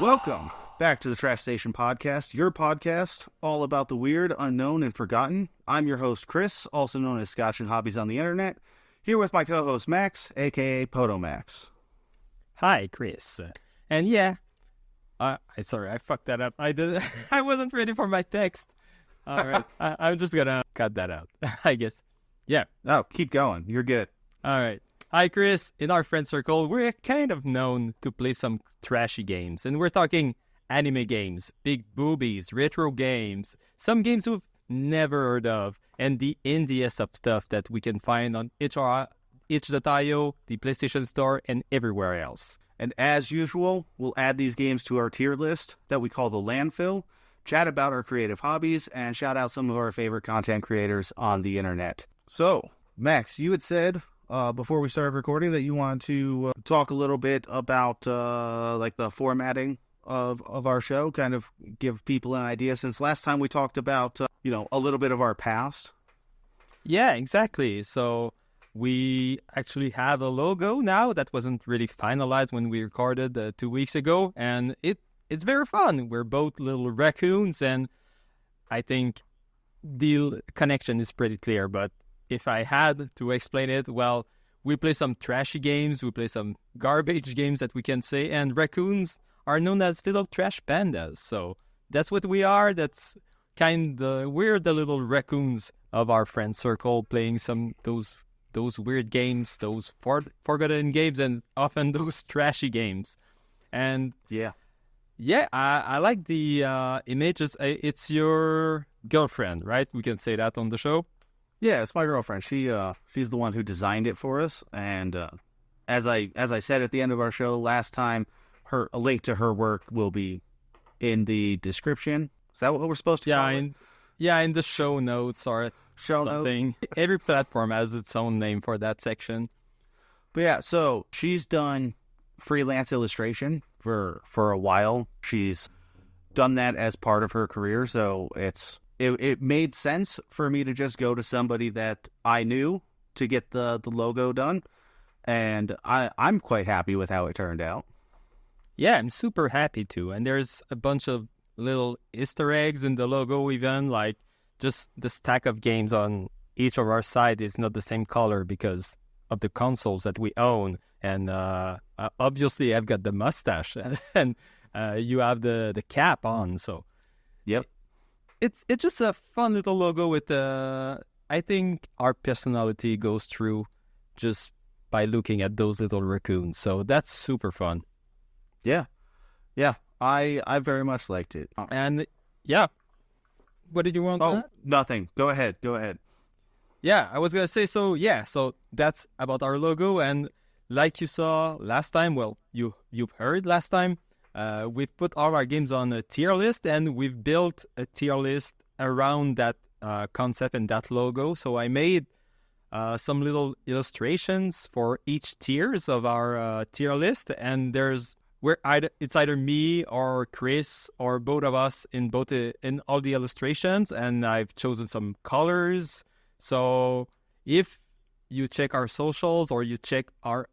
Welcome back to the Trash Station Podcast, your podcast all about the weird, unknown, and forgotten. I'm your host, Chris, also known as Scotch and Hobbies on the Internet, here with my co-host, Max, a.k.a. Potomax. Hi, Chris. And yeah, sorry, I fucked that up. I wasn't ready for my text. All right, I'm just gonna cut that out, I guess. Yeah. Oh, keep going. You're good. All right. Hi, Chris. In our friend circle, we're kind of known to play some trashy games. And we're talking anime games, big boobies, retro games, some games we've never heard of, and the indiest of stuff that we can find on itch.io, the PlayStation Store, and everywhere else. And as usual, we'll add these games to our tier list that we call the Landfill, chat about our creative hobbies, and shout out some of our favorite content creators on the internet. So, Max, you had said before we started recording that you wanted to talk a little bit about like the formatting of our show, kind of give people an idea, since last time we talked about, a little bit of our past. Yeah, exactly. So we actually have a logo now that wasn't really finalized when we recorded 2 weeks ago, and it's very fun. We're both little raccoons, and I think the connection is pretty clear, but if I had to explain it, well, we play some trashy games, we play some garbage games that we can say, and raccoons are known as little trash pandas. So that's what we are. That's we're the little raccoons of our friend circle, playing some those weird games, those forgotten games, and often those trashy games. And yeah, I like the images. It's your girlfriend, right? We can say that on the show. Yeah, it's my girlfriend. She's the one who designed it for us, and as I said at the end of our show last time, a link to her work will be in the description. Is that what we're supposed to call it? In the show notes or something. Notes. Every platform has its own name for that section. But yeah, so she's done freelance illustration for a while. She's done that as part of her career, so it made sense for me to just go to somebody that I knew to get the logo done, and I'm quite happy with how it turned out. Yeah, I'm super happy too, and there's a bunch of little Easter eggs in the logo even, like just the stack of games on each of our side is not the same color because of the consoles that we own, and obviously I've got the mustache, and you have the cap on, so yep. It's just a fun little logo with I think our personality goes through just by looking at those little raccoons. So that's super fun. Yeah. I very much liked it. And yeah, what did you want? Oh, nothing. Go ahead. Yeah, I was gonna say so. Yeah, so that's about our logo, and like you saw last time, well, you've heard last time. We've put all our games on a tier list, and we've built a tier list around that concept and that logo. So I made some little illustrations for each tiers of our tier list, and it's either me or Chris or both of us in all the illustrations, and I've chosen some colors. So if you check our socials or you check our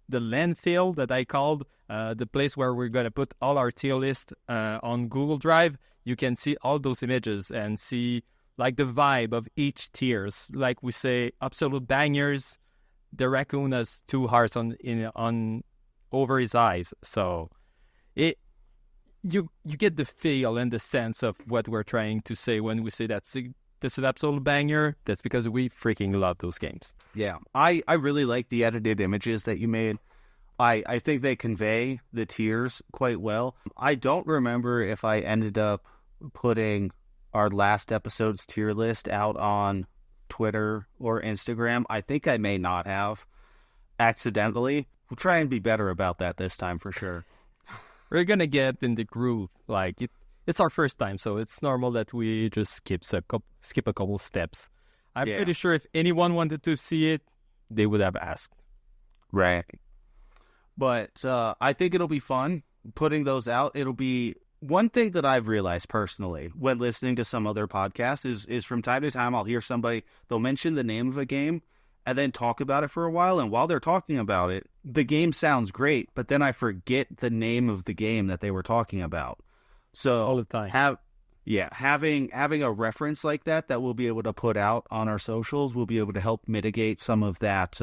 the Landfill that I called, the place where we're going to put all our tier list on Google Drive, you can see all those images and see like the vibe of each tiers. Like we say, absolute bangers, the raccoon has 2 hearts on over his eyes. So you get the feel and the sense of what we're trying to say when we say that's an absolute banger. That's because we freaking love those games. Yeah, I really like the edited images that you made. I think they convey the tiers quite well. I don't remember if I ended up putting our last episode's tier list out on Twitter or Instagram. I think I may not have accidentally. We'll try and be better about that this time for sure. We're gonna get in the groove. Like it's our first time, so it's normal that we just skip a couple steps. I'm pretty sure if anyone wanted to see it, they would have asked. Right. But I think it'll be fun putting those out. It'll be one thing that I've realized personally when listening to some other podcasts is from time to time I'll hear somebody, they'll mention the name of a game, and then talk about it for a while. And while they're talking about it, the game sounds great, but then I forget the name of the game that they were talking about. So all the time. Having a reference like that we'll be able to put out on our socials will be able to help mitigate some of that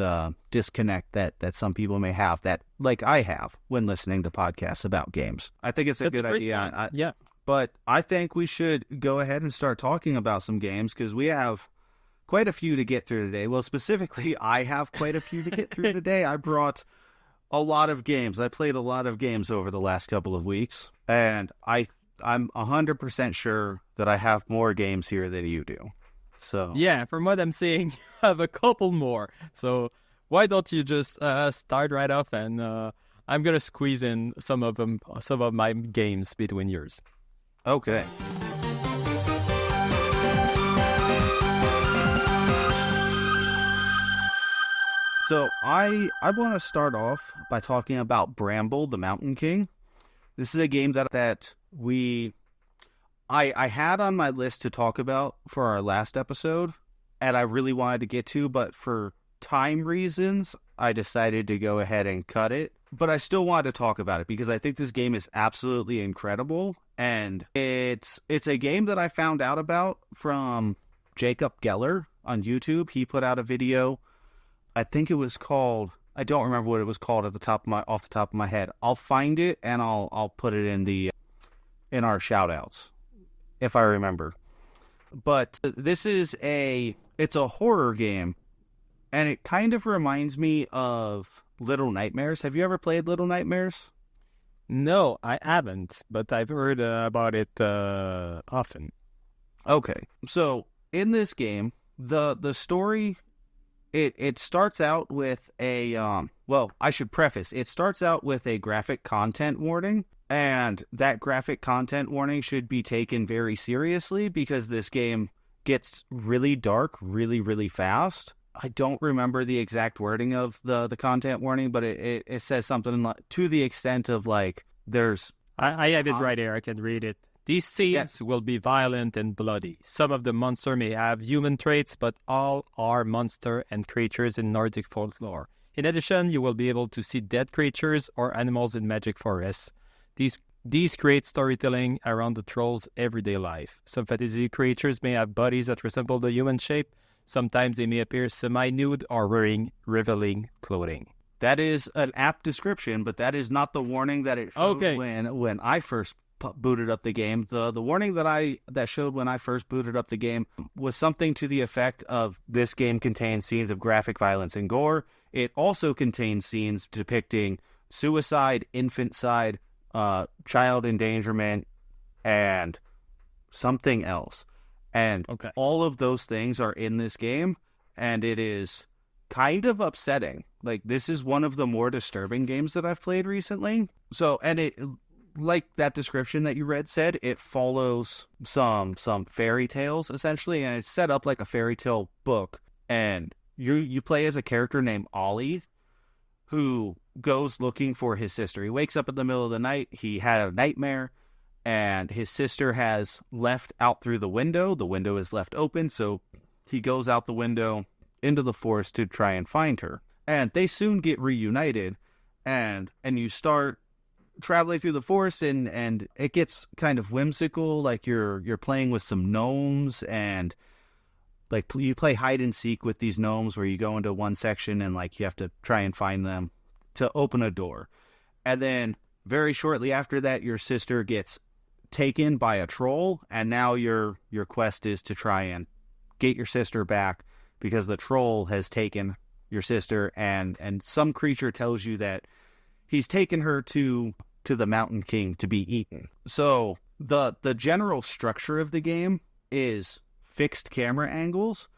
disconnect that some people may have, that like I have when listening to podcasts about games. I think it's a good idea. Yeah. But I think we should go ahead and start talking about some games, because we have quite a few to get through today. Well, specifically, I have quite a few to get through today. I brought a lot of games. I played a lot of games over the last couple of weeks, and I'm 100% sure that I have more games here than you do. So yeah, from what I'm seeing, you have a couple more. So why don't you just start right off, and I'm gonna squeeze in some of my games between yours. Okay. So I want to start off by talking about Bramble, the Mountain King. This is a game that I had on my list to talk about for our last episode, and I really wanted to get to, but for time reasons, I decided to go ahead and cut it. But I still wanted to talk about it because I think this game is absolutely incredible, and it's a game that I found out about from Jacob Geller on YouTube. He put out a video. I think it was called, I don't remember what it was called off the top of my head. I'll find it and I'll put it in our shoutouts if I remember. But this is it's a horror game, and it kind of reminds me of Little Nightmares. Have you ever played Little Nightmares? No, I haven't, but I've heard about it often. Okay, so in this game, the story, it starts out with I should preface, it starts out with a graphic content warning, and that graphic content warning should be taken very seriously because this game gets really dark really, really fast. I don't remember the exact wording of the content warning, but it says something to the extent of like, there's... I have it right here. I can read it. These scenes will be violent and bloody. Some of the monster may have human traits, but all are monster and creatures in Nordic folklore. In addition, you will be able to see dead creatures or animals in magic forests. These create storytelling around the troll's everyday life. Some fantasy creatures may have bodies that resemble the human shape. Sometimes they may appear semi-nude or wearing revealing clothing. That is an apt description, but that is not the warning that it showed when I first booted up the game. The warning that showed when I first booted up the game was something to the effect of, this game contains scenes of graphic violence and gore. It also contains scenes depicting suicide, infanticide, child endangerment, and something else. And all of those things are in this game, and it is kind of upsetting. Like, this is one of the more disturbing games that I've played recently. So, and it, like that description that you read said, it follows some fairy tales, essentially, and it's set up like a fairy tale book. And you play as a character named Ollie, who goes looking for his sister. He wakes up in the middle of the night. He had a nightmare, and his sister has left out through the window. The window is left open, so he goes out the window into the forest to try and find her. And they soon get reunited, and you start traveling through the forest, and it gets kind of whimsical. Like you're playing with some gnomes, and like you play hide and seek with these gnomes, where you go into one section and like you have to try and find them to open a door. And then very shortly after that, your sister gets taken by a troll, and now your quest is to try and get your sister back, because the troll has taken your sister, and some creature tells you that he's taken her to the Mountain King to be eaten. So the general structure of the game is fixed camera angles,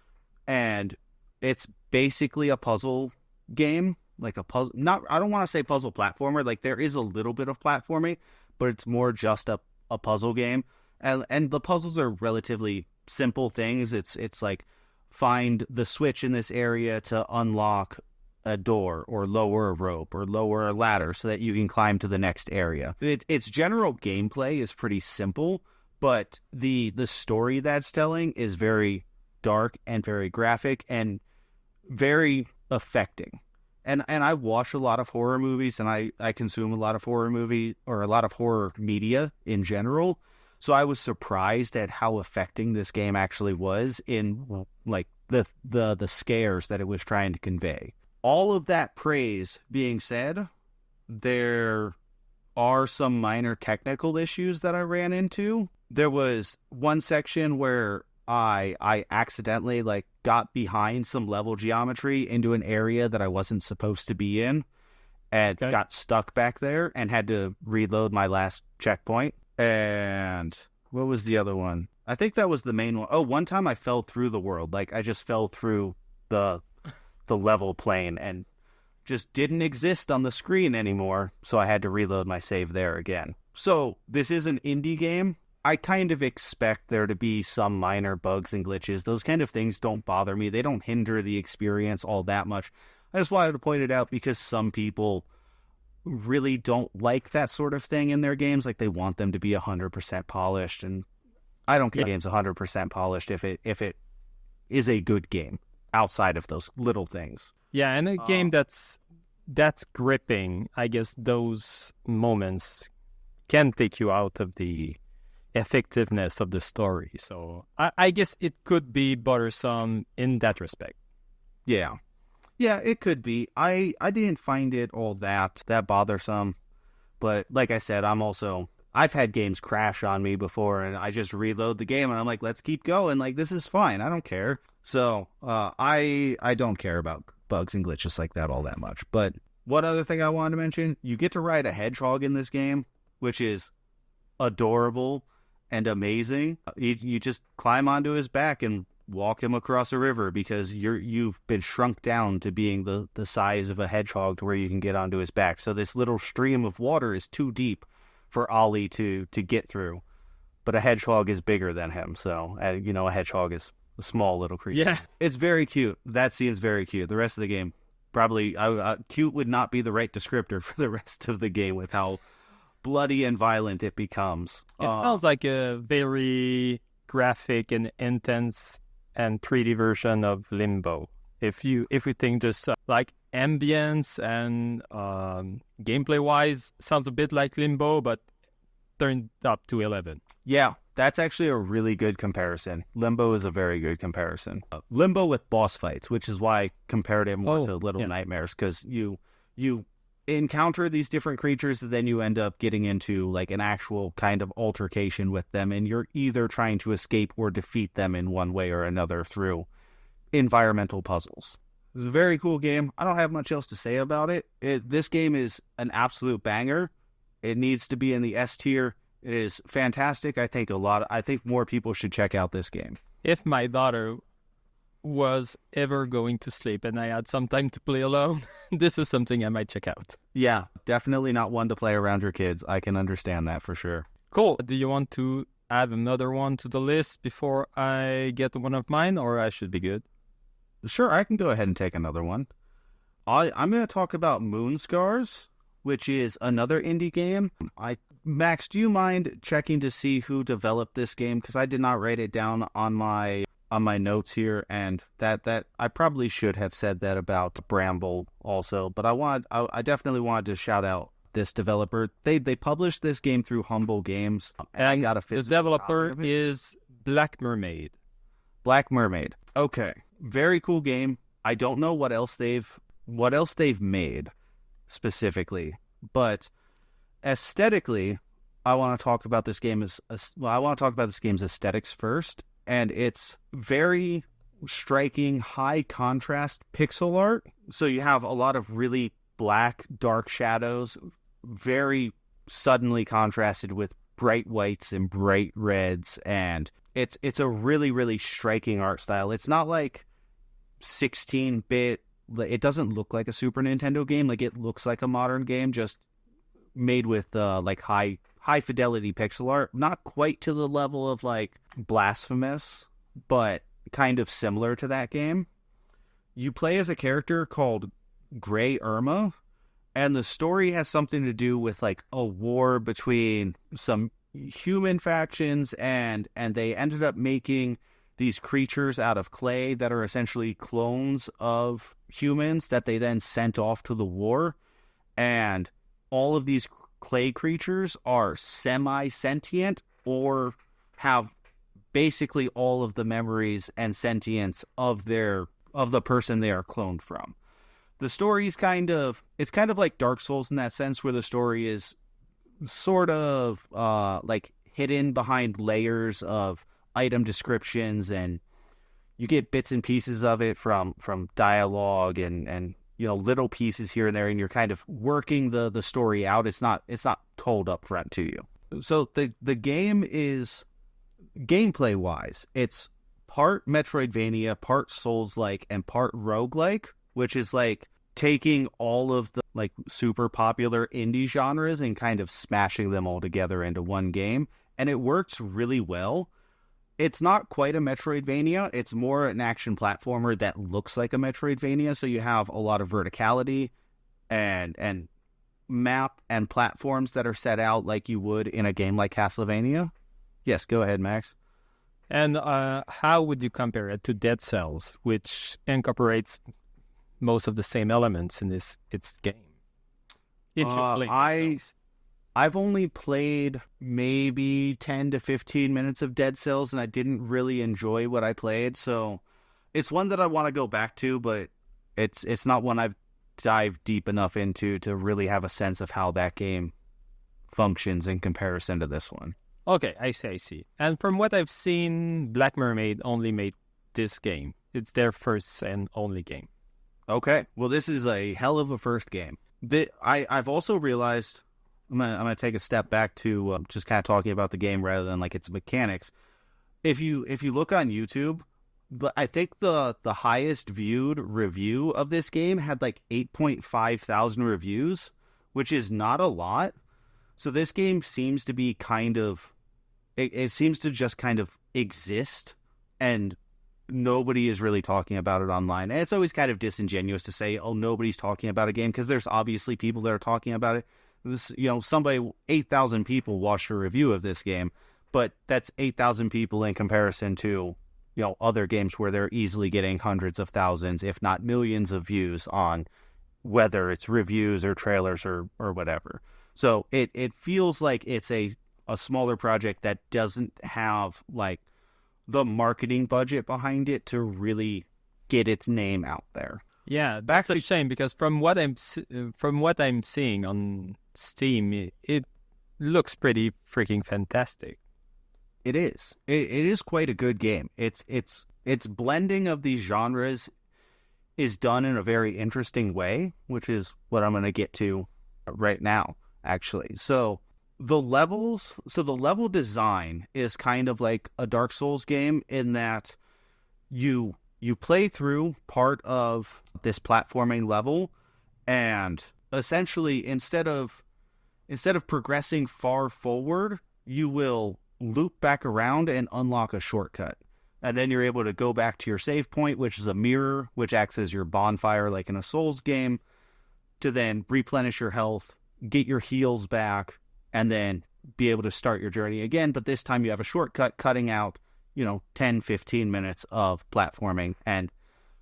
and it's basically a puzzle game, like a puzzle. I don't want to say puzzle platformer. Like, there is a little bit of platforming, but it's more just a puzzle game, and the puzzles are relatively simple things. It's like, find the switch in this area to unlock a door, or lower a rope, or lower a ladder so that you can climb to the next area. Its general gameplay is pretty simple, but the story that's telling is very dark and very graphic, and very affecting. And I watch a lot of horror movies, and I consume a lot of horror or a lot of horror media in general. So I was surprised at how affecting this game actually was in like the scares that it was trying to convey. All of that praise being said, there are some minor technical issues that I ran into. There was one section where I accidentally like got behind some level geometry into an area that I wasn't supposed to be in, and got stuck back there and had to reload my last checkpoint. And what was the other one? I think that was the main one. Oh, one time I fell through the world. Like I just fell through the level plane and just didn't exist on the screen anymore. So I had to reload my save there again. So this is an indie game. I kind of expect there to be some minor bugs and glitches. Those kind of things don't bother me. They don't hinder the experience all that much. I just wanted to point it out because some people really don't like that sort of thing in their games. Like they want them to be 100% polished, and I don't care if game's 100% polished if it is a good game outside of those little things. Yeah, and a game that's gripping, I guess those moments can take you out of the effectiveness of the story. So I guess it could be bothersome in that respect. Yeah, it could be. I didn't find it all that bothersome, but like I said, I've had games crash on me before, and I just reload the game, and I'm like, let's keep going. Like, this is fine. I don't care. So I don't care about bugs and glitches like that all that much. But one other thing I wanted to mention, you get to ride a hedgehog in this game, which is adorable and amazing. You just climb onto his back and walk him across a river because you've been shrunk down to being the size of a hedgehog to where you can get onto his back. So this little stream of water is too deep for Ollie to get through, but a hedgehog is bigger than him. So a hedgehog is a small little creature. Yeah, it's very cute. That scene's very cute. The rest of the game, probably cute would not be the right descriptor for the rest of the game with how bloody and violent it becomes. It sounds like a very graphic and intense and 3D version of Limbo. If you think just like ambience and gameplay wise, sounds a bit like Limbo, but turned up to 11. Yeah, that's actually a really good comparison. Limbo is a very good comparison. Limbo with boss fights, which is why I compared it more to Little Nightmares, because you encounter these different creatures and then you end up getting into like an actual kind of altercation with them, and you're either trying to escape or defeat them in one way or another through environmental puzzles. It's a very cool game. I don't have much else to say about it. This game is an absolute banger. It needs to be in the S tier. It is fantastic. I think more people should check out this game. If my daughter was ever going to sleep and I had some time to play alone, this is something I might check out. Yeah, definitely not one to play around your kids. I can understand that for sure. Cool. Do you want to add another one to the list before I get one of mine, or I should be good? Sure, I can go ahead and take another one. I'm going to talk about Moonscars, which is another indie game. Max, do you mind checking to see who developed this game? Because I did not write it down on my notes here, and that I probably should have said that about Bramble also. But I definitely wanted to shout out this developer. They published this game through Humble Games, and I got a physical. The developer is Black Mermaid. Black Mermaid. Okay, very cool game. I don't know what else they've made specifically, but aesthetically, I want to talk about this game's aesthetics first, and it's very striking, high contrast pixel art. So you have a lot of really black, dark shadows, very suddenly contrasted with bright whites and bright reds, and it's a really, really striking art style. It's not like 16-bit. It doesn't look like a Super Nintendo game. Like, it looks like a modern game, just made with like high fidelity pixel art. Not quite to the level of like Blasphemous, but kind of similar to that game. You play as a character called Grey Irma, and the story has something to do with like a war between some human factions, and they ended up making these creatures out of clay that are essentially clones of humans that they then sent off to the war. And all of these clay creatures are semi-sentient or have basically all of the memories and sentience of the person they are cloned from. The story is kind of like Dark Souls in that sense, where the story is sort of like hidden behind layers of item descriptions, and you get bits and pieces of it from dialogue and little pieces here and there, and you're kind of working the story out. It's not told up front to you. So the game is, gameplay wise, it's part Metroidvania, part Souls-like, and part roguelike, which is like taking all of the like super popular indie genres and kind of smashing them all together into one game, and it works really well. It's not quite a Metroidvania. It's more an action platformer that looks like a Metroidvania. So you have a lot of verticality and map and platforms that are set out like you would in a game like Castlevania. Yes, go ahead, Max. And how would you compare it to Dead Cells, which incorporates most of the same elements in its game? If you play Dead Cells. I've only played maybe 10 to 15 minutes of Dead Cells, and I didn't really enjoy what I played. So it's one that I want to go back to, but it's not one I've dived deep enough into to really have a sense of how that game functions in comparison to this one. Okay, I see. And from what I've seen, Black Mermaid only made this game. It's their first and only game. Okay, well, this is a hell of a first game. I've also realized, I'm gonna take a step back to just kind of talking about the game rather than like its mechanics. If you look on YouTube, I think the highest viewed review of this game had like 8.5 thousand reviews, which is not a lot. So this game seems to be it seems to just kind of exist, and nobody is really talking about it online. And it's always kind of disingenuous to say, oh, nobody's talking about a game, because there's obviously people that are talking about it. This, 8,000 people watched a review of this game, but that's 8,000 people in comparison to, other games where they're easily getting hundreds of thousands, if not millions of views on whether it's reviews or trailers or whatever. So it feels like it's a smaller project that doesn't have like the marketing budget behind it to really get its name out there. Yeah, that's a shame, because from what I'm seeing on Steam, it looks pretty freaking fantastic. It is. It is quite a good game. Its blending of these genres is done in a very interesting way, which is what I'm going to get to right now, actually. So the level design is kind of like a Dark Souls game in that you play through part of this platforming level, and essentially instead of progressing far forward, you will loop back around and unlock a shortcut. And then you're able to go back to your save point, which is a mirror, which acts as your bonfire like in a Souls game, to then replenish your health, get your heals back, and then be able to start your journey again. But this time you have a shortcut cutting out, 10, 15 minutes of platforming and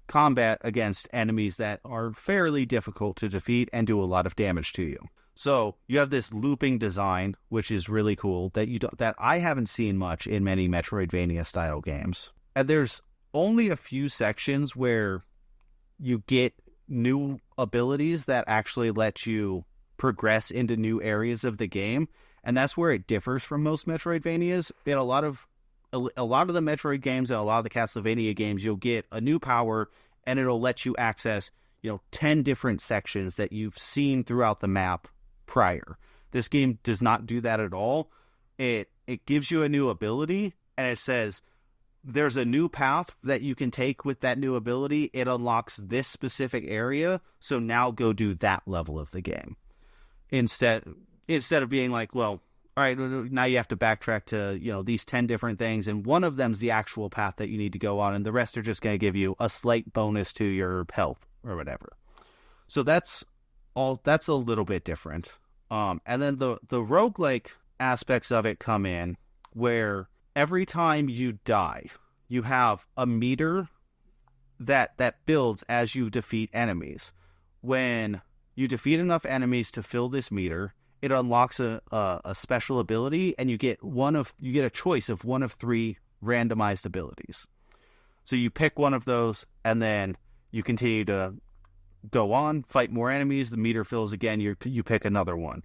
combat against enemies that are fairly difficult to defeat and do a lot of damage to you. So you have this looping design, which is really cool, that I haven't seen much in many Metroidvania style games. And there's only a few sections where you get new abilities that actually let you progress into new areas of the game, and that's where it differs from most Metroidvanias. In a lot of the Metroid games and a lot of the Castlevania games, you'll get a new power and it'll let you access 10 different sections that you've seen throughout the map prior. This game does not do that at all. It gives you a new ability and it says there's a new path that you can take with that new ability. It unlocks this specific area, so now go do that level of the game. Instead of being like, well, all right, now you have to backtrack to, these 10 different things, and one of them's the actual path that you need to go on, and the rest are just going to give you a slight bonus to your health or whatever. So that's a little bit different. And then the roguelike aspects of it come in, where every time you die, you have a meter that builds as you defeat enemies. When you defeat enough enemies to fill this meter, it unlocks a special ability, and you get a choice of one of 3 randomized abilities. So you pick one of those, and then you continue to go on, fight more enemies. The meter fills again. You pick another one,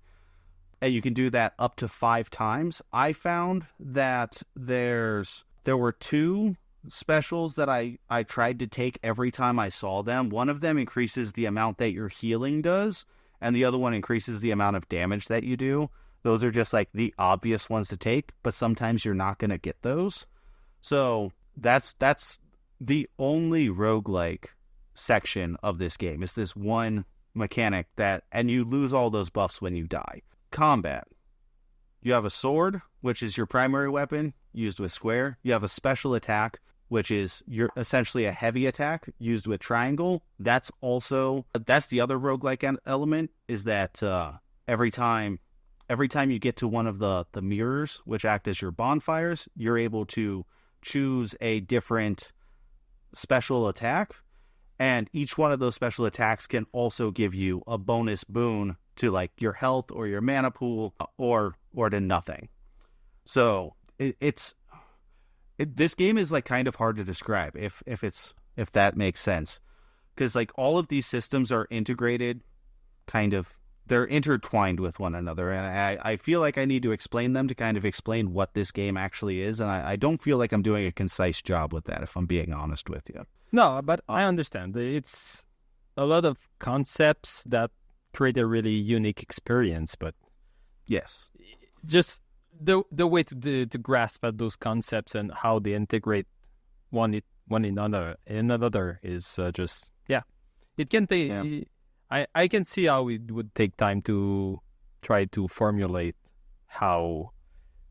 and you can do that up to 5 times. I found that there were 2 specials that I tried to take every time I saw them. One of them increases the amount that your healing does, and the other one increases the amount of damage that you do. Those are just like the obvious ones to take, but sometimes you're not going to get those. So that's the only roguelike section of this game, is this one mechanic and you lose all those buffs when you die. Combat. You have a sword, which is your primary weapon, used with square. You have a special attack, which is essentially a heavy attack used with triangle. That's the other roguelike element, is that every time you get to one of the mirrors, which act as your bonfires, you're able to choose a different special attack, and each one of those special attacks can also give you a bonus boon to like your health or your mana pool, or to nothing. So this game is like kind of hard to describe if that makes sense, because like all of these systems are integrated, they're intertwined with one another, and I feel like I need to explain them to kind of explain what this game actually is, and I don't feel like I'm doing a concise job with that, if I'm being honest with you. No, but I understand. It's a lot of concepts that create a really unique experience, but yes, just the way to grasp at those concepts and how they integrate one in another is just, yeah. It can take... Yeah. I can see how it would take time to try to formulate how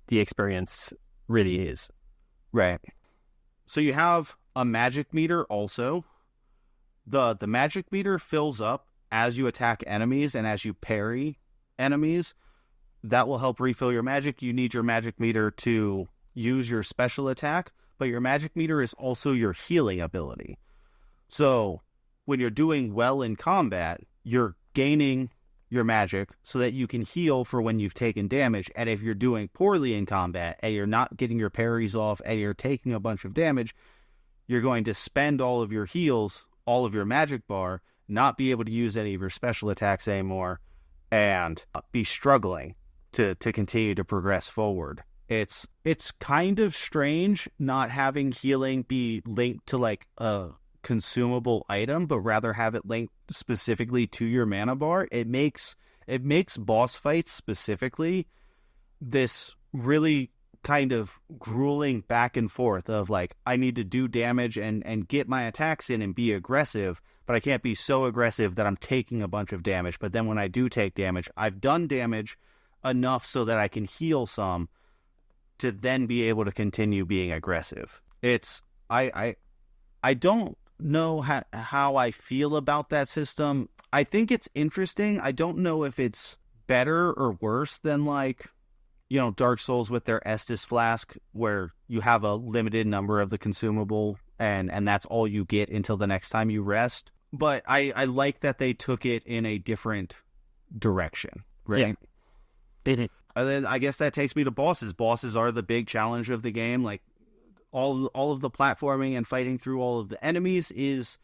the experience really is. Right. So you have a magic meter also. The magic meter fills up as you attack enemies and as you parry enemies. That will help refill your magic. You need your magic meter to use your special attack, but your magic meter is also your healing ability. So when you're doing well in combat, you're gaining your magic so that you can heal for when you've taken damage. And if you're doing poorly in combat and you're not getting your parries off and you're taking a bunch of damage, you're going to spend all of your heals, all of your magic bar, not be able to use any of your special attacks anymore, and be struggling to continue to progress forward. It's kind of strange not having healing be linked to like a consumable item, but rather have it linked specifically to your mana bar. It makes boss fights specifically this really kind of grueling back and forth of like, I need to do damage and get my attacks in and be aggressive, but I can't be so aggressive that I'm taking a bunch of damage. But then when I do take damage, I've done damage enough so that I can heal some to then be able to continue being aggressive. I don't know how I feel about that system. I think it's interesting. I don't know if it's better or worse than like, Dark Souls with their Estus Flask, where you have a limited number of the consumable and that's all you get until the next time you rest. But I like that they took it in a different direction, right? Yeah. And then I guess that takes me to bosses. Bosses are the big challenge of the game. Like all of the platforming and fighting through all of the enemies is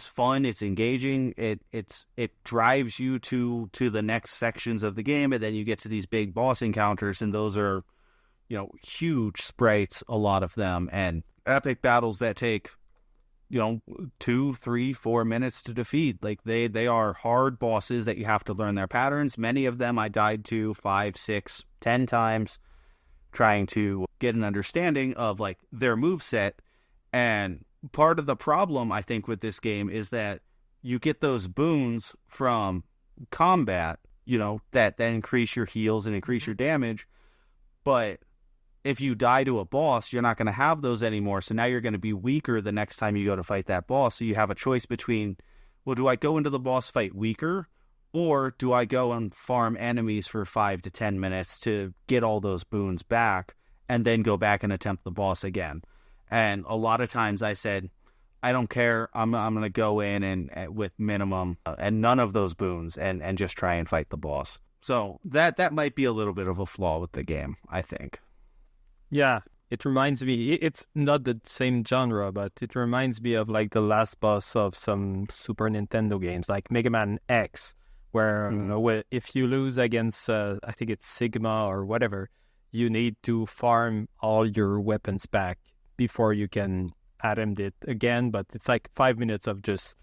fun. It's engaging. It drives you to the next sections of the game, and then you get to these big boss encounters, and those are, huge sprites, a lot of them, and epic battles that take 2, 3, 4 minutes to defeat. Like they are hard bosses that you have to learn their patterns. Many of them I died to 5, 6, 10 times trying to get an understanding of like their moveset. And part of the problem I think with this game is that you get those boons from combat, that increase your heals and increase your damage, but if you die to a boss, you're not going to have those anymore. So now you're going to be weaker the next time you go to fight that boss. So you have a choice between, well, do I go into the boss fight weaker, or do I go and farm enemies for 5 to 10 minutes to get all those boons back and then go back and attempt the boss again? And a lot of times I said, I don't care. I'm going to go in and with minimum and none of those boons and just try and fight the boss. So that might be a little bit of a flaw with the game, I think. Yeah, it reminds me, it's not the same genre, but it reminds me of like the last boss of some Super Nintendo games, like Mega Man X, where if you lose against, I think it's Sigma or whatever, you need to farm all your weapons back before you can attempt it again. But it's like 5 minutes of just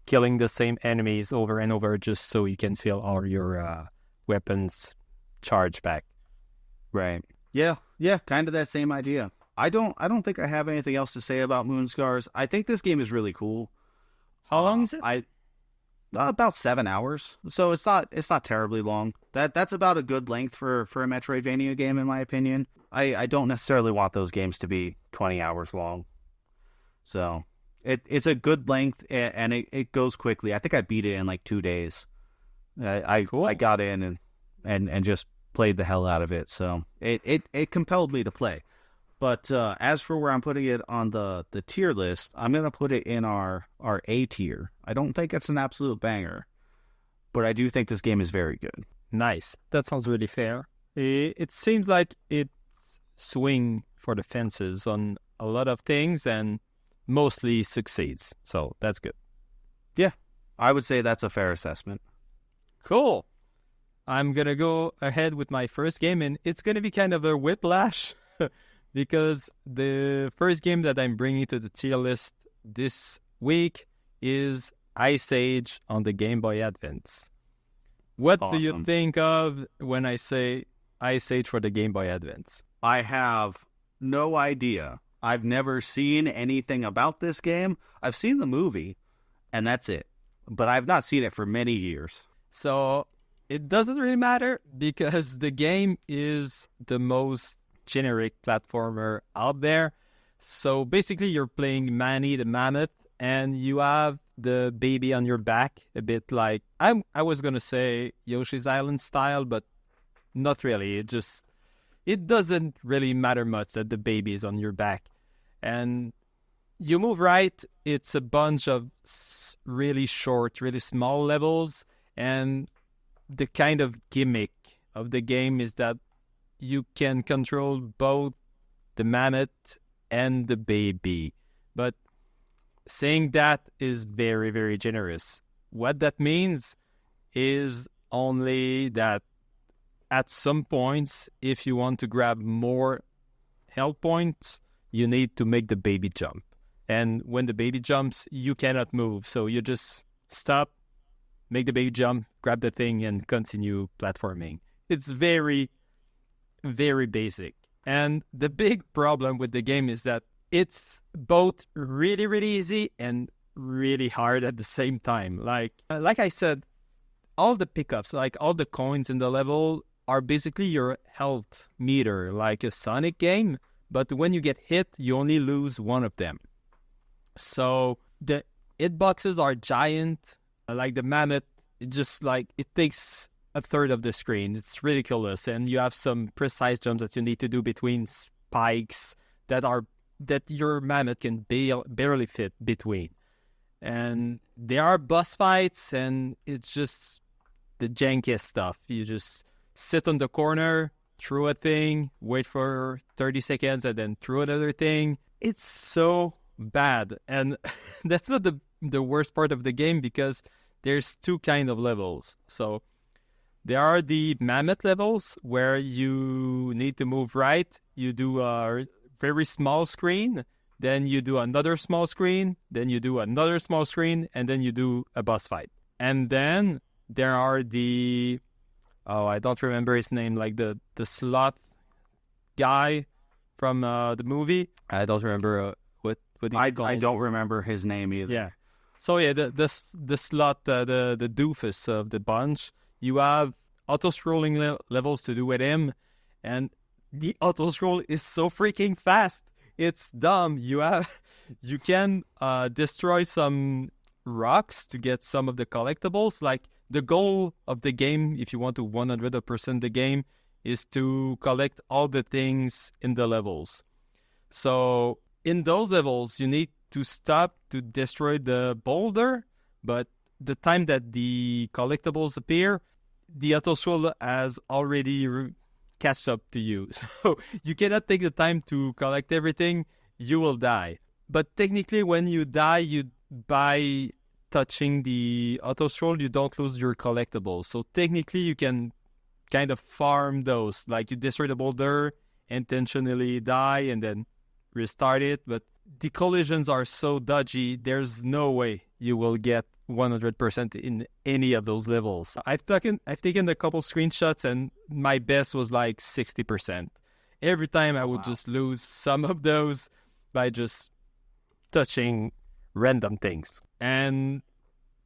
killing the same enemies over and over just so you can feel all your weapons charge back. Right. Yeah, kind of that same idea. I don't think I have anything else to say about Moonscars. I think this game is really cool. How long is it? About 7 hours. So it's not terribly long. That's about a good length for a Metroidvania game, in my opinion. I don't necessarily want those games to be 20 hours long. So it's a good length and it goes quickly. I think I beat it in like 2 days. Cool. I got in and just played the hell out of it. So it compelled me to play. But as for where I'm putting it on the tier list, I'm going to put it in our A tier. I don't think it's an absolute banger, but I do think this game is very good. Nice. That sounds really fair. It seems like it's swing for the fences on a lot of things and mostly succeeds. So that's good. Yeah, I would say that's a fair assessment. Cool. I'm going to go ahead with my first game, and it's going to be kind of a whiplash because the first game that I'm bringing to the tier list this week is Ice Age on the Game Boy Advance. What do you think of when I say Ice Age for the Game Boy Advance? I have no idea. I've never seen anything about this game. I've seen the movie, and that's it. But I've not seen it for many years. So it doesn't really matter because the game is the most generic platformer out there. So basically you're playing Manny the Mammoth and you have the baby on your back, a bit like, I was going to say Yoshi's Island style, but not really. It doesn't really matter much that the baby is on your back. And you move right, it's a bunch of really short, really small levels, and the kind of gimmick of the game is that you can control both the mammoth and the baby. But saying that is very, very generous. What that means is only that at some points, if you want to grab more health points, you need to make the baby jump. And when the baby jumps, you cannot move. So you just stop, make the baby jump, grab the thing, and continue platforming. It's very, very basic. And the big problem with the game is that it's both really, really easy and really hard at the same time. Like I said, all the pickups, like all the coins in the level are basically your health meter, like a Sonic game. But when you get hit, you only lose one of them. So the hitboxes are giant. Like the mammoth, it takes a third of the screen. It's ridiculous. And you have some precise jumps that you need to do between spikes that your mammoth can barely fit between. And there are boss fights, and it's just the jankiest stuff. You just sit on the corner, throw a thing, wait for 30 seconds, and then throw another thing. It's so bad. And that's not the worst part of the game, because there's two kind of levels. So there are the mammoth levels where you need to move right. You do a very small screen, then you do another small screen, then you do another small screen, and then you do a boss fight. And then there are I don't remember his name, like the sloth guy from the movie. I don't remember what he's called. I don't remember his name either. Yeah. So yeah, the sloth, the doofus of the bunch. You have auto-scrolling levels to do with him, and the auto-scroll is so freaking fast. It's dumb. You can destroy some rocks to get some of the collectibles. Like the goal of the game, if you want to 100% the game, is to collect all the things in the levels. So in those levels, you need to stop to destroy the boulder, but the time that the collectibles appear, the auto scroll has already catched up to you. So you cannot take the time to collect everything, you will die. But technically, when you die, by touching the auto scroll, you don't lose your collectibles. So technically, you can kind of farm those. Like you destroy the boulder, intentionally die, and then restart it. But the collisions are so dodgy, there's no way you will get 100% in any of those levels. I've taken a couple screenshots, and my best was like 60%. Every time I would just lose some of those by just touching random things. And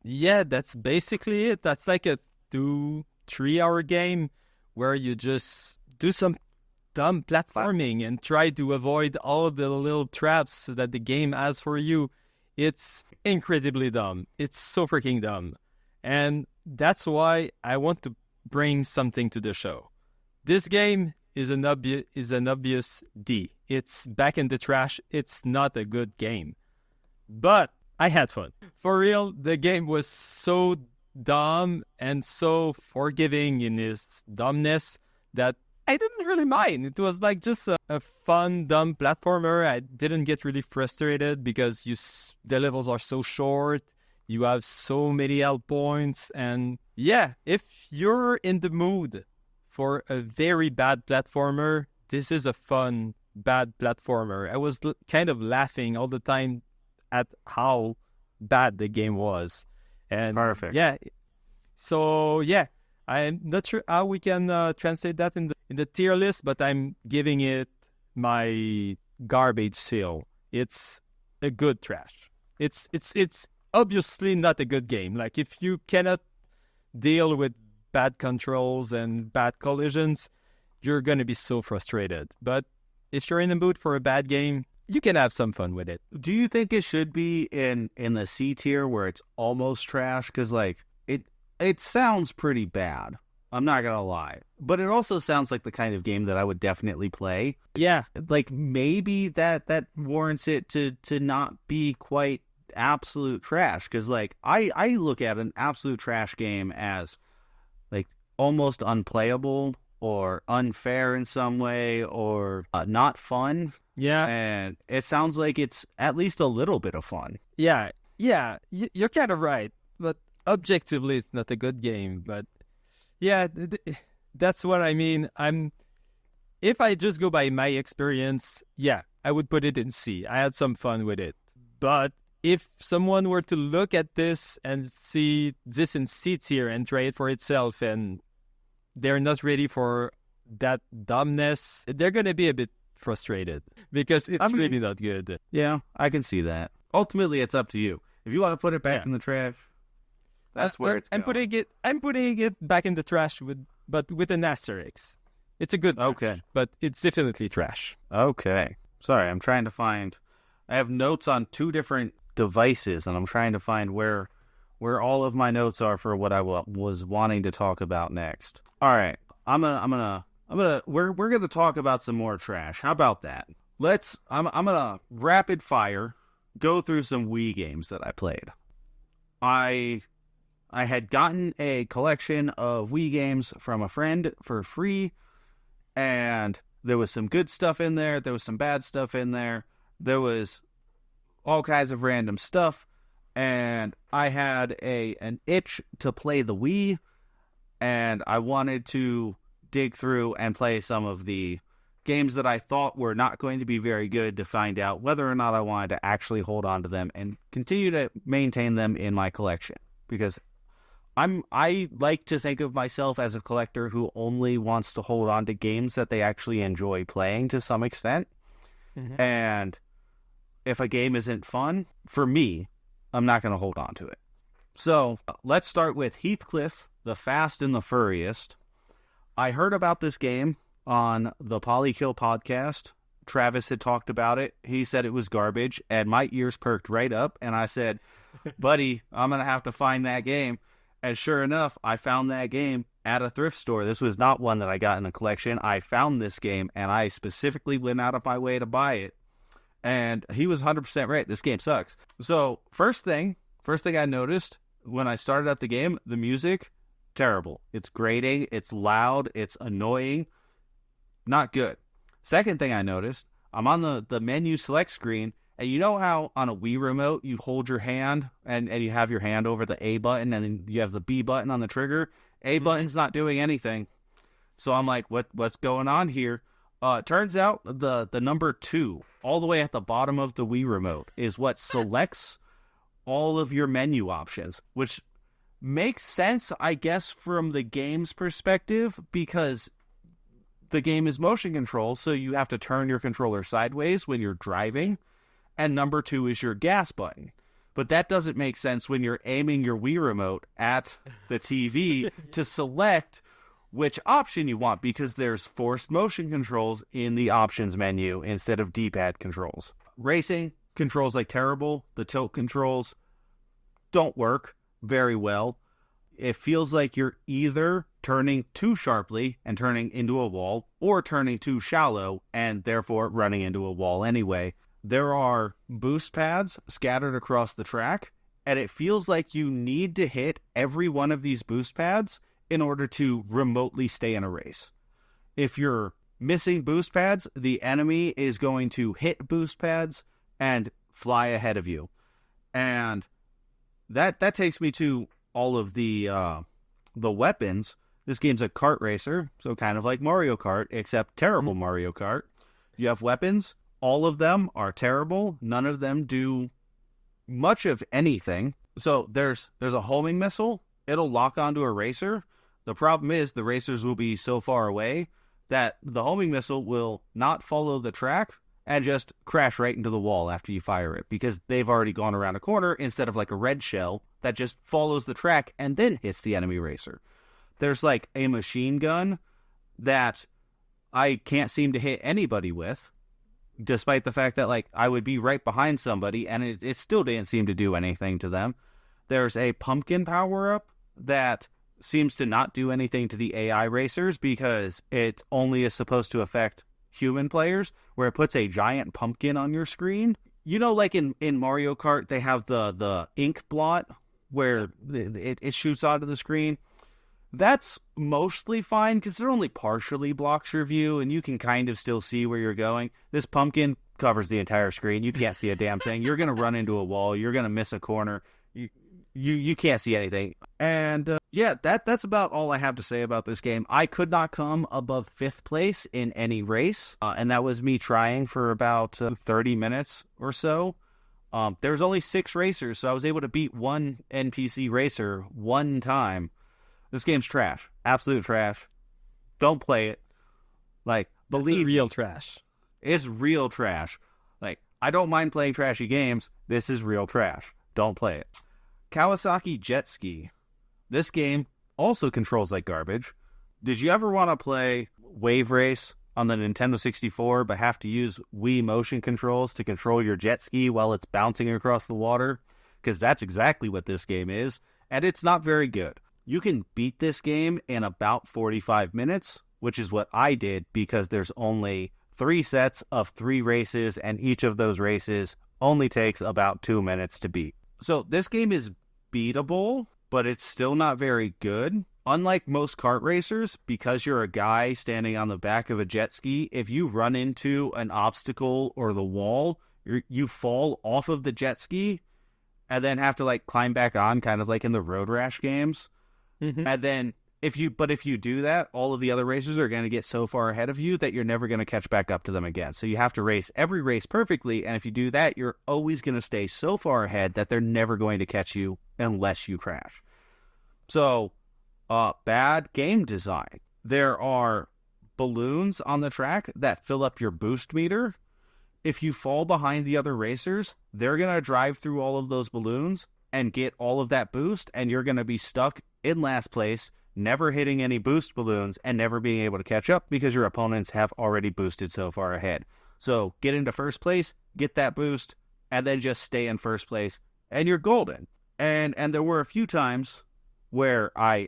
yeah, that's basically it. That's like a 2-3 hour game where you just do some dumb platforming and try to avoid all the little traps that the game has for you. It's incredibly dumb. It's so freaking dumb. And that's why I want to bring something to the show. This game is an obvious D. It's back in the trash. It's not a good game. But I had fun. For real, the game was so dumb and so forgiving in its dumbness that I didn't really mind. It was like just a fun, dumb platformer. I didn't get really frustrated because the levels are so short. You have so many health points. And yeah, if you're in the mood for a very bad platformer, this is a fun, bad platformer. I was kind of laughing all the time at how bad the game was. And perfect. Yeah. So yeah, I'm not sure how we can translate that in the tier list, but I'm giving it my garbage seal. It's a good trash. It's obviously not a good game. Like if you cannot deal with bad controls and bad collisions, you're gonna be so frustrated. But if you're in the mood for a bad game, you can have some fun with it. Do you think it should be in the C tier where it's almost trash? Because like it sounds pretty bad. I'm not gonna lie, but it also sounds like the kind of game that I would definitely play. Yeah, like maybe that warrants it to not be quite absolute trash. Because like I look at an absolute trash game as like almost unplayable or unfair in some way or not fun. Yeah, and it sounds like it's at least a little bit of fun. Yeah, you're kind of right, but objectively, it's not a good game. But yeah, that's what I mean. If I just go by my experience, yeah, I would put it in C. I had some fun with it. But if someone were to look at this and see this in C tier and try it for itself, and they're not ready for that dumbness, they're gonna be a bit frustrated because it's really not good. Yeah, I can see that. Ultimately, it's up to you. If you want to put it back in the trash, that's where it's going. I'm putting it back in the trash but with an asterisk. It's a good trash, but it's definitely trash. Okay. Sorry, I'm trying to find. I have notes on 2 different devices, and I'm trying to find where all of my notes are for what I was wanting to talk about next. All right, we're gonna talk about some more trash. How about that? I'm gonna rapid fire go through some Wii games that I played. I had gotten a collection of Wii games from a friend for free, and there was some good stuff in there. There was some bad stuff in there. There was all kinds of random stuff, and I had an itch to play the Wii, and I wanted to dig through and play some of the games that I thought were not going to be very good to find out whether or not I wanted to actually hold on to them and continue to maintain them in my collection. Because I like to think of myself as a collector who only wants to hold on to games that they actually enjoy playing to some extent. Mm-hmm. And if a game isn't fun, for me, I'm not going to hold on to it. So let's start with Heathcliff, the Fast and the Furriest. I heard about this game on the Polykill podcast. Travis had talked about it. He said it was garbage, and my ears perked right up, and I said, buddy, I'm going to have to find that game. And sure enough, I found that game at a thrift store. This was not one that I got in a collection. I found this game, and I specifically went out of my way to buy it. And he was 100% right. This game sucks. So first thing I noticed when I started up the game, the music, terrible. It's grating, it's loud, it's annoying, not good. Second thing I noticed, I'm on the menu select screen, and you know how on a Wii remote you hold your hand and you have your hand over the A button and then you have the B button on the trigger? A button's not doing anything. So I'm like, what's going on here? Turns out the number 2, all the way at the bottom of the Wii remote, is what selects all of your menu options, which makes sense, I guess, from the game's perspective, because the game is motion control, so you have to turn your controller sideways when you're driving, and number 2 is your gas button. But that doesn't make sense when you're aiming your Wii remote at the TV to select which option you want, because there's forced motion controls in the options menu instead of D-pad controls. Racing controls like terrible. The tilt controls don't work very well. It feels like you're either turning too sharply and turning into a wall, or turning too shallow and therefore running into a wall anyway. There are boost pads scattered across the track, and it feels like you need to hit every one of these boost pads in order to remotely stay in a race. If you're missing boost pads, the enemy is going to hit boost pads and fly ahead of you. And that takes me to all of the weapons. This game's a kart racer, so kind of like Mario Kart, except terrible Mario Kart. You have weapons. All of them are terrible. None of them do much of anything. So there's a homing missile. It'll lock onto a racer. The problem is the racers will be so far away that the homing missile will not follow the track and just crash right into the wall after you fire it, because they've already gone around a corner instead of like a red shell that just follows the track and then hits the enemy racer. There's like a machine gun that I can't seem to hit anybody with, despite the fact that like I would be right behind somebody and it still didn't seem to do anything to them. There's a pumpkin power-up that seems to not do anything to the AI racers because it only is supposed to affect human players, where it puts a giant pumpkin on your screen. You know, like in Mario Kart, they have the ink blot where it shoots onto the screen. That's mostly fine because it only partially blocks your view and you can kind of still see where you're going. This pumpkin covers the entire screen. You can't see a damn thing. You're going to run into a wall. You're going to miss a corner. You can't see anything. And yeah, that's about all I have to say about this game. I could not come above 5th place in any race, and that was me trying for about 30 minutes or so. There was only 6 racers, so I was able to beat one NPC racer one time. This game's trash. Absolute trash. Don't play it. Like, believe real trash. It's real trash. Like, I don't mind playing trashy games. This is real trash. Don't play it. Kawasaki Jet Ski. This game also controls like garbage. Did you ever want to play Wave Race on the Nintendo 64 but have to use Wii motion controls to control your jet ski while it's bouncing across the water? Because that's exactly what this game is, and it's not very good. You can beat this game in about 45 minutes, which is what I did because there's only 3 sets of 3 races, and each of those races only takes about 2 minutes to beat. So this game is beatable, but it's still not very good. Unlike most kart racers, because you're a guy standing on the back of a jet ski, if you run into an obstacle or the wall, you fall off of the jet ski and then have to like climb back on, kind of like in the Road Rash games. Mm-hmm. And then if you do that, all of the other racers are going to get so far ahead of you that you're never going to catch back up to them again. So you have to race every race perfectly, and if you do that, you're always going to stay so far ahead that they're never going to catch you unless you crash. So, bad game design. There are balloons on the track that fill up your boost meter. If you fall behind the other racers, they're going to drive through all of those balloons and get all of that boost, and you're going to be stuck in last place, never hitting any boost balloons and never being able to catch up because your opponents have already boosted so far ahead. So get into first place, get that boost, and then just stay in first place, and you're golden. And there were a few times where I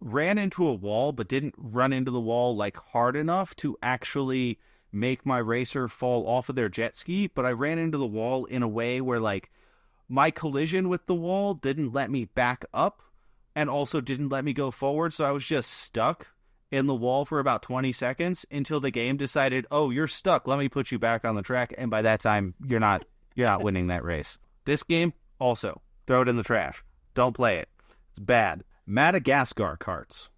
ran into a wall but didn't run into the wall like hard enough to actually make my racer fall off of their jet ski, but I ran into the wall in a way where, like, my collision with the wall didn't let me back up and also didn't let me go forward, so I was just stuck in the wall for about 20 seconds until the game decided, oh, you're stuck, let me put you back on the track, and by that time, you're not winning that race. This game, also, throw it in the trash. Don't play it. It's bad. Madagascar Kartz.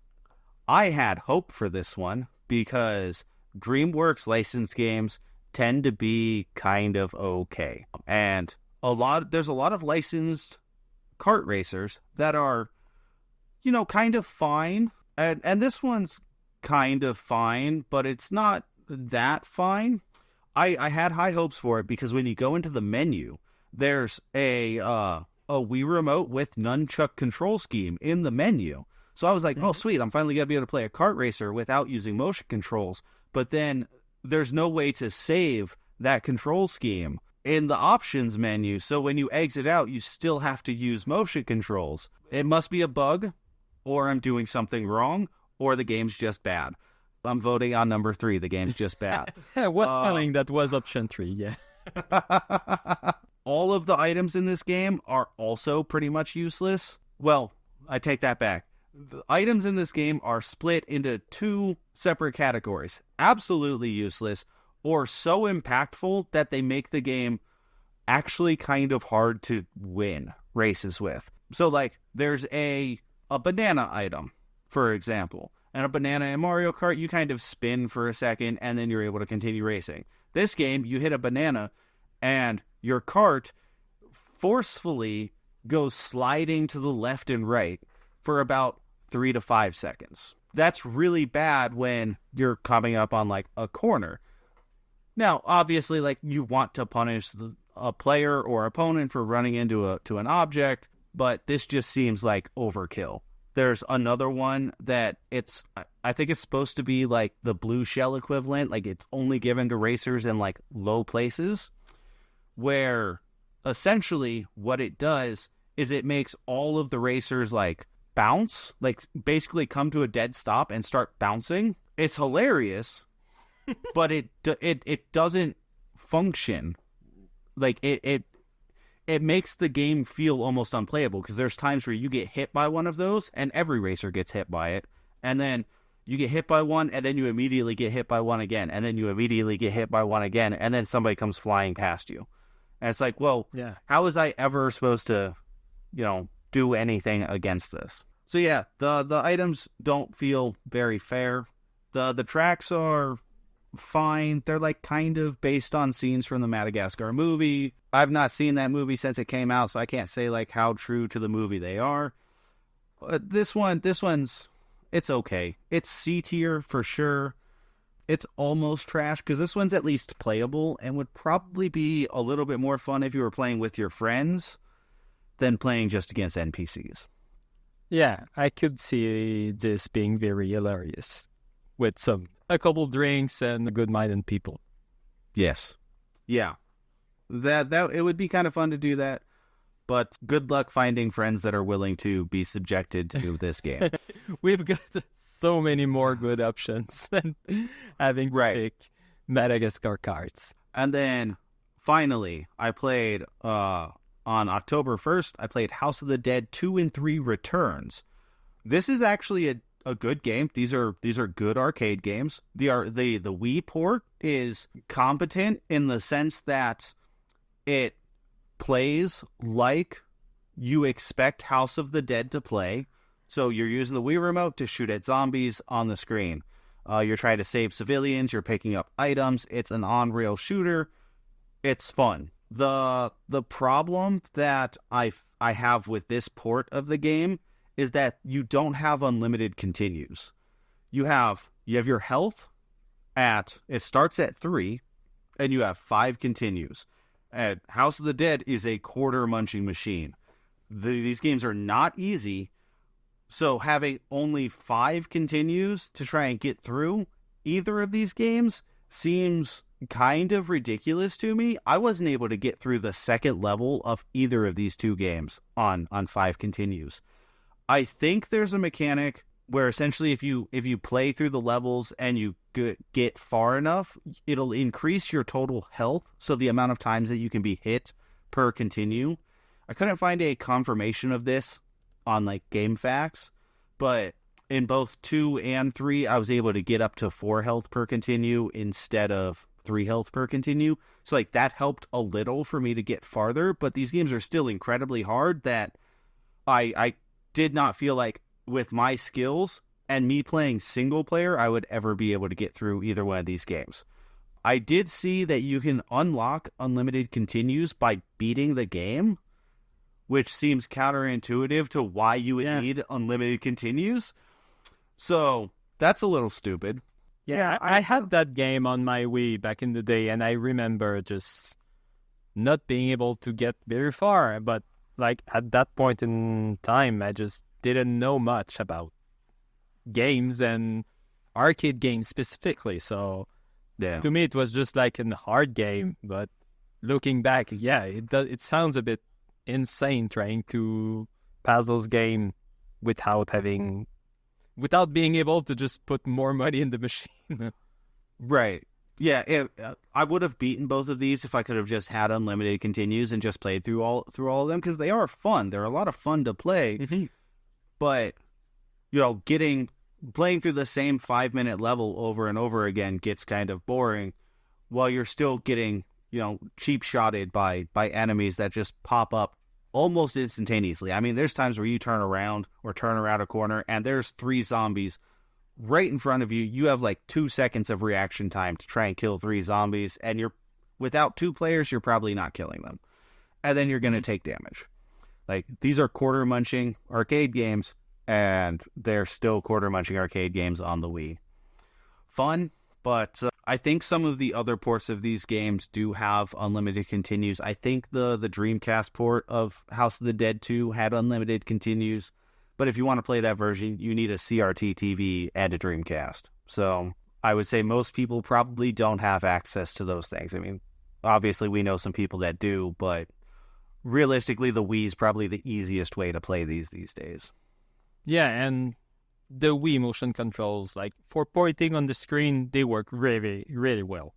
I had hope for this one because DreamWorks licensed games tend to be kind of okay. And there's a lot of licensed kart racers that are, kind of fine. And this one's kind of fine, but it's not that fine. I had high hopes for it because when you go into the menu, there's a Wii Remote with nunchuck control scheme in the menu. So I was like, oh, sweet, I'm finally going to be able to play a kart racer without using motion controls. But then there's no way to save that control scheme in the options menu. So when you exit out, you still have to use motion controls. It must be a bug, or I'm doing something wrong, or the game's just bad. I'm voting on number 3. The game's just bad. I was feeling that was option 3, yeah. All of the items in this game are also pretty much useless. Well, I take that back. The items in this game are split into 2 separate categories. Absolutely useless, or so impactful that they make the game actually kind of hard to win races with. So, like, there's a banana item, for example. And a banana in Mario Kart, you kind of spin for a second, and then you're able to continue racing. This game, you hit a banana, and your kart forcefully goes sliding to the left and right for about 3 to 5 seconds. That's really bad when you're coming up on, like, a corner. Now, obviously, like, you want to punish a player or opponent for running into an object, but this just seems like overkill. There's another one that I think it's supposed to be like the blue shell equivalent, like it's only given to racers in like low places, where essentially what it does is it makes all of the racers like bounce, like basically come to a dead stop and start bouncing. It's hilarious, but it doesn't function. Like it makes the game feel almost unplayable because there's times where you get hit by one of those, and every racer gets hit by it, and then you get hit by one, and then you immediately get hit by one again, and then you immediately get hit by one again, and then somebody comes flying past you. And it's like, well, yeah, how was I ever supposed to, do anything against this? So yeah, the items don't feel very fair. The tracks are fine. They're like kind of based on scenes from the Madagascar movie. I've not seen that movie since it came out, so I can't say like how true to the movie they are. This one's it's okay. It's C tier for sure. It's almost trash because this one's at least playable and would probably be a little bit more fun if you were playing with your friends than playing just against NPCs. Yeah, I could see this being very hilarious with a couple drinks and good-minded people. Yes. Yeah. That it would be kind of fun to do that, but good luck finding friends that are willing to be subjected to this game. We've got so many more good options than having to pick Madagascar Kartz. And then finally, I played on October 1st, I played House of the Dead 2 and 3 Returns. This is actually a good game. These are good arcade games. The Wii port is competent in the sense that it plays like you expect House of the Dead to play. So you're using the Wii remote to shoot at zombies on the screen. You're trying to save civilians. You're picking up items. It's an on-rail shooter. It's fun. The problem that I have with this port of the game is that you don't have unlimited continues. You have your health it starts at 3, and you have 5 continues. And House of the Dead is a quarter munching machine. These games are not easy, so having only 5 continues to try and get through either of these games seems kind of ridiculous to me. I wasn't able to get through the second level of either of these 2 games on 5 continues. I think there's a mechanic where essentially if you play through the levels and you get far enough, it'll increase your total health, so the amount of times that you can be hit per continue. I couldn't find a confirmation of this on like GameFAQs, but in both 2 and 3, I was able to get up to 4 health per continue instead of 3 health per continue. So like that helped a little for me to get farther, but these games are still incredibly hard that I did not feel like with my skills and me playing single player, I would ever be able to get through either one of these games. I did see that you can unlock unlimited continues by beating the game, which seems counterintuitive to why you would need unlimited continues. So that's a little stupid. Yeah, I had that game on my Wii back in the day, and I remember just not being able to get very far. But like at that point in time, I just didn't know much about games and arcade games specifically. So to me, it was just like a hard game. But looking back, yeah, it sounds a bit insane trying to pass those game without being able to just put more money in the machine. Right. Yeah, I would have beaten both of these if I could have just had unlimited continues and just played through all of them, because they are fun. They're a lot of fun to play. Mm-hmm. But playing through the same 5-minute level over and over again gets kind of boring, while you're still getting cheap shotted by enemies that just pop up almost instantaneously. I mean, there's times where you turn around a corner and there's 3 zombies right in front of you. You have like 2 seconds of reaction time to try and kill 3 zombies, and without 2 players, you're probably not killing them. And then you're going to take damage. Like, these are quarter munching arcade games, and they're still quarter munching arcade games on the Wii. Fun, but I think some of the other ports of these games do have unlimited continues. I think the Dreamcast port of House of the Dead 2 had unlimited continues. But if you want to play that version, you need a CRT TV and a Dreamcast. So I would say most people probably don't have access to those things. I mean, obviously we know some people that do, but realistically the Wii is probably the easiest way to play these days. Yeah, and the Wii motion controls, like for pointing on the screen, they work really, really well.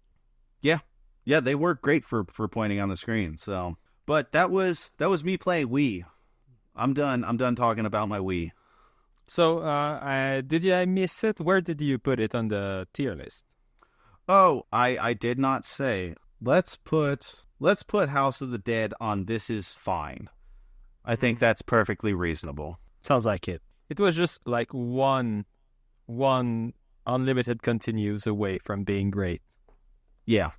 Yeah, they work great for pointing on the screen. So, but that was me playing Wii. I'm done talking about my Wii. So, did I miss it? Where did you put it on the tier list? Oh, I did not say. Let's put House of the Dead on This Is Fine. I think that's perfectly reasonable. Sounds like it. It was just like one unlimited continues away from being great. Yeah,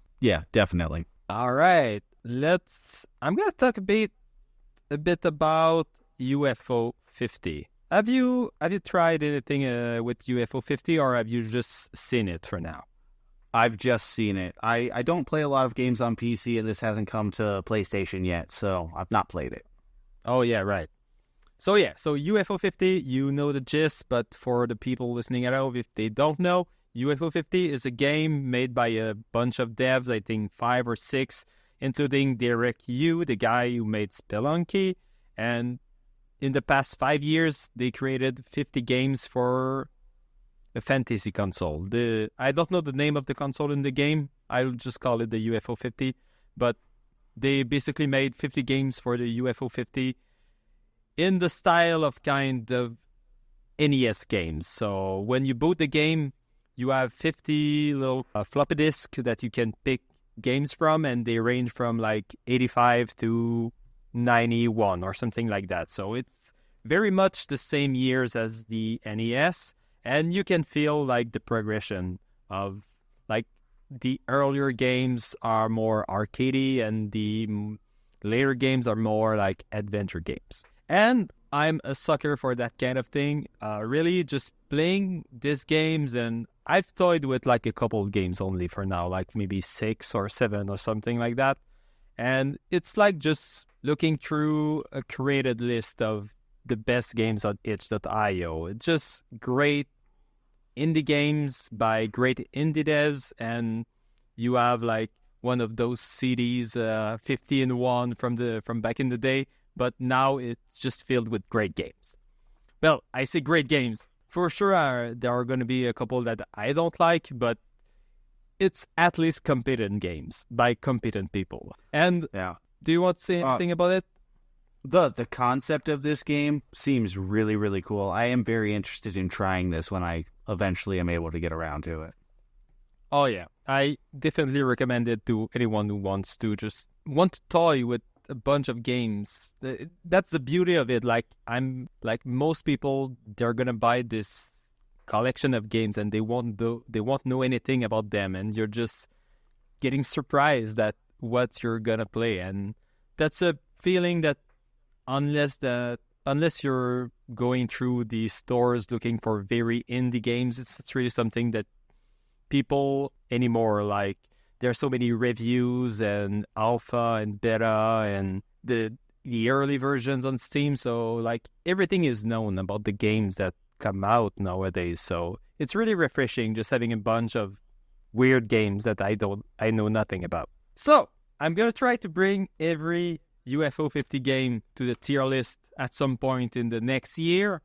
definitely. All right, I'm gonna talk a bit about UFO 50. Have you tried anything with UFO 50, or have you just seen it for now? I've just seen it. I don't play a lot of games on PC, and this hasn't come to PlayStation yet, so I've not played it. Oh yeah, right. So UFO 50, you know the gist, but for the people listening at home, if they don't know, UFO 50 is a game made by a bunch of devs, I think 5 or 6, including Derek Yu, the guy who made Spelunky. And in the past 5 years, they created 50 games for a fantasy console. I don't know the name of the console in the game. I'll just call it the UFO 50. But they basically made 50 games for the UFO 50 in the style of kind of NES games. So when you boot the game, you have 50 little floppy disks that you can pick games from, and they range from like 85 to 91 or something like that. So it's very much the same years as the NES, and you can feel like the progression of like the earlier games are more arcadey and the later games are more like adventure games. And I'm a sucker for that kind of thing. Really just playing these games, and I've toyed with like a couple of games only for now, like maybe 6 or 7 or something like that. And it's like just looking through a curated list of the best games on itch.io. It's just great indie games by great indie devs, and you have like one of those CDs, 50-in-1 from back in the day, but now it's just filled with great games. Well, I say great games. For sure, there are going to be a couple that I don't like, but it's at least competent games by competent people. And do you want to say anything about it? The concept of this game seems really, really cool. I am very interested in trying this when I eventually am able to get around to it. Oh, yeah. I definitely recommend it to anyone who wants to toy with a bunch of games. That's the beauty of it. Like most people, they're gonna buy this collection of games and they won't know anything about them, and you're just getting surprised at what you're gonna play. And that's a feeling that unless you're going through the stores looking for very indie games, it's really something that people anymore like. There's so many reviews and alpha and beta and the early versions on Steam. So like everything is known about the games that come out nowadays. So it's really refreshing just having a bunch of weird games that I know nothing about. So I'm going to try to bring every UFO 50 game to the tier list at some point in the next year.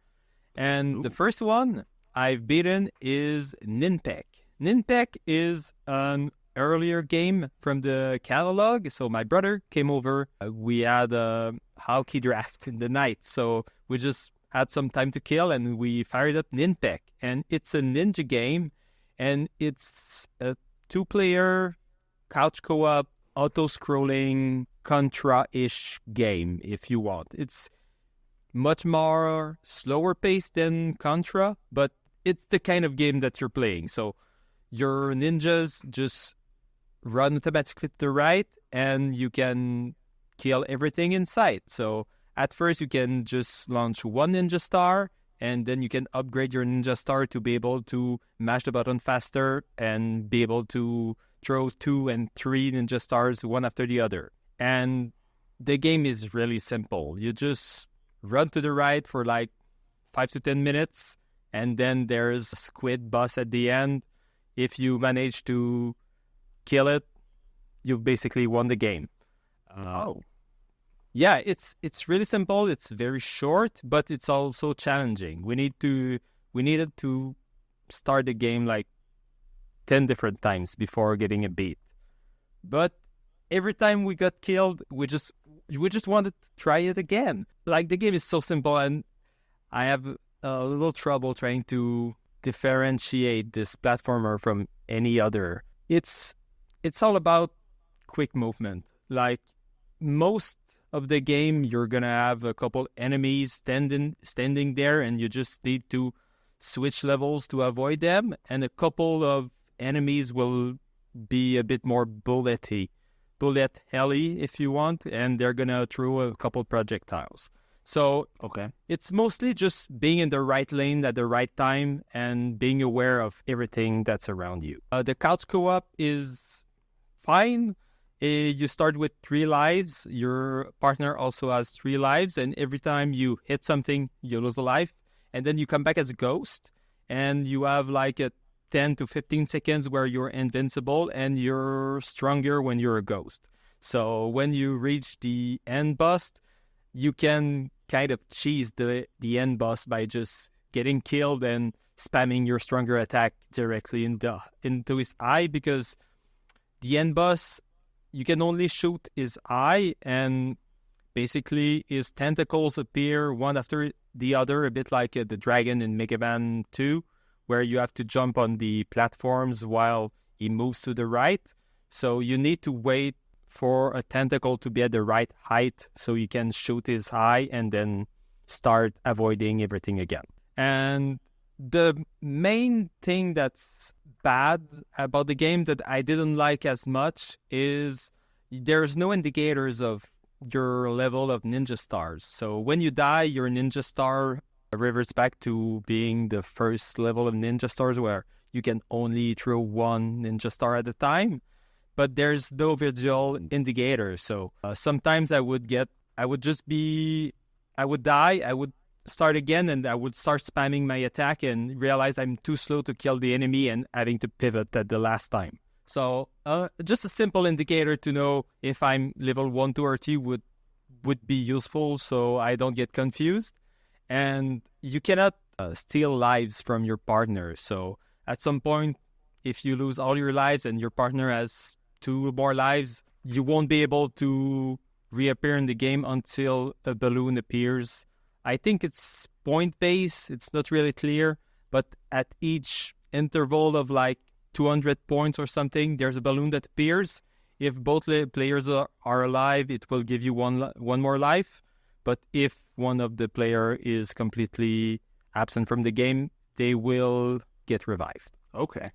And the first one I've beaten is Ninpek. Ninpek is an earlier game from the catalog. So my brother came over. We had a hockey draft in the night. So we just had some time to kill and we fired up Ninpek. And it's a ninja game. And it's a 2-player couch co-op, auto-scrolling, Contra-ish game, if you want. It's much more slower paced than Contra, but it's the kind of game that you're playing. So your ninjas just run automatically to the right, and you can kill everything in sight. So at first, you can just launch one ninja star, and then you can upgrade your ninja star to be able to mash the button faster and be able to throw 2 and 3 ninja stars one after the other. And the game is really simple. You just run to the right for like 5 to 10 minutes, and then there's a squid boss at the end. If you manage to kill it, you've basically won the game. Yeah, it's really simple. It's very short, but it's also challenging. We needed to start the game like 10 different times before getting a beat. But every time we got killed, we just wanted to try it again. Like, the game is so simple, and I have a little trouble trying to differentiate this platformer from any other. It's all about quick movement. Like, most of the game, you're gonna have a couple enemies standing there, and you just need to switch levels to avoid them. And a couple of enemies will be a bit more bullet helly, if you want, and they're gonna throw a couple projectiles. So it's mostly just being in the right lane at the right time and being aware of everything that's around you. The couch co-op is fine. You start with 3 lives. Your partner also has 3 lives, and every time you hit something, you lose a life. And then you come back as a ghost, and you have like a 10 to 15 seconds where you're invincible, and you're stronger when you're a ghost. So when you reach the end boss, you can kind of cheese the end boss by just getting killed and spamming your stronger attack directly into his eye, because the end boss, you can only shoot his eye, and basically his tentacles appear one after the other, a bit like the dragon in Mega Man 2, where you have to jump on the platforms while he moves to the right. So you need to wait for a tentacle to be at the right height so you can shoot his eye and then start avoiding everything again. And the main thing that's bad about the game that I didn't like as much is there's no indicators of your level of ninja stars. So when you die, your ninja star reverts back to being the first level of ninja stars, where you can only throw 1 ninja star at a time, but there's no visual indicator. So sometimes I would die, I would start again, and I would start spamming my attack and realize I'm too slow to kill the enemy and having to pivot at the last time. So just a simple indicator to know if I'm level 1, 2, or 3 would be useful, so I don't get confused. And you cannot steal lives from your partner. So at some point, if you lose all your lives and your partner has 2 more lives, you won't be able to reappear in the game until a balloon appears. I think it's point-based. It's not really clear. But at each interval of like 200 points or something, there's a balloon that appears. If both players are alive, it will give you one more life. But if one of the player is completely absent from the game, they will get revived. Okay.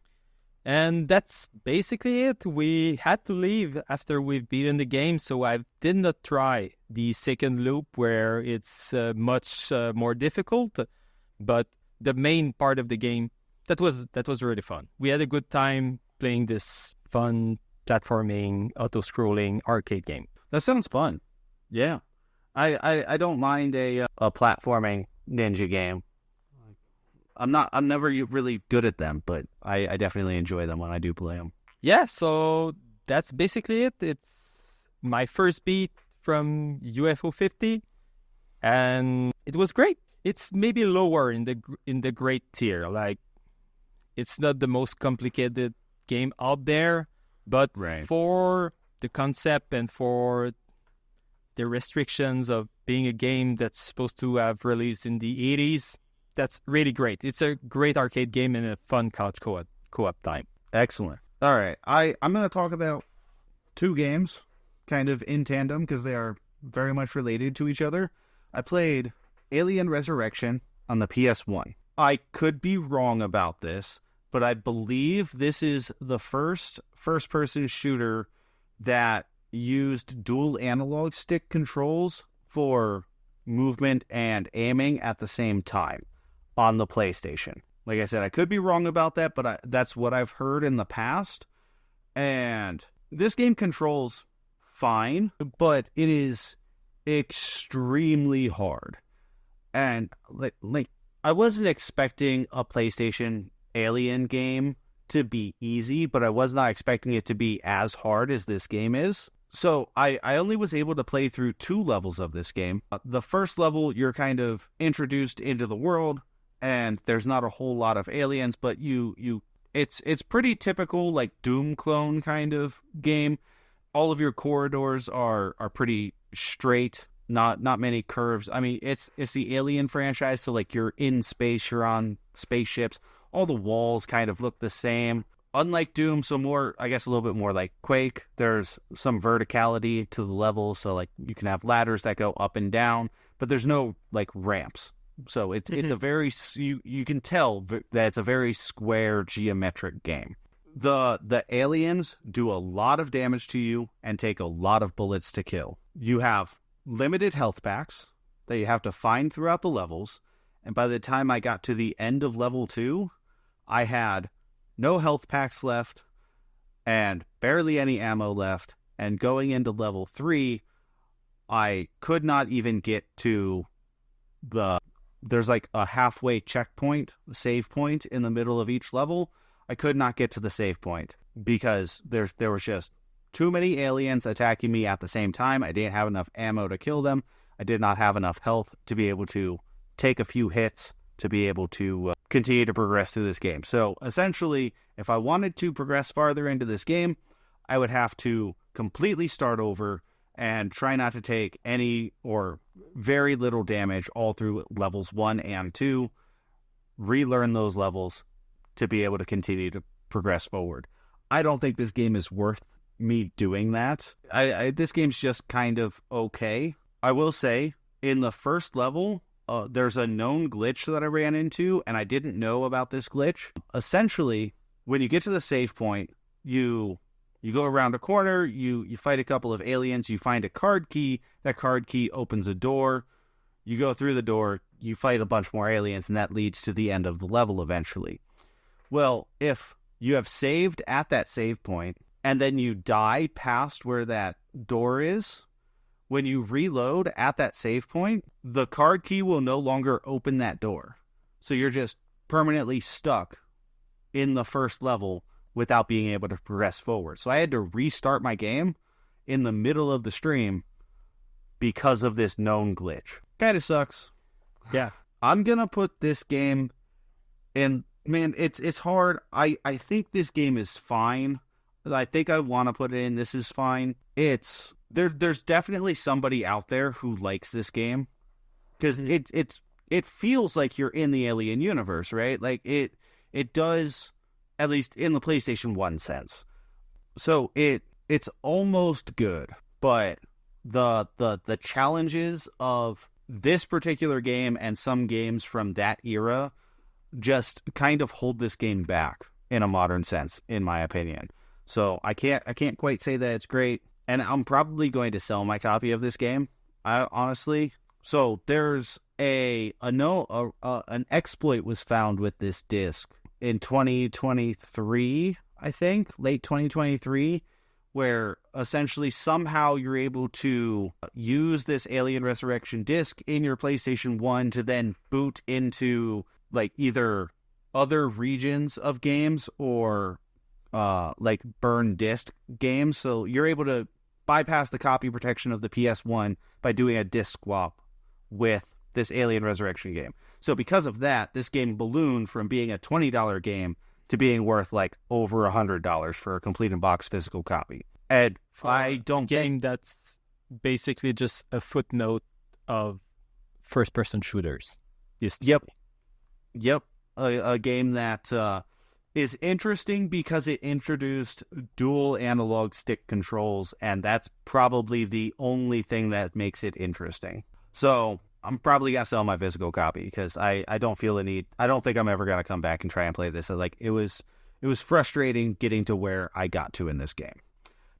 And that's basically it. We had to leave after we've beaten the game, so I did not try the second loop where it's much more difficult. But the main part of the game, that was really fun. We had a good time playing this fun platforming, auto-scrolling arcade game. That sounds fun. Yeah. I don't mind a platforming ninja game. I'm never really good at them, but I definitely enjoy them when I do play them. Yeah, so that's basically it. It's my first beat from UFO 50, and it was great. It's maybe lower in the great tier. Like, it's not the most complicated game out there, but for the concept and for the restrictions of being a game that's supposed to have released in the 80s, that's really great. It's a great arcade game and a fun couch co-op time. Excellent. All right. I'm going to talk about 2 games kind of in tandem because they are very much related to each other. I played Alien Resurrection on the PS1. I could be wrong about this, but I believe this is the first-person shooter that used dual analog stick controls for movement and aiming at the same time on the PlayStation. Like I said, I could be wrong about that, but that's what I've heard in the past. And this game controls fine, but it is extremely hard. And like I wasn't expecting a PlayStation Alien game to be easy, but I was not expecting it to be as hard as this game is. So I only was able to play through 2 levels of this game. The first level, you're kind of introduced into the world, and there's not a whole lot of aliens, but it's pretty typical like Doom clone kind of game. All of your corridors are pretty straight, not many curves. I mean, it's the Alien franchise, so like you're in space, you're on spaceships. All the walls kind of look the same. Unlike Doom, so more, I guess a little bit more like Quake, there's some verticality to the levels, so like you can have ladders that go up and down, but there's no like ramps. So it's a very, you can tell that it's a very square geometric game. The aliens do a lot of damage to you and take a lot of bullets to kill. You have limited health packs that you have to find throughout the levels, and by the time I got to the end of level 2, I had no health packs left and barely any ammo left, and going into level 3, I could not even get to there's like a halfway checkpoint, save point in the middle of each level. I could not get to the save point because there was just too many aliens attacking me at the same time. I didn't have enough ammo to kill them. I did not have enough health to be able to take a few hits to be able to continue to progress through this game. So essentially, if I wanted to progress farther into this game, I would have to completely start over and try not to take any or very little damage all through levels 1 and 2, relearn those levels to be able to continue to progress forward. I don't think this game is worth me doing that. This game's just kind of okay. I will say, in the first level, there's a known glitch that I ran into, and I didn't know about this glitch. Essentially, when you get to the save point, you go around a corner, you fight a couple of aliens, you find a card key, that card key opens a door, you go through the door, you fight a bunch more aliens, and that leads to the end of the level eventually. Well, if you have saved at that save point, and then you die past where that door is, when you reload at that save point, the card key will no longer open that door. So you're just permanently stuck in the first level without being able to progress forward. So I had to restart my game in the middle of the stream because of this known glitch. Kind of sucks. Yeah. I'm going to put this game in Man, it's hard. I think this game is fine. I think I want to put it in. This is fine. There's definitely somebody out there who likes this game because it feels like you're in the Alien universe, right? Like it does, at least in the PlayStation 1 sense. So it's almost good, but the challenges of this particular game and some games from that era just kind of hold this game back in a modern sense, in my opinion. So I can't quite say that it's great, and I'm probably going to sell my copy of this game, honestly. So there's an exploit was found with this disc in 2023, I think, late 2023, where essentially somehow you're able to use this Alien Resurrection disc in your PlayStation 1 to then boot into like either other regions of games or like burn disc games. So you're able to bypass the copy protection of the PS1 by doing a disc swap with this Alien Resurrection game. So because of that, this game ballooned from being a $20 game to being worth like over $100 for a complete in-box physical copy. And I don't game that's basically just a footnote of first-person shooters. Yep. A game that is interesting because it introduced dual analog stick controls, and that's probably the only thing that makes it interesting. So I'm probably going to sell my physical copy because I don't feel the need. I don't think I'm ever going to come back and try and play this. Like it was frustrating getting to where I got to in this game.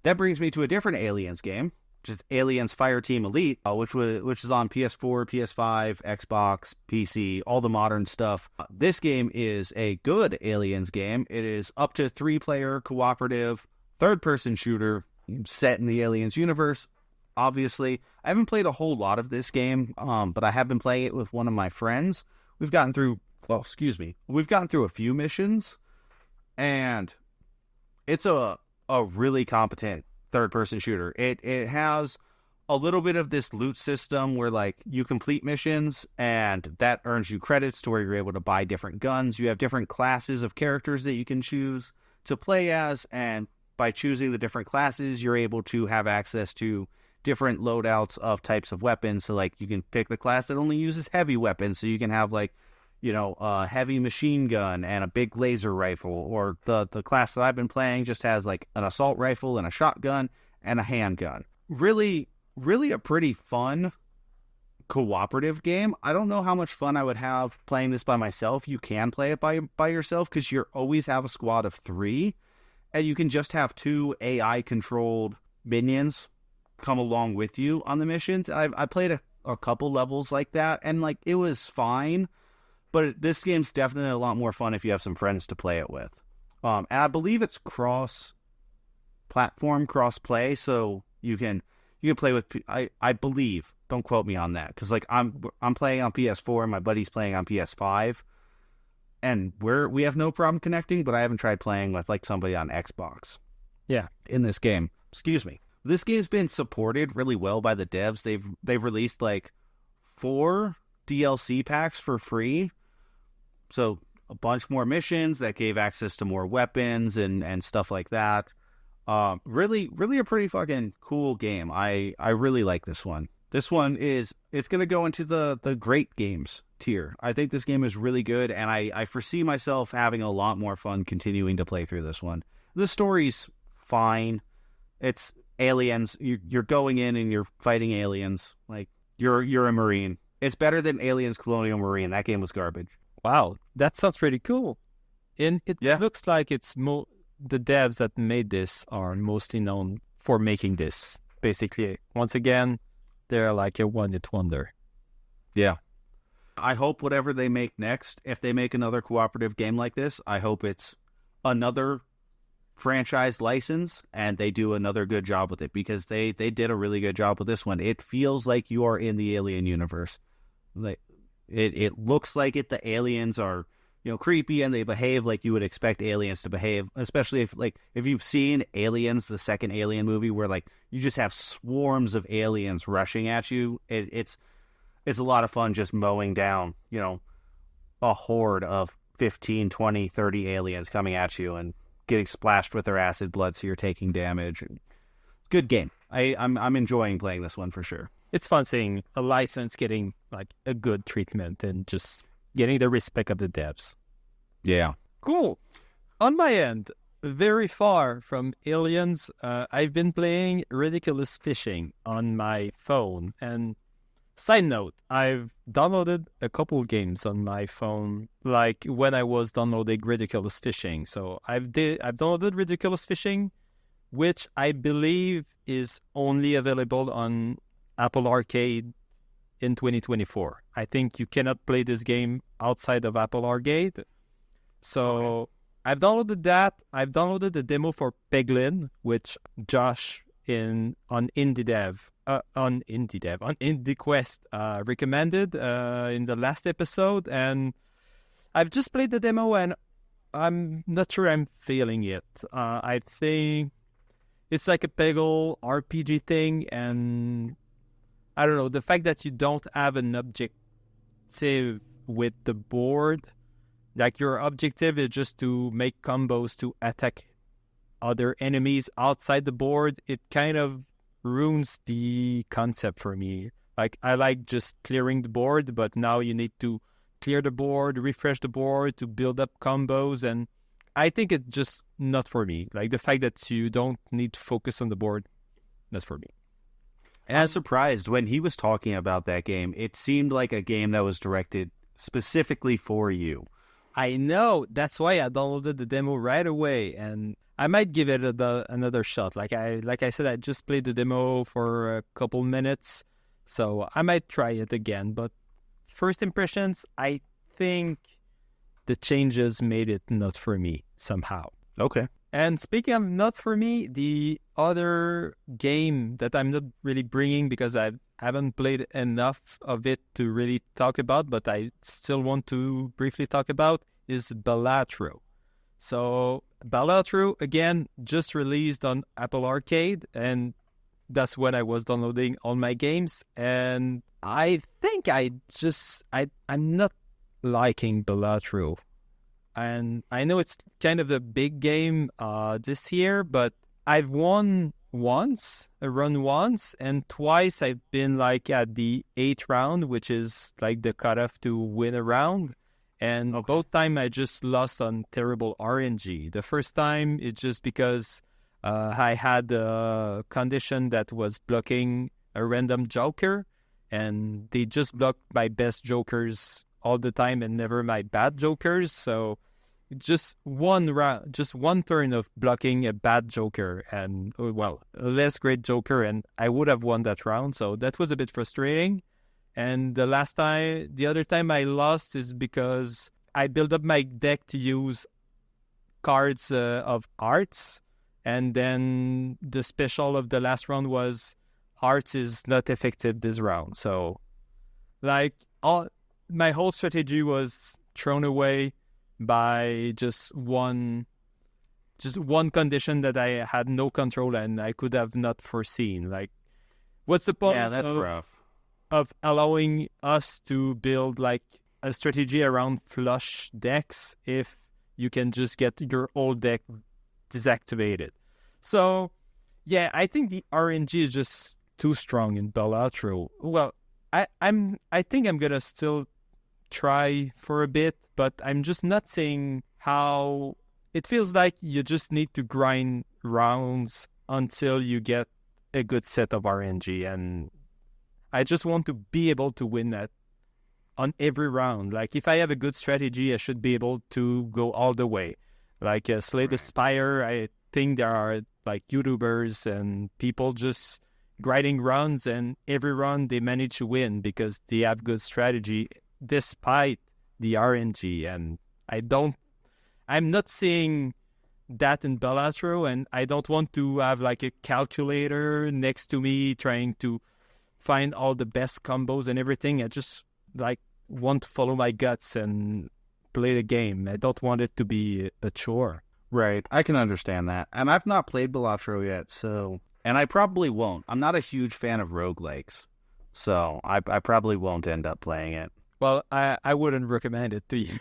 That brings me to a different Aliens game, just Aliens Fireteam Elite, which is on PS4, PS5, Xbox, PC, all the modern stuff. This game is a good Aliens game. It is up to 3-player cooperative third-person shooter set in the Aliens universe. Obviously, I haven't played a whole lot of this game, but I have been playing it with one of my friends. We've gotten through a few missions, and it's a really competent third-person shooter. It has a little bit of this loot system where like you complete missions and that earns you credits to where you're able to buy different guns. You have different classes of characters that you can choose to play as, and by choosing the different classes, you're able to have access to different loadouts of types of weapons. So like you can pick the class that only uses heavy weapons, so you can have like, you know, a heavy machine gun and a big laser rifle, or the class that I've been playing just has like an assault rifle and a shotgun and a handgun. Really a pretty fun cooperative game. I don't know how much fun I would have playing this by myself. You can play it by yourself because you always have a squad of 3, and you can just have 2 AI controlled minions come along with you on the missions. I played a couple levels like that, and like it was fine. But this game's definitely a lot more fun if you have some friends to play it with. And I believe it's cross-platform, cross-play, so you can play with. I believe. Don't quote me on that, because like I'm playing on PS4 and my buddy's playing on PS5, and we have no problem connecting. But I haven't tried playing with like somebody on Xbox. Yeah, in this game. Excuse me. This game's been supported really well by the devs. They've released like 4 DLC packs for free. So a bunch more missions that gave access to more weapons and stuff like that. Really a pretty fucking cool game. I really like this one. This one it's going to go into the great games tier. I think this game is really good, and I foresee myself having a lot more fun continuing to play through this one. The story's fine. It's aliens. You're going in and you're fighting aliens. Like you're a Marine. It's better than Aliens Colonial Marine. That game was garbage. Wow, that sounds pretty cool. And it looks like it's the devs that made this are mostly known for making this. Basically, once again, they're like a one-hit wonder. Yeah. I hope whatever they make next, if they make another cooperative game like this, I hope it's another franchise license and they do another good job with it, because they did a really good job with this one. It feels like you are in the Alien universe. Like it looks like it. The aliens are, you know, creepy, and they behave like you would expect aliens to behave, especially if you've seen Aliens, the second Alien movie, where like you just have swarms of aliens rushing at you. It's a lot of fun just mowing down, you know, a horde of 15, 20, 30 aliens coming at you and getting splashed with their acid blood so you're taking damage. Good game. I'm enjoying playing this one for sure. It's fun seeing a license getting like a good treatment and just getting the respect of the devs. Yeah. Cool. On my end, very far from aliens, I've been playing Ridiculous Fishing on my phone. And side note, I've downloaded a couple games on my phone, like when I was downloading Ridiculous Fishing. So I've downloaded Ridiculous Fishing, which I believe is only available on Apple Arcade in 2024. I think you cannot play this game outside of Apple Arcade. So okay. I've downloaded that. I've downloaded the demo for Peglin, which Josh on IndieQuest recommended in the last episode, and I've just played the demo and I'm not sure I'm feeling it. I think it's like a Peggle RPG thing, and I don't know, the fact that you don't have an objective with the board, like your objective is just to make combos to attack other enemies outside the board, it kind of ruins the concept for me. Like, I like just clearing the board, but now you need to clear the board, refresh the board to build up combos, and I think it's just not for me. Like, the fact that you don't need to focus on the board, not for me. And I'm surprised when he was talking about that game, it seemed like a game that was directed specifically for you. I know. That's why I downloaded the demo right away, and I might give it another shot. Like I said, I just played the demo for a couple minutes, so I might try it again. But first impressions, I think the changes made it not for me somehow. Okay. And speaking of not for me, the other game that I'm not really bringing because I haven't played enough of it to really talk about, but I still want to briefly talk about, is Balatro. So Balatro, again, just released on Apple Arcade, and that's when I was downloading all my games. And I think I'm not liking Balatro. And I know it's kind of a big game this year, but I've won once, and twice I've been like at the 8th round, which is like the cutoff to win a round. And both times I just lost on terrible RNG. The first time it's just because I had a condition that was blocking a random joker, and they just blocked my best jokers all the time and never my bad jokers. So just one turn of blocking a bad joker and, well, a less great joker, and I would have won that round. So that was a bit frustrating. And the other time I lost is because I built up my deck to use cards of arts, and then the special of the last round was hearts is not effective this round. So, like, my whole strategy was thrown away by just one condition that I had no control and I could have not foreseen. Like, what's the point? Yeah, that's rough. Of allowing us to build like a strategy around flush decks if you can just get your old deck deactivated. So, yeah, I think the RNG is just too strong in Balatro. Well, I think I'm gonna still try for a bit, but I'm just not seeing how it feels like you just need to grind rounds until you get a good set of RNG, and I just want to be able to win that on every round. Like, if I have a good strategy, I should be able to go all the way. Like Slay the Spire, I think there are like YouTubers and people just grinding runs, and every run they manage to win because they have good strategy despite the RNG. And I'm not seeing that in Balatro, and I don't want to have like a calculator next to me trying to find all the best combos and everything. I just like want to follow my guts and play the game. I don't want it to be a chore. Right, I can understand that. And I've not played Balatro yet, and I probably won't. I'm not a huge fan of roguelikes, so I probably won't end up playing it. Well, I wouldn't recommend it to you.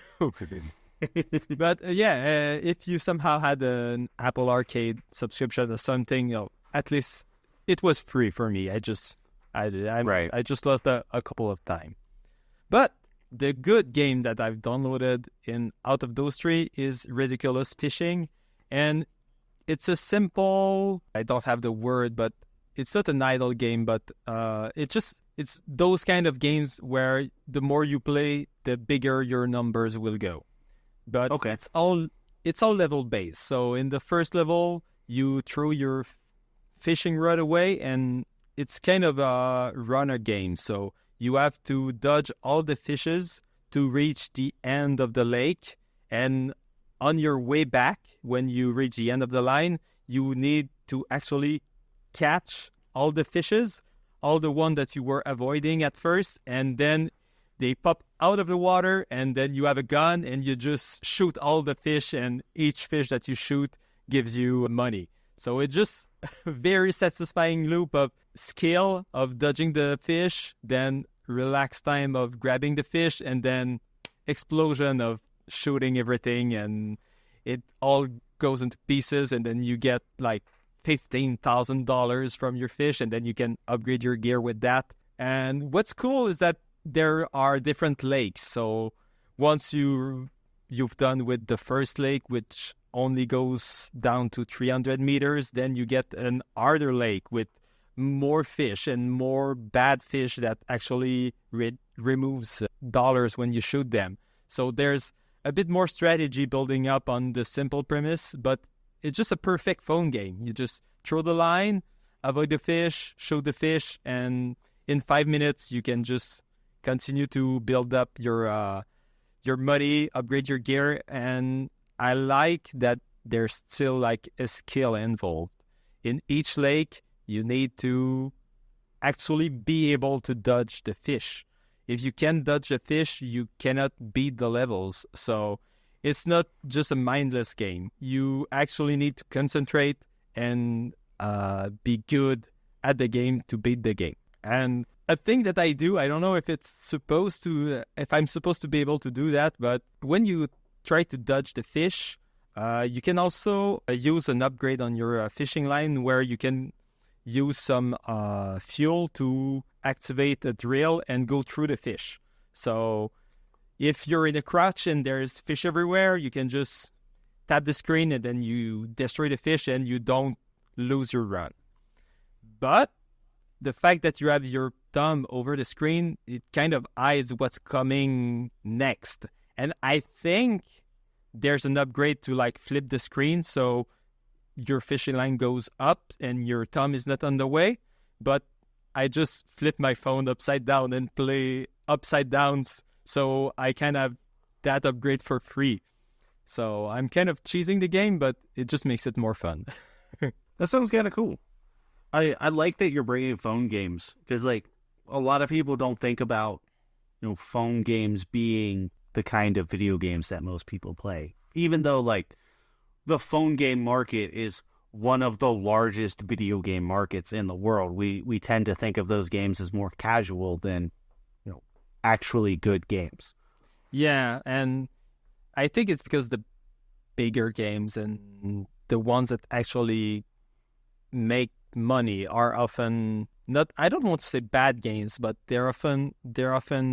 But if you somehow had an Apple Arcade subscription or something, at least it was free for me. I just lost a couple of times. But the good game that I've downloaded out of those three is Ridiculous Fishing, and it's a simple. I don't have the word, but it's not an idle game. But it's those kind of games where the more you play, the bigger your numbers will go. But okay, it's all level based. So in the first level, you throw your fishing rod away, and it's kind of a runner game. So you have to dodge all the fishes to reach the end of the lake. And on your way back, when you reach the end of the line, you need to actually catch all the fishes, all the one that you were avoiding at first, and then they pop out of the water, and then you have a gun, and you just shoot all the fish, and each fish that you shoot gives you money. So it's just a very satisfying loop of skill, of dodging the fish, then relaxed time of grabbing the fish, and then explosion of shooting everything, and it all goes into pieces, and then you get like $15,000 from your fish, and then you can upgrade your gear with that. And what's cool is that there are different lakes. So once you've done with the first lake, which only goes down to 300 meters, then you get an harder lake with more fish and more bad fish that actually removes dollars when you shoot them. So there's a bit more strategy building up on the simple premise, but it's just a perfect phone game. You just throw the line, avoid the fish, shoot the fish, and in 5 minutes you can just continue to build up your money, upgrade your gear. And I like that there's still like a skill involved. In each lake, you need to actually be able to dodge the fish. If you can't dodge the fish, you cannot beat the levels. So it's not just a mindless game. You actually need to concentrate and be good at the game to beat the game. And a thing that I do, I don't know if I'm supposed to be able to do that, but when you try to dodge the fish, you can also use an upgrade on your fishing line where you can use some fuel to activate a drill and go through the fish. So if you're in a crouch and there's fish everywhere, you can just tap the screen and then you destroy the fish and you don't lose your run. But the fact that you have your thumb over the screen, it kind of hides what's coming next. And I think there's an upgrade to like flip the screen so your fishing line goes up and your thumb is not on the way. But I just flip my phone upside down and play upside down, so I kind of have that upgrade for free. So I'm kind of cheesing the game, but it just makes it more fun. That sounds kind of cool. I like that you're bringing phone games, because like a lot of people don't think about phone games being the kind of video games that most people play, even though like the phone game market is one of the largest video game markets in the world. We tend to think of those games as more casual than actually good games. Yeah, and I think it's because the bigger games and the ones that actually make money are often not, I don't want to say bad games, but they're often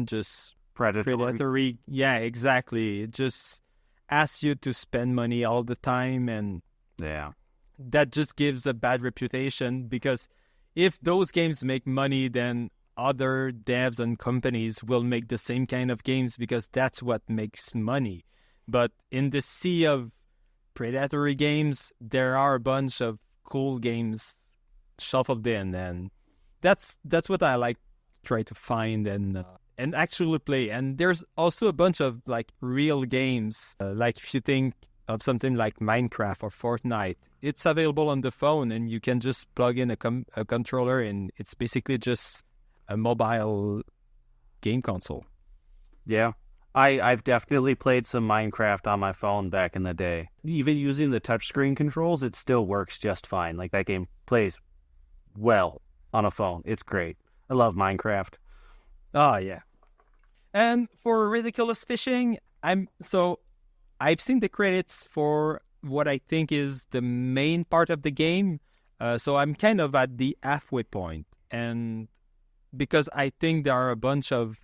just predatory. Yeah, exactly. It just asks you to spend money all the time, and yeah, that just gives a bad reputation, because if those games make money, then other devs and companies will make the same kind of games because that's what makes money. But in the sea of predatory games, there are a bunch of cool games shuffled in, and that's what I like to try to find and actually play. And there's also a bunch of like real games, like if you think of something like Minecraft or Fortnite, it's available on the phone and you can just plug in a controller, and it's basically just a mobile game console. Yeah. I've definitely played some Minecraft on my phone back in the day. Even using the touchscreen controls, it still works just fine. Like, that game plays well on a phone. It's great. I love Minecraft. Oh, yeah. And for Ridiculous Fishing, I've seen the credits for what I think is the main part of the game. So I'm kind of at the halfway point. And because I think there are a bunch of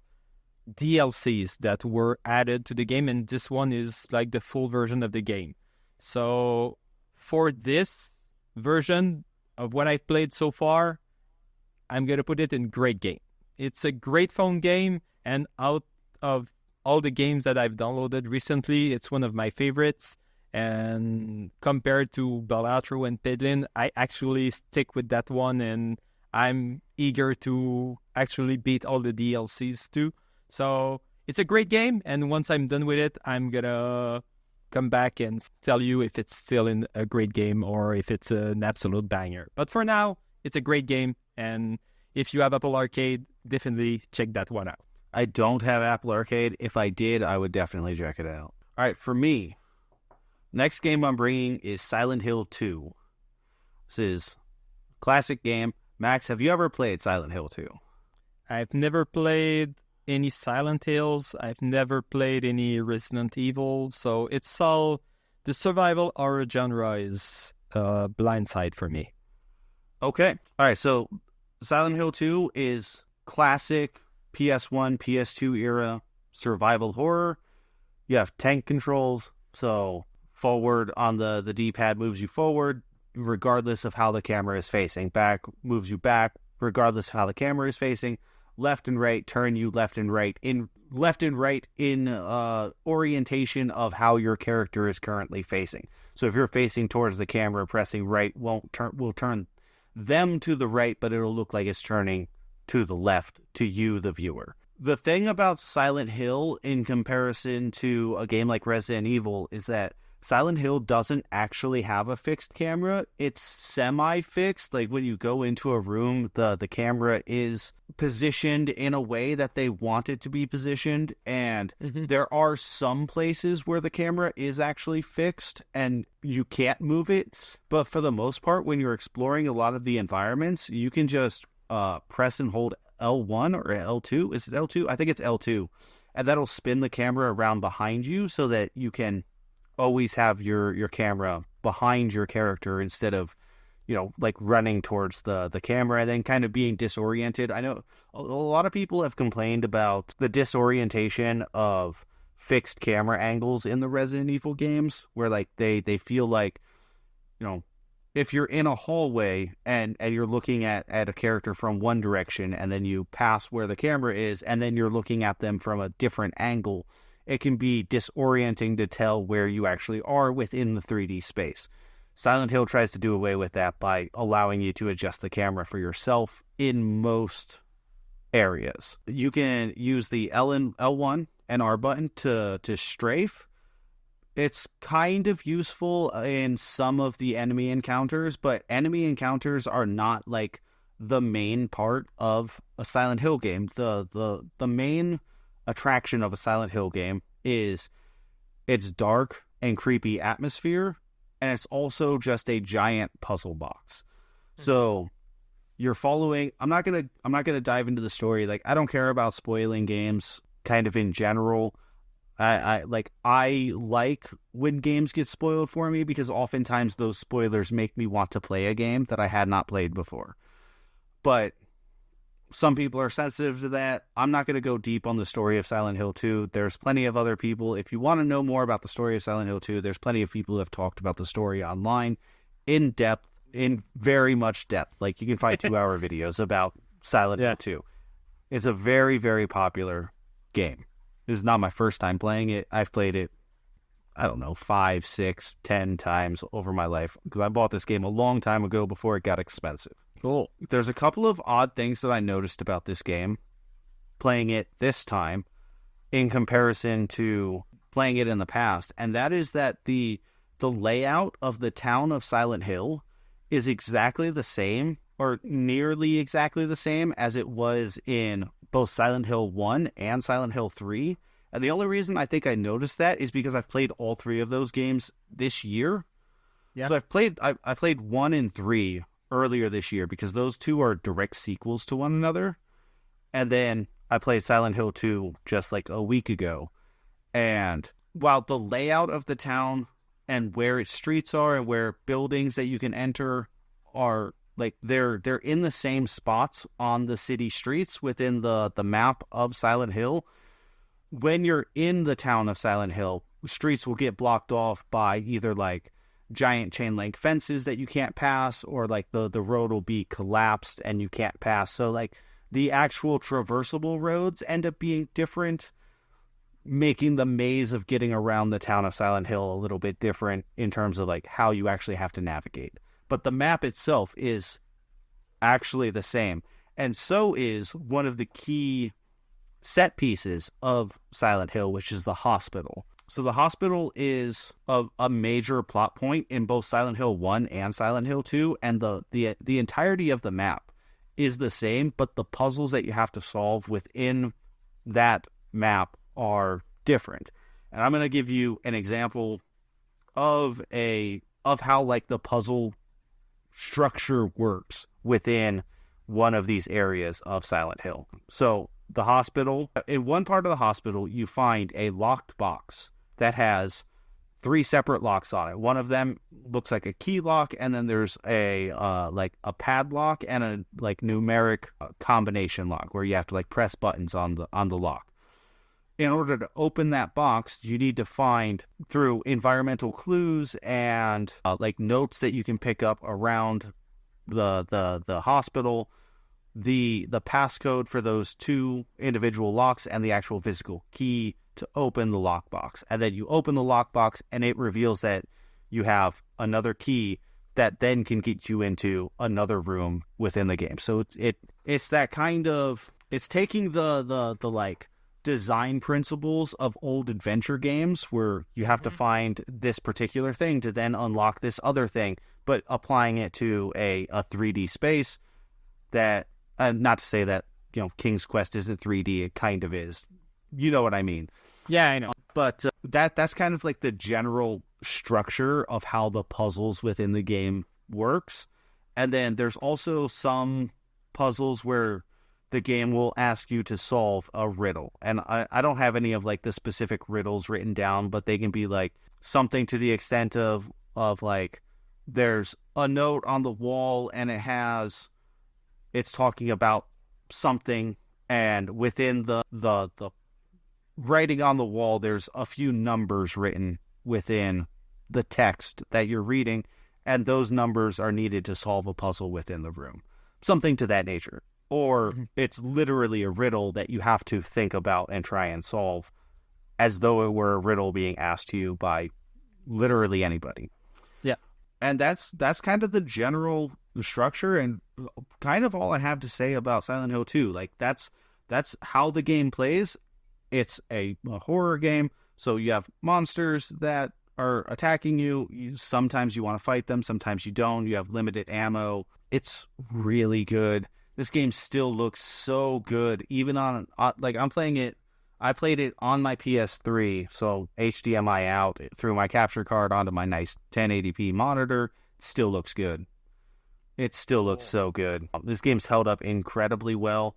DLCs that were added to the game, and this one is like the full version of the game. So for this version of what I've played so far, I'm going to put it in great game. It's a great phone game, and out of all the games that I've downloaded recently, it's one of my favorites. And compared to Balatro and Pedlin, I actually stick with that one, and I'm eager to actually beat all the DLCs too. So it's a great game, and once I'm done with it, I'm going to come back and tell you if it's still in a great game or if it's an absolute banger. But for now, it's a great game, and if you have Apple Arcade, definitely check that one out. I don't have Apple Arcade. If I did, I would definitely check it out. All right, for me, next game I'm bringing is Silent Hill 2. This is a classic game. Max, have you ever played Silent Hill 2? I've never played any Silent Hills. I've never played any Resident Evil. So it's all the survival horror genre is blindside for me. Okay. All right. So Silent Hill 2 is classic PS1, PS2 era survival horror. You have tank controls. So forward on the D-pad moves you forward, regardless of how the camera is facing. Back moves you back, regardless of how the camera is facing. Left and right turn you left and right in orientation of how your character is currently facing. So if you're facing towards the camera, pressing right will turn them to the right, but it'll look like it's turning to the left to you, the viewer. The thing about Silent Hill in comparison to a game like Resident Evil is that Silent Hill doesn't actually have a fixed camera. It's semi-fixed. Like when you go into a room, the camera is positioned in a way that they want it to be positioned. And there are some places where the camera is actually fixed and you can't move it. But for the most part, when you're exploring a lot of the environments, you can just press and hold L1 or L2. Is it L2? I think it's L2. And that'll spin the camera around behind you so that you can always have your camera behind your character instead of, like running towards the camera and then kind of being disoriented. I know a lot of people have complained about the disorientation of fixed camera angles in the Resident Evil games, where like they feel like, if you're in a hallway and you're looking at a character from one direction and then you pass where the camera is and then you're looking at them from a different angle, it can be disorienting to tell where you actually are within the 3D space. Silent Hill tries to do away with that by allowing you to adjust the camera for yourself in most areas. You can use the L1 and R button to strafe. It's kind of useful in some of the enemy encounters, but enemy encounters are not like the main part of a Silent Hill game. The main attraction of a Silent Hill game is its dark and creepy atmosphere, and it's also just a giant puzzle box. So you're following. I'm not gonna dive into the story. Like, I don't care about spoiling games kind of in general. I like when games get spoiled for me, because oftentimes those spoilers make me want to play a game that I had not played before. But some people are sensitive to that. I'm not going to go deep on the story of Silent Hill 2. There's plenty of other people. If you want to know more about the story of Silent Hill 2, there's plenty of people who have talked about the story online in depth, in very much depth. Like, you can find 2-hour videos about Silent Hill 2. It's a very, very popular game. This is not my first time playing it. I've played it, 5, 6, 10 times over my life, because I bought this game a long time ago before it got expensive. Cool. There's a couple of odd things that I noticed about this game, playing it this time, in comparison to playing it in the past, and that is that the layout of the town of Silent Hill is exactly the same, or nearly exactly the same, as it was in both Silent Hill 1 and Silent Hill 3. And the only reason I think I noticed that is because I've played all three of those games this year. Yeah. So I played 1 and 3 earlier this year, because those two are direct sequels to one another. And then I played Silent Hill 2 just like a week ago. And while the layout of the town and where its streets are and where buildings that you can enter are like they're in the same spots on the city streets within the map of Silent Hill. When you're in the town of Silent Hill, streets will get blocked off by either like giant chain link fences that you can't pass, or like the road will be collapsed and you can't pass. So like the actual traversable roads end up being different, making the maze of getting around the town of Silent Hill a little bit different in terms of like how you actually have to navigate. But the map itself is actually the same. And so is one of the key set pieces of Silent Hill, which is the hospital. So the hospital is a major plot point in both Silent Hill 1 and Silent Hill 2, and the entirety of the map is the same, but the puzzles that you have to solve within that map are different. And I'm going to give you an example of how like the puzzle structure works within one of these areas of Silent Hill. So the hospital, in one part of the hospital, you find a locked box that has 3 separate locks on it. One of them looks like a key lock, and then there's a padlock and a like numeric combination lock where you have to like press buttons on the lock. In order to open that box, you need to find through environmental clues and like notes that you can pick up around the hospital, the passcode for those 2 individual locks and the actual physical key to open the lockbox. And then you open the lockbox and it reveals that you have another key that then can get you into another room within the game. So it's that kind of, it's taking the like design principles of old adventure games where you have to find this particular thing to then unlock this other thing, but applying it to a 3D space that, not to say that, you know, King's Quest isn't 3D, it kind of is. You know what I mean? Yeah, I know. But that's kind of like the general structure of how the puzzles within the game works. And then there's also some puzzles where the game will ask you to solve a riddle. And I don't have any of like the specific riddles written down, but they can be like something to the extent of like there's a note on the wall and it's talking about something, and within the writing on the wall there's a few numbers written within the text that you're reading, and those numbers are needed to solve a puzzle within the room. Something to that nature. Or it's literally a riddle that you have to think about and try and solve as though it were a riddle being asked to you by literally anybody. Yeah. And that's kind of the general structure and kind of all I have to say about Silent Hill 2. Like that's how the game plays. It's a horror game, so you have monsters that are attacking you. Sometimes you want to fight them, sometimes you don't. You have limited ammo. It's really good. This game still looks so good, even on like I'm playing it. I played it on my PS3, so HDMI out through my capture card onto my nice 1080p monitor. It still looks good. It still looks so good. This game's held up incredibly well.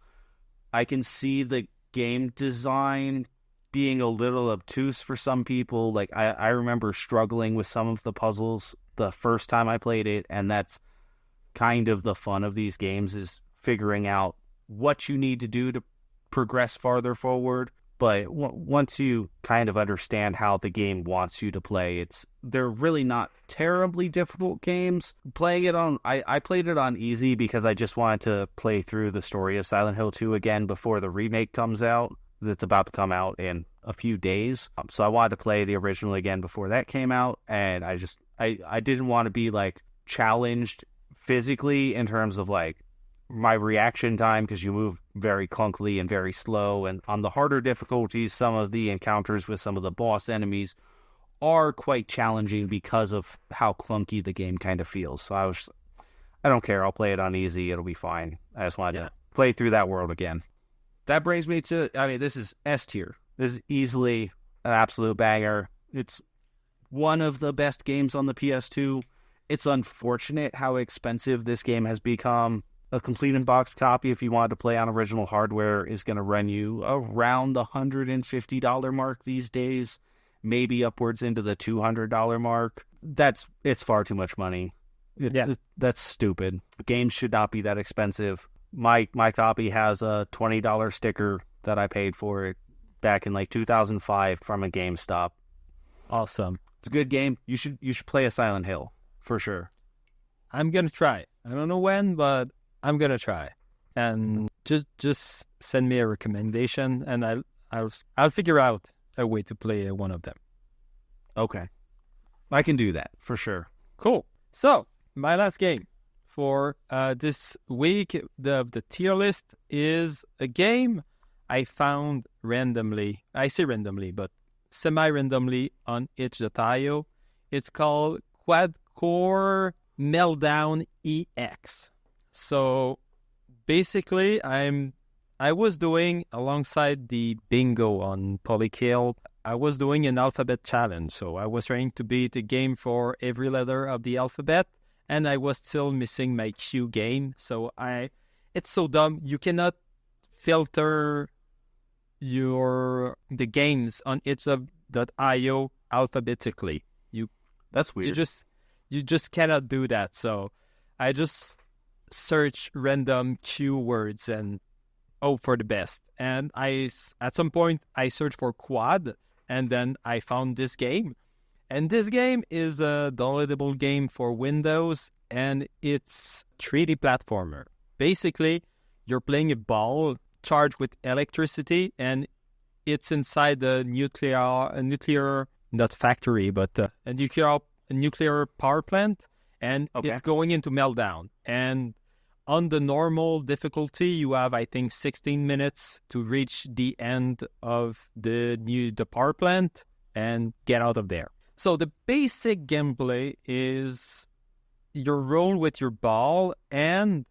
I can see the game design being a little obtuse for some people. Like I remember struggling with some of the puzzles the first time I played it, and that's kind of the fun of these games, is figuring out what you need to do to progress farther forward. But once you kind of understand how the game wants you to play, they're really not terribly difficult games. Playing it on, I played it on easy because I just wanted to play through the story of Silent Hill 2 again before the remake comes out. It's about to come out in a few days. So I wanted to play the original again before that came out. And I didn't want to be like challenged physically in terms of like my reaction time, because you move very clunkily and very slow, and on the harder difficulties some of the encounters with some of the boss enemies are quite challenging because of how clunky the game kind of feels. So I don't care, I'll play it on easy, it'll be fine. I just wanted to play through that world again. That brings me to, this is S tier. This is easily an absolute banger. It's one of the best games on the PS2. It's unfortunate how expensive this game has become. A complete in-box copy, if you wanted to play on original hardware, is going to run you around the $150 mark these days. maybe upwards into the $200 mark. It's far too much money. That's stupid. Games should not be that expensive. My copy has a $20 sticker that I paid for it back in like 2005 from a GameStop. Awesome. It's a good game. You should play a Silent Hill for sure. I'm gonna try. I don't know when, but I'm gonna try. And just send me a recommendation, and I'll figure out a way to play one of them. Okay, I can do that for sure. Cool. So my last game for this week, the tier list is a game I found randomly. I say randomly, but semi-randomly on itch.io. It's called Quad-Core Meltdown EX. So basically, I was doing, alongside the bingo on Polykill, I was doing an alphabet challenge. So I was trying to beat a game for every letter of the alphabet, and I was still missing my Q game. So it's so dumb. You cannot filter the games on itch.io alphabetically. That's weird. You just cannot do that. So I just search random keywords and hope for the best. And at some point I searched for quad, and then I found this game. And this game is a downloadable game for Windows, and it's 3D platformer. Basically, you're playing a ball charged with electricity, and it's inside a nuclear not factory, but a nuclear power plant, and it's going into meltdown. And on the normal difficulty, you have, I think, 16 minutes to reach the end of the power plant and get out of there. So the basic gameplay is you roll with your ball, and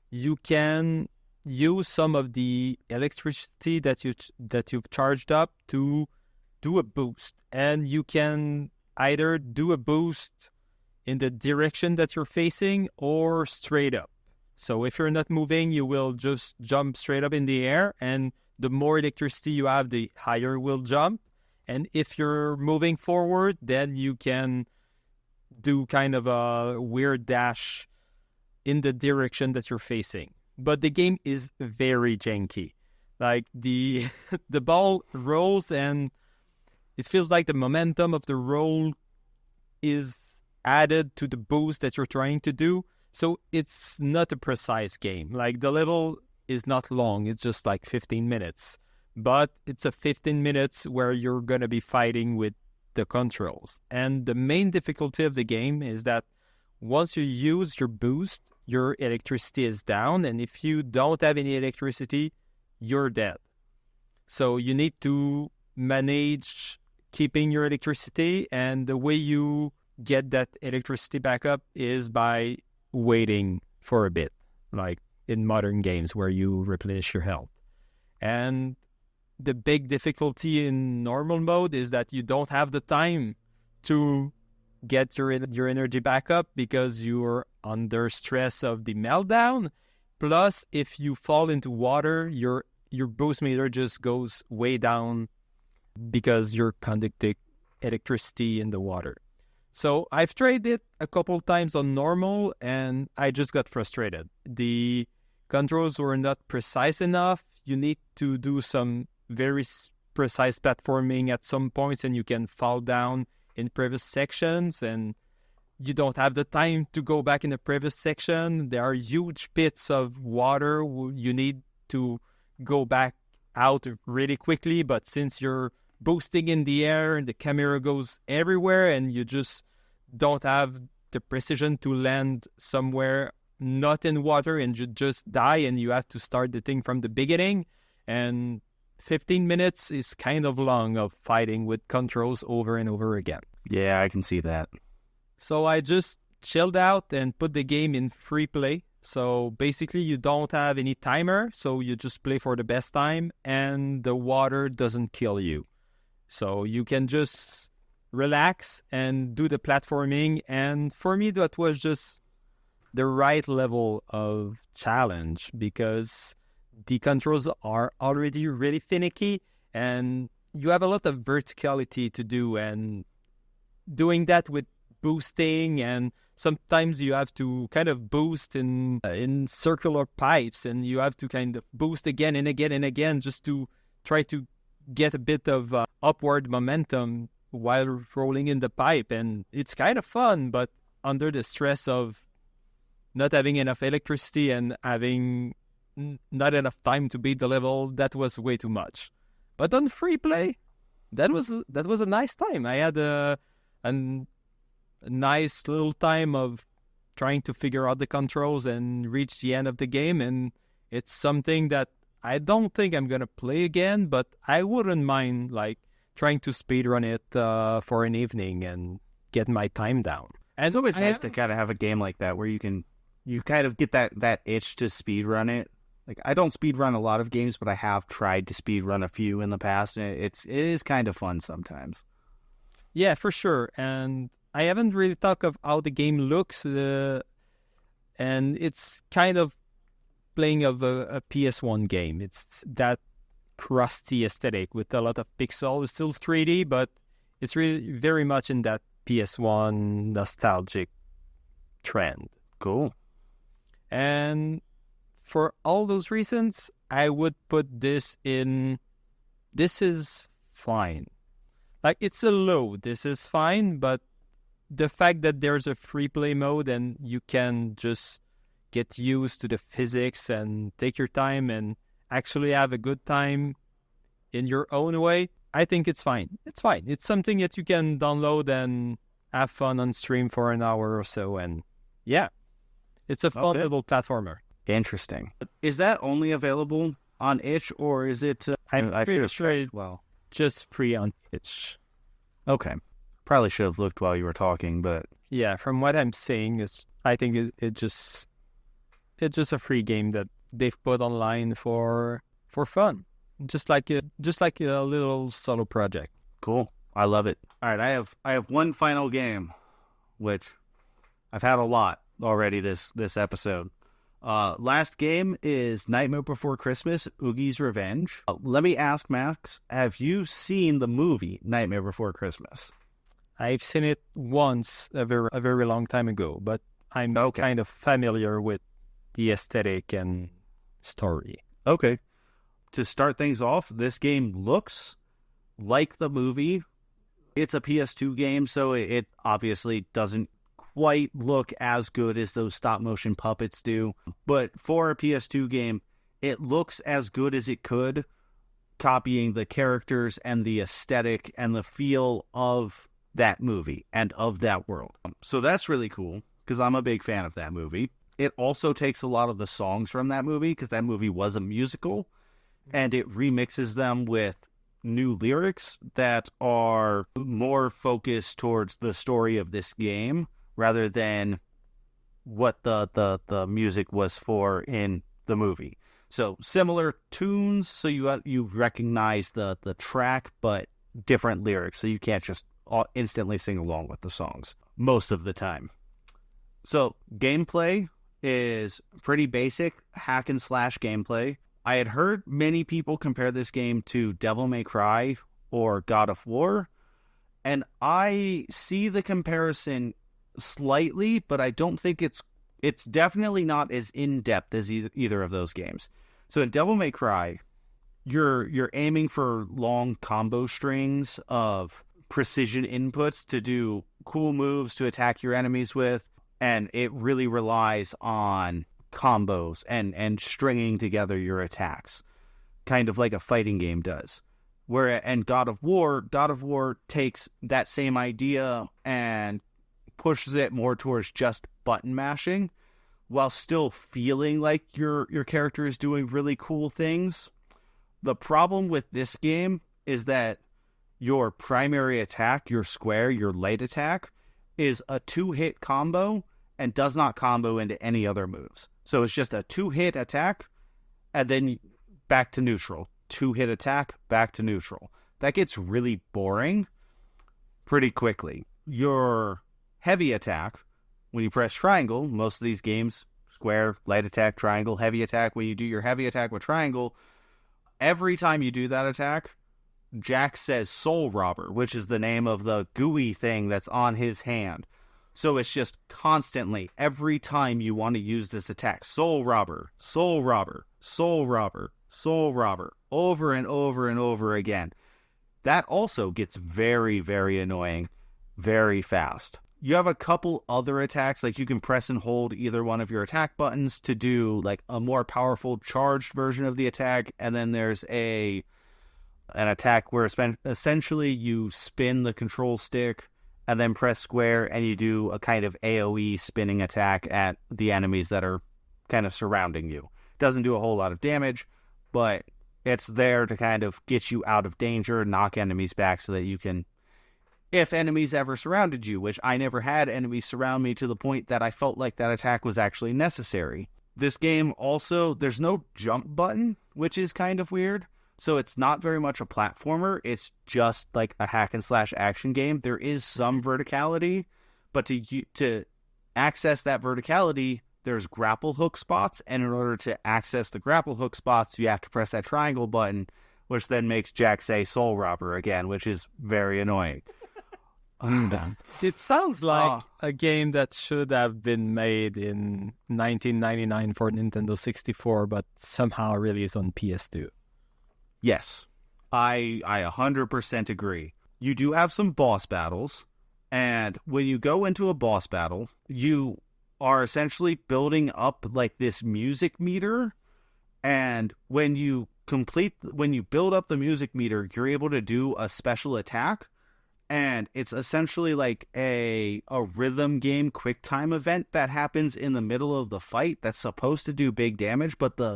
you can use some of the electricity that you've charged up to do a boost. And you can either do a boost in the direction that you're facing or straight up. So if you're not moving, you will just jump straight up in the air, and the more electricity you have, the higher you will jump. And if you're moving forward, then you can do kind of a weird dash in the direction that you're facing. But the game is very janky. Like the ball rolls, and it feels like the momentum of the roll is added to the boost that you're trying to do. So it's not a precise game. Like the level is not long. It's just like 15 minutes. But it's a 15 minutes where you're going to be fighting with the controls. And the main difficulty of the game is that once you use your boost, your electricity is down. And if you don't have any electricity, you're dead. So you need to manage keeping your electricity. And the way you get that electricity back up is by waiting for a bit, like in modern games where you replenish your health. And the big difficulty in normal mode is that you don't have the time to get your energy back up because you're under stress of the meltdown. Plus, if you fall into water, your boost meter just goes way down because you're conducting electricity in the water. So I've tried it a couple times on normal, and I just got frustrated. The controls were not precise enough. You need to do some very precise platforming at some points, and you can fall down in previous sections, and you don't have the time to go back in the previous section. There are huge pits of water. You need to go back out really quickly, but since you're boosting in the air, the camera goes everywhere, and you just don't have the precision to land somewhere not in water, and you just die, and you have to start the thing from the beginning. And 15 minutes is kind of long of fighting with controls over and over again. Yeah, I can see that. So I just chilled out and put the game in free play. So basically you don't have any timer, so you just play for the best time, and the water doesn't kill you. So you can just relax and do the platforming. And for me, that was just the right level of challenge because the controls are already really finicky, and you have a lot of verticality to do, and doing that with boosting, and sometimes you have to kind of boost in circular pipes, and you have to kind of boost again and again and again just to try to get a bit of upward momentum while rolling in the pipe. And it's kind of fun, but under the stress of not having enough electricity and having not enough time to beat the level, that was way too much. But on free play, that was a nice time. I had a nice little time of trying to figure out the controls and reach the end of the game, and it's something that I don't think I'm gonna play again, but I wouldn't mind like trying to speedrun it for an evening and get my time down. And it's always nice to kind of have a game like that where you kind of get that itch to speedrun it. Like, I don't speedrun a lot of games, but I have tried to speedrun a few in the past, and it is kind of fun sometimes. Yeah, for sure. And I haven't really talked of how the game looks, and it's kind of playing of a PS1 game. It's that crusty aesthetic with a lot of pixels. It's still 3D, but it's really very much in that PS1 nostalgic trend. Cool. And for all those reasons, I would put this in, this is fine. Like, it's a low, this is fine, but the fact that there's a free play mode and you can just get used to the physics and take your time and actually have a good time in your own way, I think it's fine. It's fine. It's something that you can download and have fun on stream for an hour or so. And yeah, it's a fun little platformer. Interesting. Is that only available on itch, or is it... I'm pretty sure just free on itch. Okay. Probably should have looked while you were talking, but... Yeah, from what I'm saying, I think it's just a free game that they've put online for fun. Just like a little solo project. Cool. I love it. All right, I have one final game, which I've had a lot already this episode. Last game is Nightmare Before Christmas, Oogies Revenge. Let me ask, Max, have you seen the movie Nightmare Before Christmas? I've seen it once a very long time ago, but I'm kind of familiar with the aesthetic and story. Okay. To start things off, this game looks like the movie. It's a PS2 game, so it obviously doesn't quite look as good as those stop-motion puppets do. But for a PS2 game, it looks as good as it could, copying the characters and the aesthetic and the feel of that movie and of that world. So that's really cool, because I'm a big fan of that movie. It also takes a lot of the songs from that movie, because that movie was a musical, and it remixes them with new lyrics that are more focused towards the story of this game, rather than what the music was for in the movie. So similar tunes, so you recognize the track, but different lyrics, so you can't just instantly sing along with the songs most of the time. So gameplay is pretty basic hack and slash gameplay. I had heard many people compare this game to Devil May Cry or God of War, and I see the comparison slightly, but I don't think it's definitely not as in-depth as either of those games. So in Devil May Cry, you're aiming for long combo strings of precision inputs to do cool moves to attack your enemies with, and it really relies on combos and stringing together your attacks, kind of like a fighting game does. And God of War takes that same idea and pushes it more towards just button mashing, while still feeling like your character is doing really cool things. The problem with this game is that your primary attack, your square, your light attack, is a 2-hit combo and does not combo into any other moves. So it's just a 2-hit attack and then back to neutral. 2-hit attack, back to neutral. That gets really boring pretty quickly. Your heavy attack, when you press triangle, most of these games, square, light attack, triangle, heavy attack, when you do your heavy attack with triangle, every time you do that attack, Jack says Soul Robber, which is the name of the gooey thing that's on his hand. So it's just constantly, every time you want to use this attack, Soul Robber, Soul Robber, Soul Robber, Soul Robber, over and over and over again. That also gets very, very annoying very fast. You have a couple other attacks, like you can press and hold either one of your attack buttons to do like a more powerful charged version of the attack, and then there's an attack where essentially you spin the control stick and then press square and you do a kind of AoE spinning attack at the enemies that are kind of surrounding you. Doesn't do a whole lot of damage, but it's there to kind of get you out of danger, knock enemies back so that you can, if enemies ever surrounded you, which I never had enemies surround me to the point that I felt like that attack was actually necessary. This game also, there's no jump button, which is kind of weird. So it's not very much a platformer. It's just like a hack and slash action game. There is some verticality, but to access that verticality, there's grapple hook spots. And in order to access the grapple hook spots, you have to press that triangle button, which then makes Jack say Soul Robber again, which is very annoying. It sounds like a game that should have been made in 1999 for Nintendo 64, but somehow released on PS2. Yes, I 100% agree. You do have some boss battles, and when you go into a boss battle, you are essentially building up like this music meter, and when you build up the music meter, you're able to do a special attack, and it's essentially like a rhythm game quick time event that happens in the middle of the fight that's supposed to do big damage, but the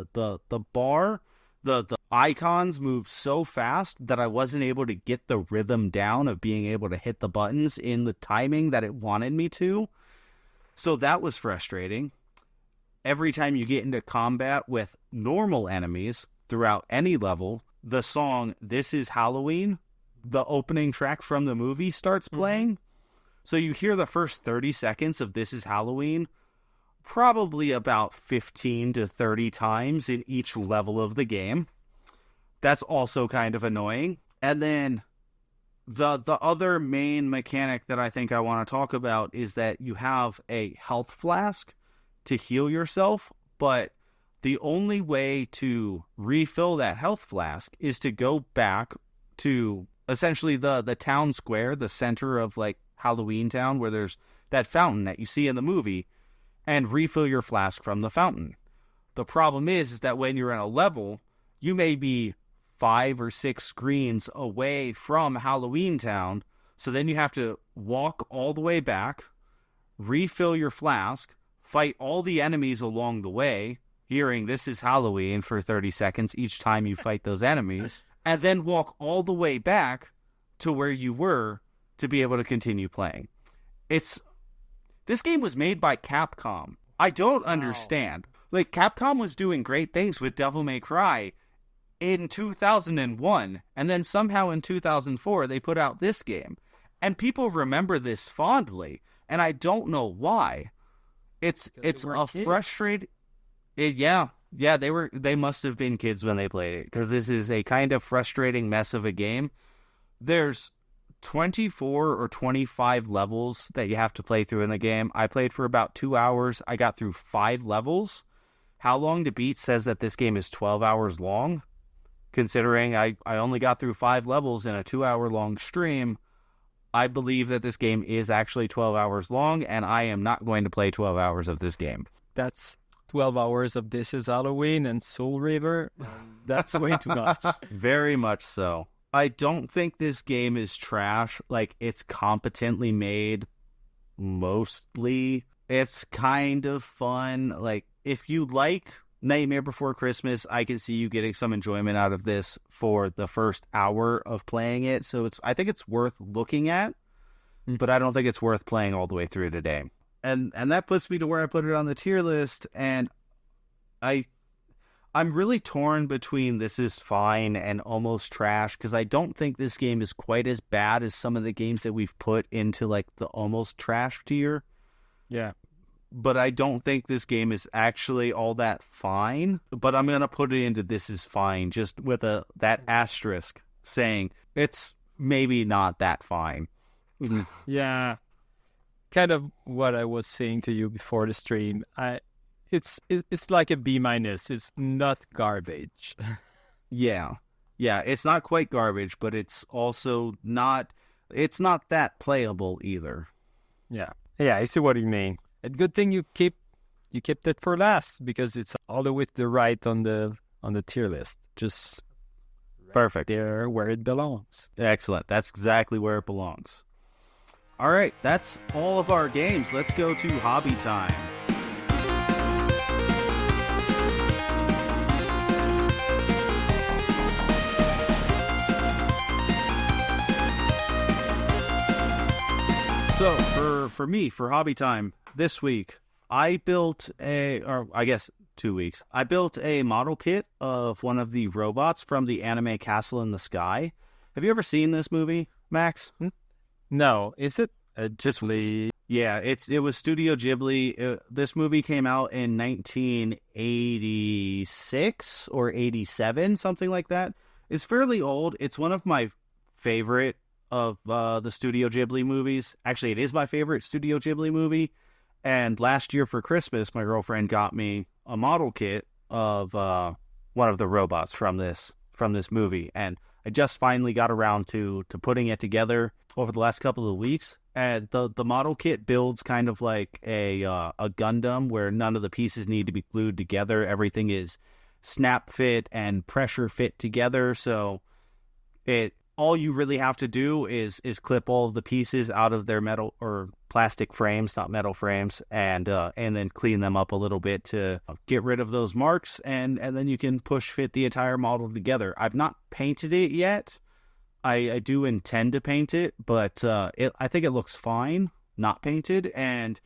icons move so fast that I wasn't able to get the rhythm down of being able to hit the buttons in the timing that it wanted me to. So that was frustrating. Every time you get into combat with normal enemies throughout any level, the song This Is Halloween, the opening track from the movie, starts playing. So you hear the first 30 seconds of This Is Halloween probably about 15 to 30 times in each level of the game. That's also kind of annoying. And then the other main mechanic that I think I want to talk about is that you have a health flask to heal yourself, but the only way to refill that health flask is to go back to essentially the town square, the center of like Halloween Town, where there's that fountain that you see in the movie, and refill your flask from the fountain. The problem is that when you're in a level, you may be 5 or 6 screens away from Halloween Town, so then you have to walk all the way back, refill your flask, fight all the enemies along the way, hearing This Is Halloween for 30 seconds each time you fight those enemies, and then walk all the way back to where you were to be able to continue playing. This game was made by Capcom. I don't understand. Like, Capcom was doing great things with Devil May Cry in 2001, and then somehow in 2004 they put out this game. And people remember this fondly, and I don't know why. It's a frustrating... Yeah, they must have been kids when they played it, because this is a kind of frustrating mess of a game. There's 24 or 25 levels that you have to play through in the game. I played for about 2 hours. I got through 5 levels. How Long to Beat says that this game is 12 hours long. Considering I only got through 5 levels in a 2-hour long stream, I believe that this game is actually 12 hours long, and I am not going to play 12 hours of this game. That's 12 hours of This Is Halloween and Soul River. That's way too much. Very much so. I don't think this game is trash. Like, it's competently made, mostly. It's kind of fun. Like, if you like Nightmare Before Christmas, I can see you getting some enjoyment out of this for the first hour of playing it. So I think it's worth looking at, but I don't think it's worth playing all the way through today. And that puts me to where I put it on the tier list, and I'm really torn between This Is Fine and Almost Trash, because I don't think this game is quite as bad as some of the games that we've put into like the Almost Trash tier. Yeah. But I don't think this game is actually all that fine. But I'm going to put it into This Is Fine, just with that asterisk saying it's maybe not that fine. Yeah, kind of what I was saying to you before the stream. It's like a B-. It's not garbage. Yeah, it's not quite garbage, but it's also not. It's not that playable either. Yeah, I see what you mean. A good thing you kept it for last, because it's all the way to the right on the tier list. Just perfect there where it belongs. Excellent. That's exactly where it belongs. All right, that's all of our games. Let's go to hobby time. So for me, for hobby time this week, I built 2 weeks. I built a model kit of one of the robots from the anime Castle in the Sky. Have you ever seen this movie, Max? No. Is it Ghibli? Yeah, it was Studio Ghibli. This movie came out in 1986 or 87, something like that. It's fairly old. It's one of my favorite of the Studio Ghibli movies. Actually, it is my favorite Studio Ghibli movie. And last year for Christmas, my girlfriend got me a model kit of one of the robots from this movie, and I just finally got around to putting it together over the last couple of weeks. And the model kit builds kind of like a Gundam, where none of the pieces need to be glued together. Everything is snap fit and pressure fit together. So all you really have to do is clip all of the pieces out of their metal or plastic frames, not metal frames, and then clean them up a little bit to get rid of those marks, and then you can push fit the entire model together. I've not painted it yet. I do intend to paint it, but I think it looks fine not painted. And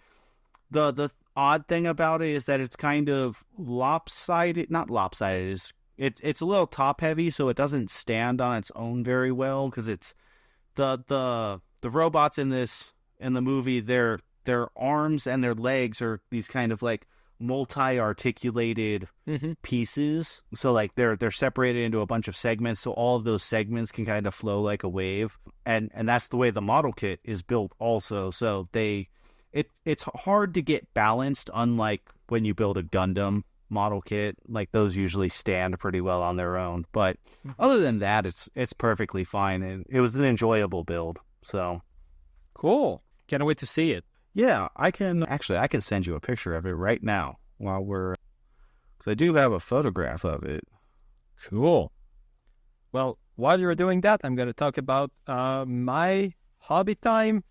the odd thing about it is that it's kind of lopsided. Not lopsided. It's a little top heavy, so it doesn't stand on its own very well, because it's the robots in the movie, their arms and their legs are these kind of like multi-articulated pieces. So like they're separated into a bunch of segments, so all of those segments can kind of flow like a wave. And that's the way the model kit is built also. So it's hard to get balanced, unlike when you build a Gundam model kit. Like those usually stand pretty well on their own. But other than that, it's perfectly fine, and it was an enjoyable build. So cool. Can't wait to see it. Yeah, I can send you a picture of it right now because I do have a photograph of it. Cool. Well, while you're doing that, I'm going to talk about my hobby time.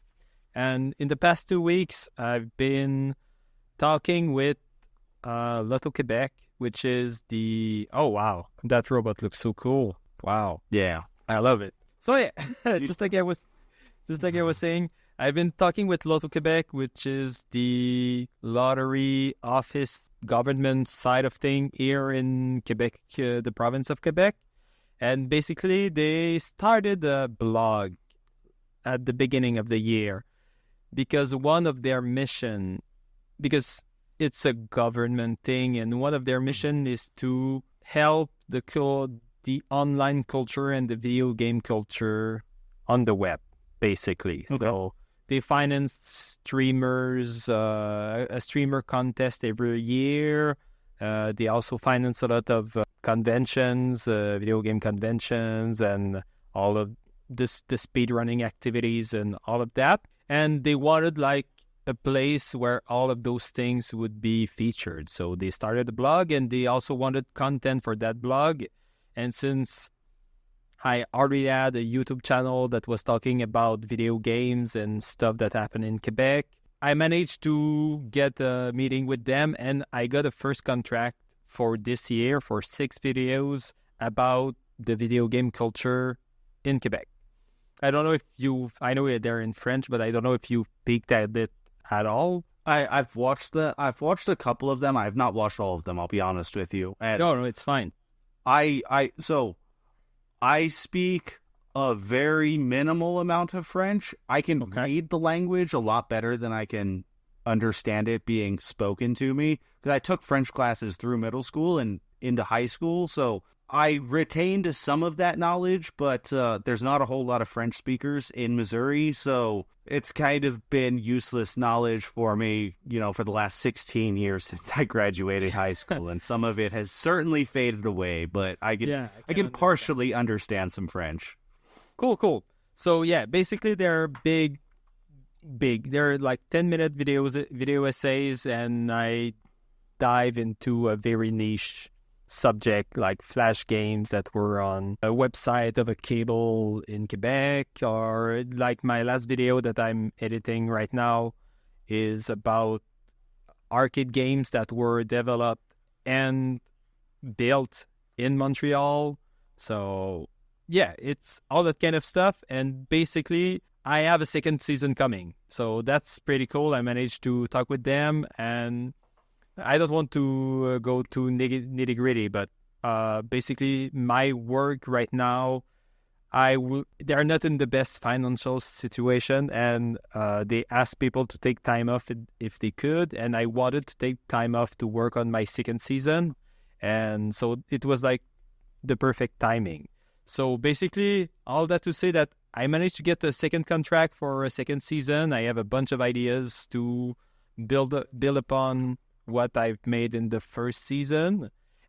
And in the past 2 weeks, I've been talking with Lotto Quebec, which is oh wow, that robot looks so cool. Wow. Yeah, I love it. So yeah, just like I was saying, I've been talking with Lotto Quebec, which is the lottery office government side of thing here in Quebec, the province of Quebec. And basically, they started a blog at the beginning of the year because because it's a government thing, and one of their mission is to help the online culture and the video game culture on the web, basically. Okay. So they finance streamers, a streamer contest every year. They also finance a lot of conventions, video game conventions, and all of the speedrunning activities and all of that. And they wanted like a place where all of those things would be featured. So they started a blog, and they also wanted content for that blog. And since I already had a YouTube channel that was talking about video games and stuff that happened in Quebec, I managed to get a meeting with them, and I got a first contract for this year for 6 videos about the video game culture in Quebec. I don't know if I know they're in French, but I don't know if you peeked at it at all. I've watched a couple of them. I've not watched all of them, I'll be honest with you. And no, it's fine. So I speak a very minimal amount of French. I can read the language a lot better than I can understand it being spoken to me, because I took French classes through middle school and into high school. So I retained some of that knowledge, but there's not a whole lot of French speakers in Missouri, so it's kind of been useless knowledge for me, for the last 16 years since I graduated high school, and some of it has certainly faded away, but I can partially understand some French. Cool. So yeah, basically they're big. They're like 10-minute video essays, and I dive into a very niche subject like flash games that were on a website of a cable in Quebec, or like my last video that I'm editing right now is about arcade games that were developed and built in Montreal. So yeah, it's all that kind of stuff. And basically I have a second season coming, so that's pretty cool. I managed to talk with them, and I don't want to go too nitty gritty, but basically my work right now, they are not in the best financial situation, and they asked people to take time off if they could, and I wanted to take time off to work on my second season, and so it was like the perfect timing. So basically, all that to say that I managed to get a second contract for a second season. I have a bunch of ideas to build upon what I've made in the first season.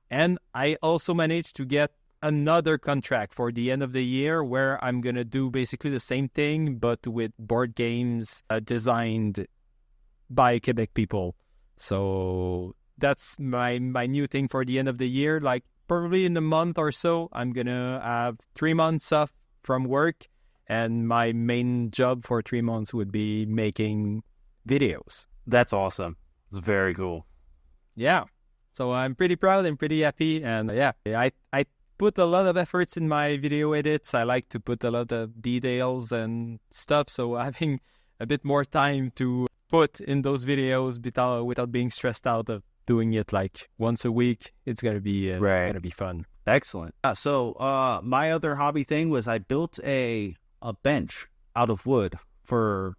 And I also managed to get another contract for the end of the year where I'm going to do basically the same thing, but with board games designed by Quebec people. So that's my new thing for the end of the year. Like probably in a month or so, I'm going to have 3 months off from work. And my main job for 3 months would be making videos. That's awesome. It's very cool. Yeah. So I'm pretty proud and pretty happy. And I put a lot of efforts in my video edits. I like to put a lot of details and stuff. So having a bit more time to put in those videos without being stressed out of doing it like once a week, it's going to be it's going to be fun. Excellent. So my other hobby thing was I built a bench out of wood for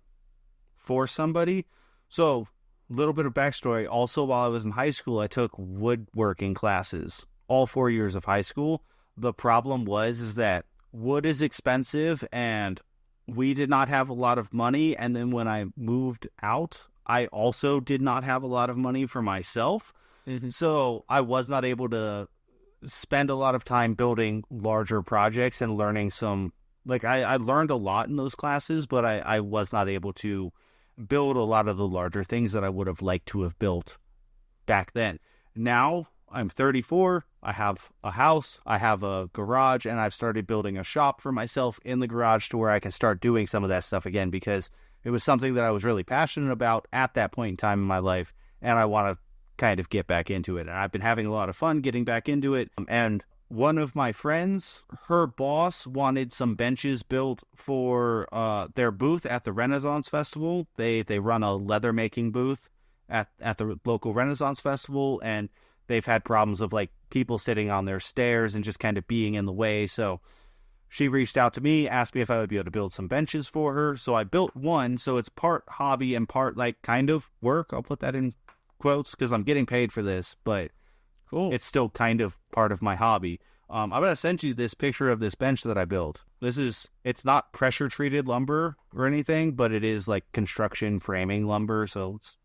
somebody. So a little bit of backstory. Also, while I was in high school, I took woodworking classes all 4 years of high school. The problem is that wood is expensive, and we did not have a lot of money. And then when I moved out, I also did not have a lot of money for myself. Mm-hmm. So I was not able to spend a lot of time building larger projects and learning some. Like, I learned a lot in those classes, but I was not able to build a lot of the larger things that I would have liked to have built back then. Now, I'm 34, I have a house, I have a garage, and I've started building a shop for myself in the garage to where I can start doing some of that stuff again, because it was something that I was really passionate about at that point in time in my life, and I want to kind of get back into it. And I've been having a lot of fun getting back into it, and one of my friends, her boss wanted some benches built for their booth at the Renaissance Festival. They run a leather making booth at the local Renaissance Festival, and they've had problems of like people sitting on their stairs and just kind of being in the way. So she reached out to me, asked me if I would be able to build some benches for her. So I built one. So it's part hobby and part like kind of work. I'll put that in quotes because I'm getting paid for this, but cool. It's still kind of part of my hobby. I'm going to send you this picture of this bench that I built. It's not pressure treated lumber or anything, but it is like construction framing lumber. So it's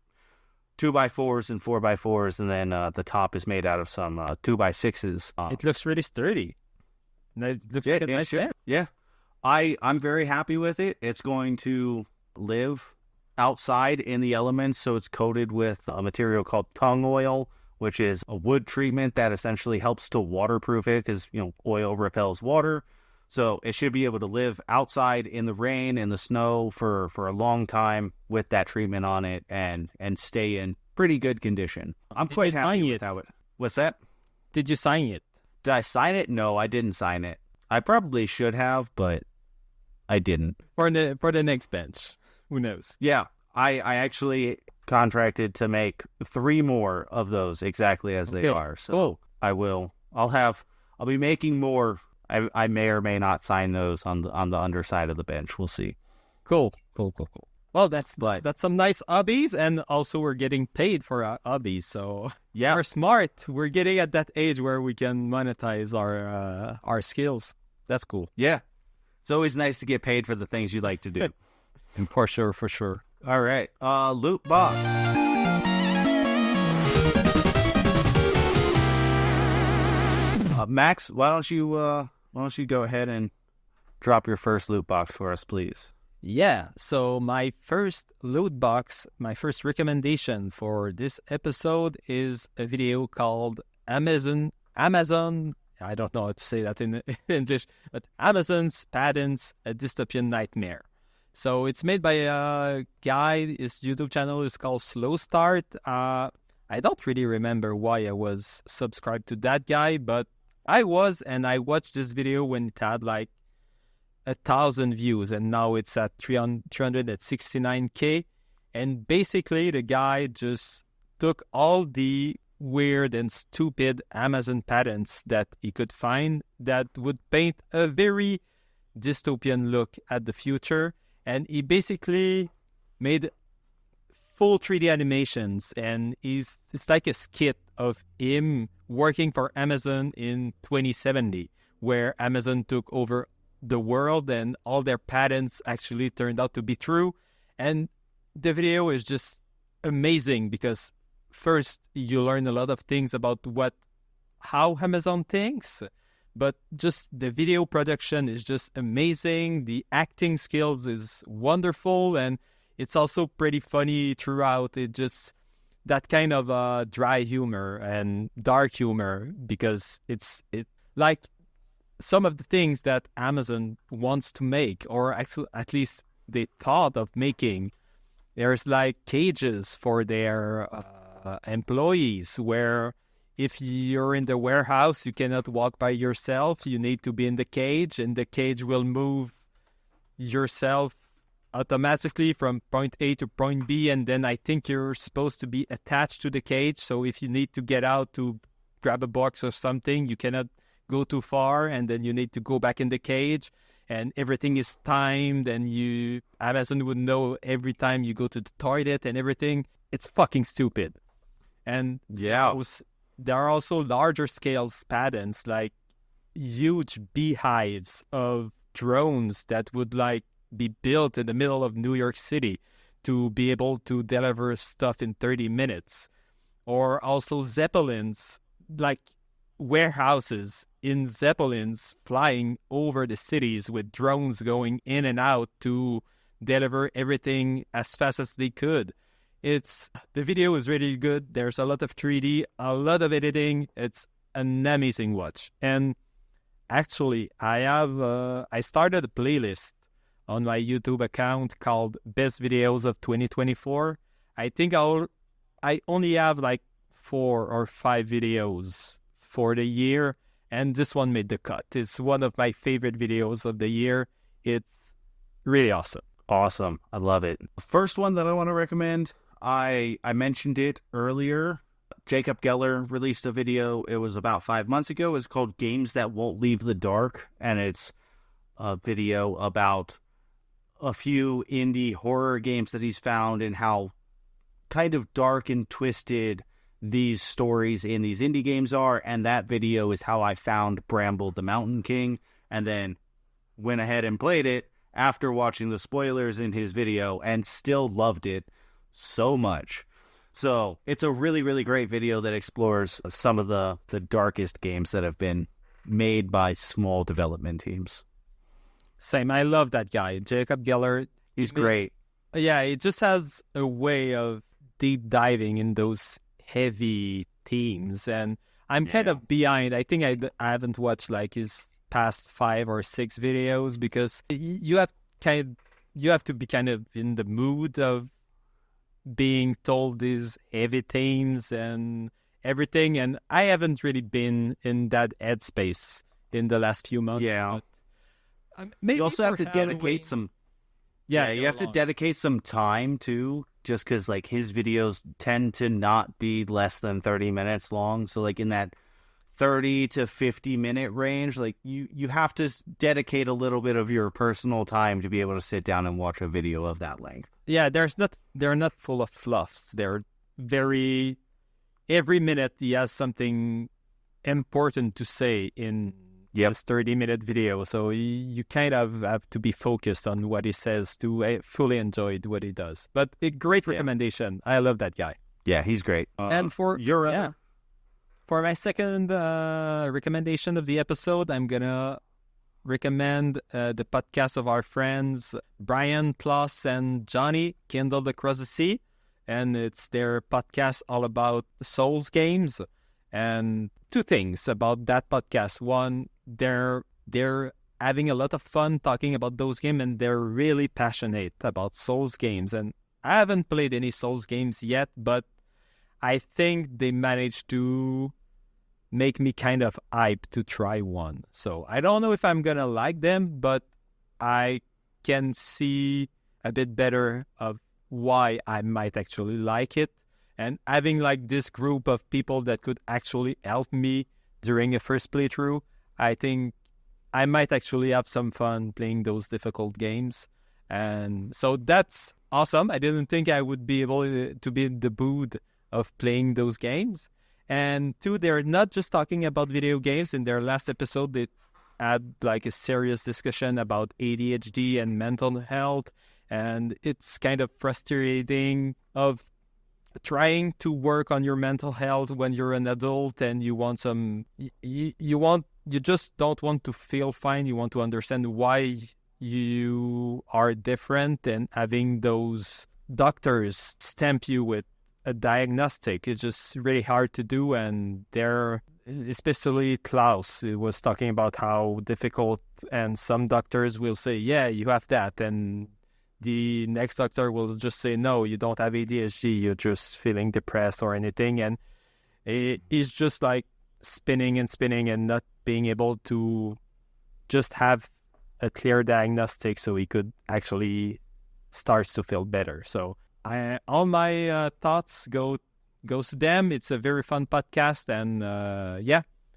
2x4s and 4x4s. And then the top is made out of some 2x6s. It looks really sturdy. It looks like a nice bench. Yeah. I'm very happy with it. It's going to live outside in the elements. So it's coated with a material called tung oil, which is a wood treatment that essentially helps to waterproof it because, oil repels water. So it should be able to live outside in the rain and the snow for a long time with that treatment on it and stay in pretty good condition. I'm quite happy with how it... What's that? Did you sign it? Did I sign it? No, I didn't sign it. I probably should have, but I didn't. For the next bench. Who knows? Yeah. I actually contracted to make 3 more of those exactly as they are. So cool. I'll be making more. I may or may not sign those on the underside of the bench. We'll see. Cool. Well, that's some nice hobbies, and also we're getting paid for our hobbies. So Yeah. we're smart. We're getting at that age where we can monetize our skills. That's cool. Yeah. It's always nice to get paid for the things you like to do. And for sure. All right. Loot box. Max, why don't you go ahead and drop your first loot box for us, please? Yeah, so my first loot box, my first recommendation for this episode is a video called Amazon, I don't know how to say that in English, but Amazon's Patents, a Dystopian Nightmare. So it's made by a guy, his YouTube channel is called Slow Start. I don't really remember why I was subscribed to that guy, but I was, and I watched this video when it had like 1,000 views, and now it's at 369K. And basically, the guy just took all the weird and stupid Amazon patents that he could find that would paint a very dystopian look at the future. And he basically made full 3D animations, and it's like a skit of him working for Amazon in 2070, where Amazon took over the world and all their patents actually turned out to be true. And the video is just amazing because first you learn a lot of things about how Amazon thinks, but just the video production is just amazing. The acting skills is wonderful, and it's also pretty funny throughout. It just that kind of dry humor and dark humor, because it like some of the things that Amazon wants to make, or actually at least they thought of making. There's like cages for their employees, where if you're in the warehouse, you cannot walk by yourself. You need to be in the cage, and the cage will move yourself automatically from point A to point B, and then I think you're supposed to be attached to the cage. So if you need to get out to grab a box or something, you cannot go too far, and then you need to go back in the cage, and everything is timed, and Amazon would know every time you go to the toilet and everything. It's fucking stupid. And yeah, there are also larger scales patents, like huge beehives of drones that would like be built in the middle of New York City to be able to deliver stuff in 30 minutes. Or also Zeppelins, like warehouses in Zeppelins flying over the cities with drones going in and out to deliver everything as fast as they could. The video is really good. There's a lot of 3D, a lot of editing. It's an amazing watch. And actually, I started a playlist on my YouTube account called Best Videos of 2024. I think I only have like 4 or 5 videos for the year, and this one made the cut. It's one of my favorite videos of the year. It's really awesome. Awesome. I love it. The first one that I want to recommend, I mentioned it earlier. Jacob Geller released a video. It was about 5 months ago. It's called Games That Won't Leave the Dark, and it's a video about a few indie horror games that he's found and how kind of dark and twisted these stories in these indie games are. And that video is how I found Bramble the Mountain King, and then went ahead and played it after watching the spoilers in his video, and still loved it so much. So it's a really, really great video that explores some of the darkest games that have been made by small development teams. Same. I love that guy, Jacob Geller. He's great. Yeah, he just has a way of deep diving in those heavy themes, and I'm kind of behind. I think I haven't watched like his past 5 or 6 videos, because you have to be kind of in the mood of being told these heavy themes and everything, and I haven't really been in that headspace in the last few months. Yeah. Maybe you also have to dedicate Halloween. some... Yeah, you have to dedicate some time, too, just because, like, his videos tend to not be less than 30 minutes long. So, like, in that 30 to 50-minute range, like, you have to dedicate a little bit of your personal time to be able to sit down and watch a video of that length. they're not full of fluffs. They're very, every minute he has something important to say in this 30-minute video. So you kind of have to be focused on what he says to fully enjoy what he does. But a great recommendation. I love that guy. Yeah, he's great. And for for my second recommendation of the episode, I'm gonna recommend the podcast of our friends Brian Plus and Johnny, Kindled Across the Sea, and it's their podcast all about Souls games. And two things about that podcast: one, they're having a lot of fun talking about those games, and they're really passionate about Souls games. And I haven't played any Souls games yet, but I think they managed to make me kind of hyped to try one. So I don't know if I'm gonna like them, but I can see a bit better of why I might actually like it. And having like this group of people that could actually help me during a first playthrough, I think I might actually have some fun playing those difficult games. And so that's awesome. I didn't think I would be able to be in the mood of playing those games. And two, they're not just talking about video games. In their last episode, they had like a serious discussion about ADHD and mental health. And it's kind of frustrating of trying to work on your mental health when you're an adult and you want you just don't want to feel fine. You want to understand why you are different, and having those doctors stamp you with a diagnostic is just really hard to do. And they're, especially Klaus, was talking about how difficult, and some doctors will say, yeah, you have that, and the next doctor will just say, no, you don't have ADHD, you're just feeling depressed or anything. And it's just like spinning and not being able to just have a clear diagnostic so he could actually start to feel better. So all my thoughts goes to them. It's a very fun podcast. And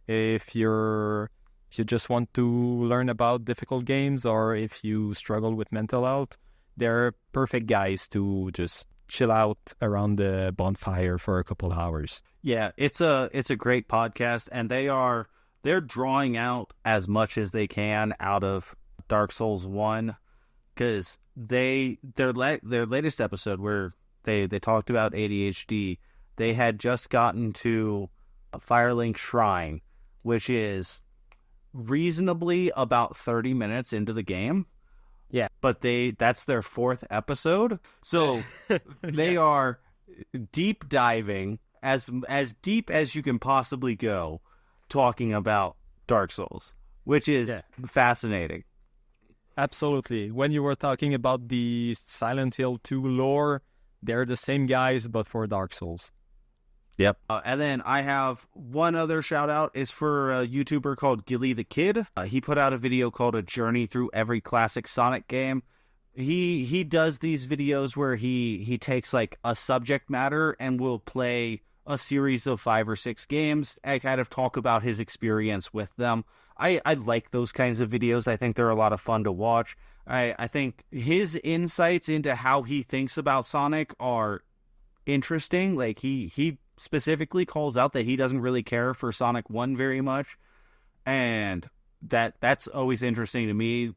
if you just want to learn about difficult games, or if you struggle with mental health, they're perfect guys to just chill out around the bonfire for a couple hours. Yeah, it's a great podcast, and they're drawing out as much as they can out of Dark Souls 1, because their latest episode where they talked about ADHD, they had just gotten to Firelink Shrine, which is reasonably about 30 minutes into the game. Yeah, but that's their fourth episode, so they are deep diving as deep as you can possibly go, talking about Dark Souls, which is fascinating. Absolutely. When you were talking about the Silent Hill 2 lore, they're the same guys, but for Dark Souls. Yep. And then I have one other shout out. Is for a YouTuber called Gillythekid. He put out a video called A Journey Through Every Classic Sonic Game. He does these videos where he takes like a subject matter and will play a series of 5 or 6 games and kind of talk about his experience with them. I like those kinds of videos. I think they're a lot of fun to watch. I think his insights into how he thinks about Sonic are interesting. Like he specifically calls out that he doesn't really care for Sonic 1 very much, and that's always interesting to me,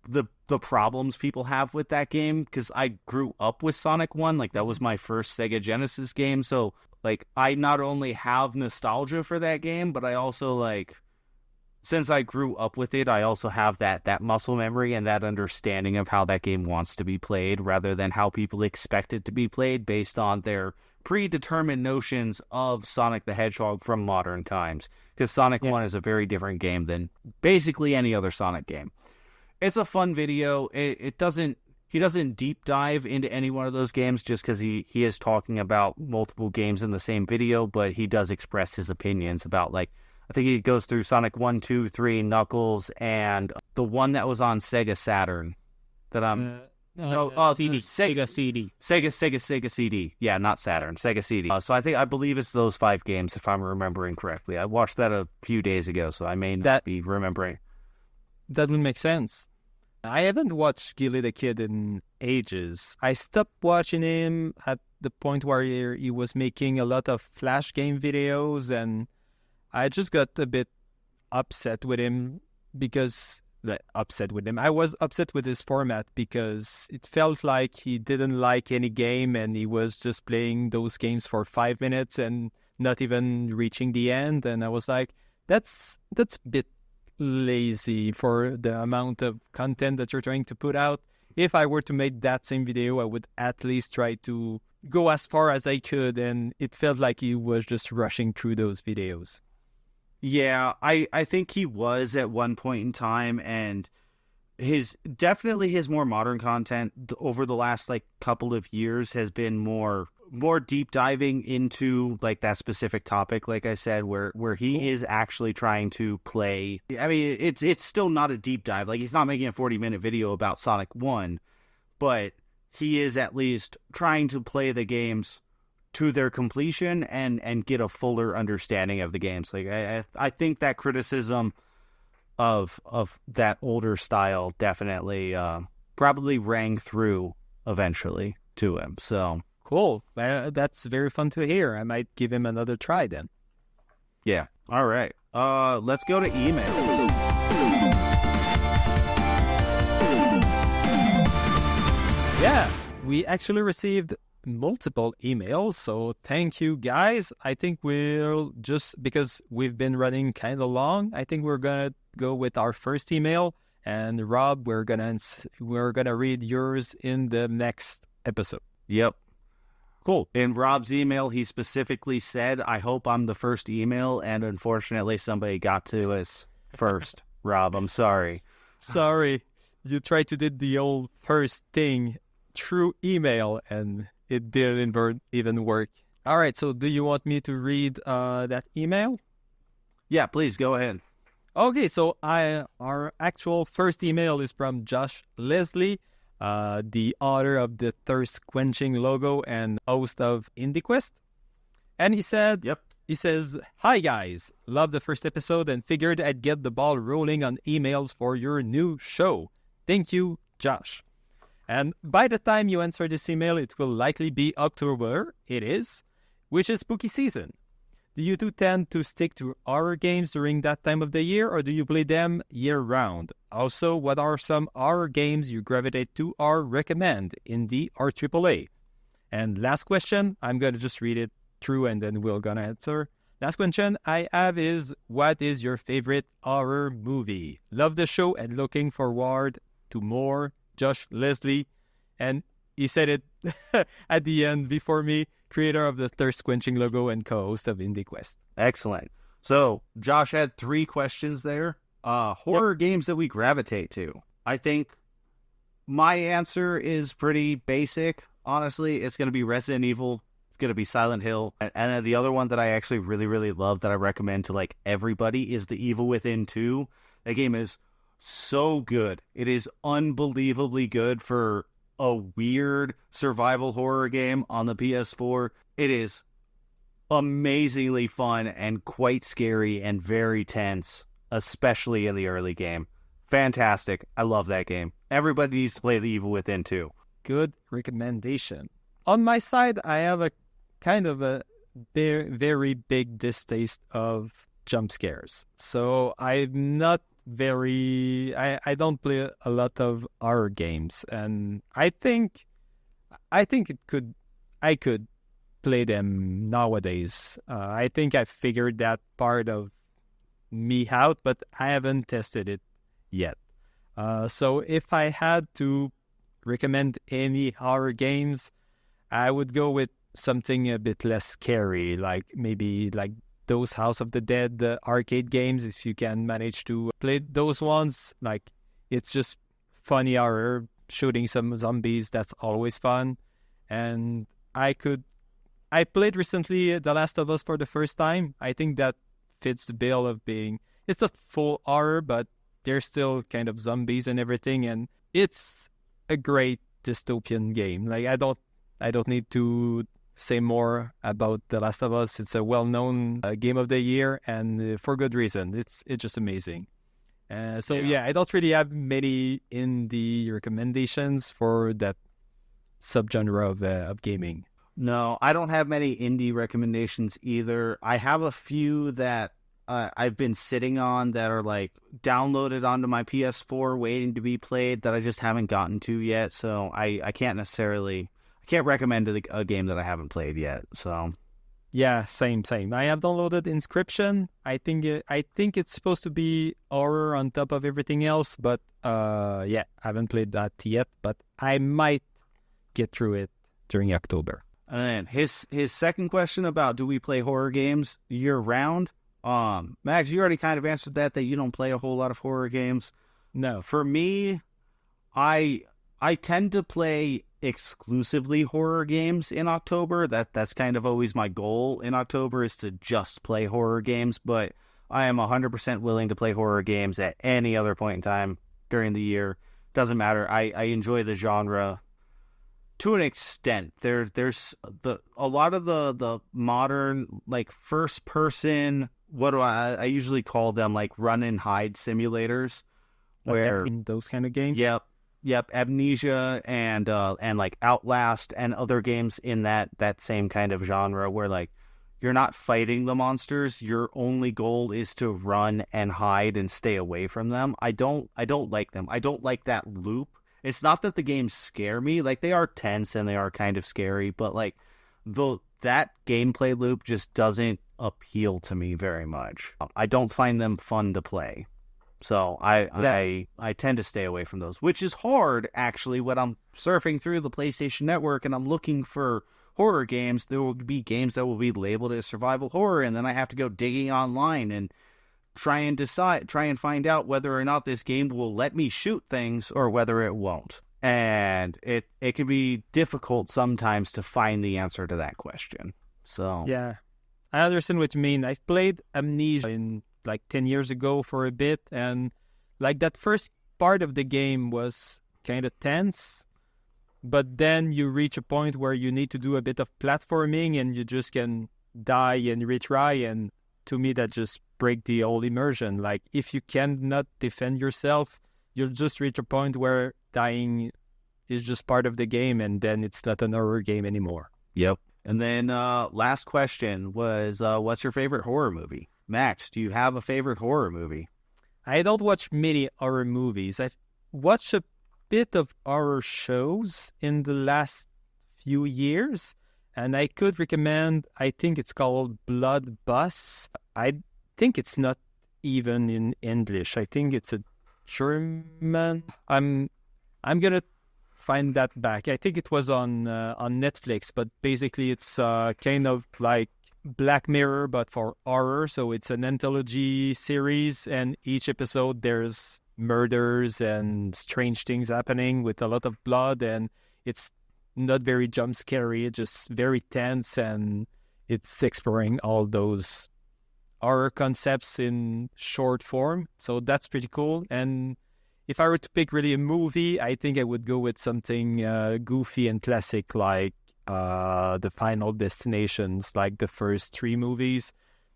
the problems people have with that game, because I grew up with Sonic 1. Like, that was my first Sega Genesis game, so like I not only have nostalgia for that game, but I also, like, since I grew up with it, I also have that muscle memory and that understanding of how that game wants to be played, rather than how people expect it to be played based on their predetermined notions of Sonic the Hedgehog from modern times. Because Sonic 1 is a very different game than basically any other Sonic game. It's a fun video. He doesn't deep dive into any one of those games just because he is talking about multiple games in the same video, but he does express his opinions about, like, I think he goes through Sonic 1, 2, 3, Knuckles, and the one that was on Sega Saturn that I'm... CD. Sega CD. Sega CD. Yeah, not Saturn. Sega CD. So I believe it's those 5 games, if I'm remembering correctly. I watched that a few days ago, so I may not be remembering. That would make sense. I haven't watched Gillythekid in ages. I stopped watching him at the point where he was making a lot of flash game videos, and I just got a bit upset with him I was upset with his format because it felt like he didn't like any game and he was just playing those games for 5 minutes and not even reaching the end. And I was like, that's a bit lazy for the amount of content that you're trying to put out. If I were to make that same video, I would at least try to go as far as I could, and it felt like he was just rushing through those videos. Yeah, I think he was at one point in time, and his more modern content over the last like couple of years has been more deep diving into like that specific topic, like I said, where he is actually trying to play. I mean, it's still not a deep dive. Like, he's not making a 40-minute video about Sonic 1, but he is at least trying to play the games to their completion and get a fuller understanding of the games. Like, I think that criticism of that older style definitely probably rang through eventually to him. So cool. That's very fun to hear. I might give him another try then. Yeah. All right. Let's go to emails. Yeah, we actually received multiple emails, so thank you guys. I think we'll just, because we've been running kind of long, I think we're gonna go with our first email, and Rob, we're gonna read yours in the next episode. Yep. Cool. In Rob's email, he specifically said, I hope I'm the first email, and unfortunately somebody got to us first. Rob, I'm sorry. Sorry. You tried to do the old first thing through email, and it didn't even work. All right, so do you want me to read that email? Yeah, please, go ahead. Okay, so our actual first email is from Josh Leslie, the author of the Thirst Quenching logo and host of IndieQuest. And he said, He says, "Hi guys, love the first episode and figured I'd get the ball rolling on emails for your new show. Thank you, Josh. And by the time you answer this email, it will likely be October, it is, which is spooky season. Do you two tend to stick to horror games during that time of the year, or do you play them year-round? Also, what are some horror games you gravitate to or recommend, indie or AAA? And last question, I'm going to just read it through and then we're going to answer. Last question I have is, what is your favorite horror movie? Love the show and looking forward to more. Josh Leslie." And he said it at the end before me, creator of the Thirst Quenching logo and co-host of IndieQuest. Excellent. So Josh had 3 questions there. Horror games that we gravitate to. I think my answer is pretty basic. Honestly, it's going to be Resident Evil. It's going to be Silent Hill. And the other one that I actually really, really love that I recommend to like everybody is The Evil Within 2. That game is so good. It is unbelievably good for a weird survival horror game on the PS4. It is amazingly fun and quite scary and very tense, especially in the early game. Fantastic. I love that game. Everybody needs to play The Evil Within 2. Good recommendation. On my side, I have a kind of a very, very big distaste of jump scares. So I'm not I don't play a lot of horror games, and I think I could play them nowadays. I think I figured that part of me out, but I haven't tested it yet. So if I had to recommend any horror games, I would go with something a bit less scary, like maybe like those House of the Dead arcade games. If you can manage to play those ones, like it's just funny horror, shooting some zombies, that's always fun. And I played recently The Last of Us for the first time. I think that fits the bill of being, it's not full horror, but there's still kind of zombies and everything, and it's a great dystopian game. Like I don't need to say more about The Last of Us. It's a well-known game of the year, and for good reason. It's just amazing. I don't really have many indie recommendations for that subgenre of gaming. No, I don't have many indie recommendations either. I have a few that I've been sitting on that are like downloaded onto my PS4 waiting to be played that I just haven't gotten to yet. So I can't recommend a game that I haven't played yet. So yeah, same. I have downloaded Inscription. I think it's supposed to be horror on top of everything else, but I haven't played that yet. But I might get through it during October. And his second question about do we play horror games year round? Max, you already kind of answered that you don't play a whole lot of horror games. No. For me, I tend to play exclusively horror games in October. That's kind of always my goal in October, is to just play horror games, but I am 100% willing to play horror games at any other point in time during the year. Doesn't matter. I enjoy the genre to an extent. There's a lot of the modern, like, first person, what do I usually call them, like run and hide simulators, where in those kind of games. Yep, Amnesia and like Outlast and other games in that same kind of genre, where like you're not fighting the monsters, your only goal is to run and hide and stay away from them. I don't like them. I don't like that loop. It's not that the games scare me, like they are tense and they are kind of scary, but like that gameplay loop just doesn't appeal to me very much. I don't find them fun to play. So I tend to stay away from those, which is hard, actually, when I'm surfing through the PlayStation Network and I'm looking for horror games. There will be games that will be labeled as survival horror, and then I have to go digging online and try and find out whether or not this game will let me shoot things or whether it won't. And it can be difficult sometimes to find the answer to that question. So yeah, I understand what you mean. I've played Amnesia in like 10 years ago for a bit, and like that first part of the game was kind of tense, but then you reach a point where you need to do a bit of platforming and you just can die and retry, and to me that just break the whole immersion. Like if you cannot defend yourself, you'll just reach a point where dying is just part of the game, and then it's not an horror game anymore. Yep. And then last question was, what's your favorite horror movie? Max, do you have a favorite horror movie? I don't watch many horror movies. I've watched a bit of horror shows in the last few years, and I could recommend, I think it's called Blood Bus. I think it's not even in English. I think it's a German. I'm gonna find that back. I think it was on Netflix, but basically it's kind of like Black Mirror, but for horror. So it's an anthology series, and each episode there's murders and strange things happening with a lot of blood, and it's not very jump scary. It's just very tense, and it's exploring all those horror concepts in short form. So that's pretty cool. And if I were to pick really a movie, I think I would go with something goofy and classic, like the Final Destinations, like the first 3 movies.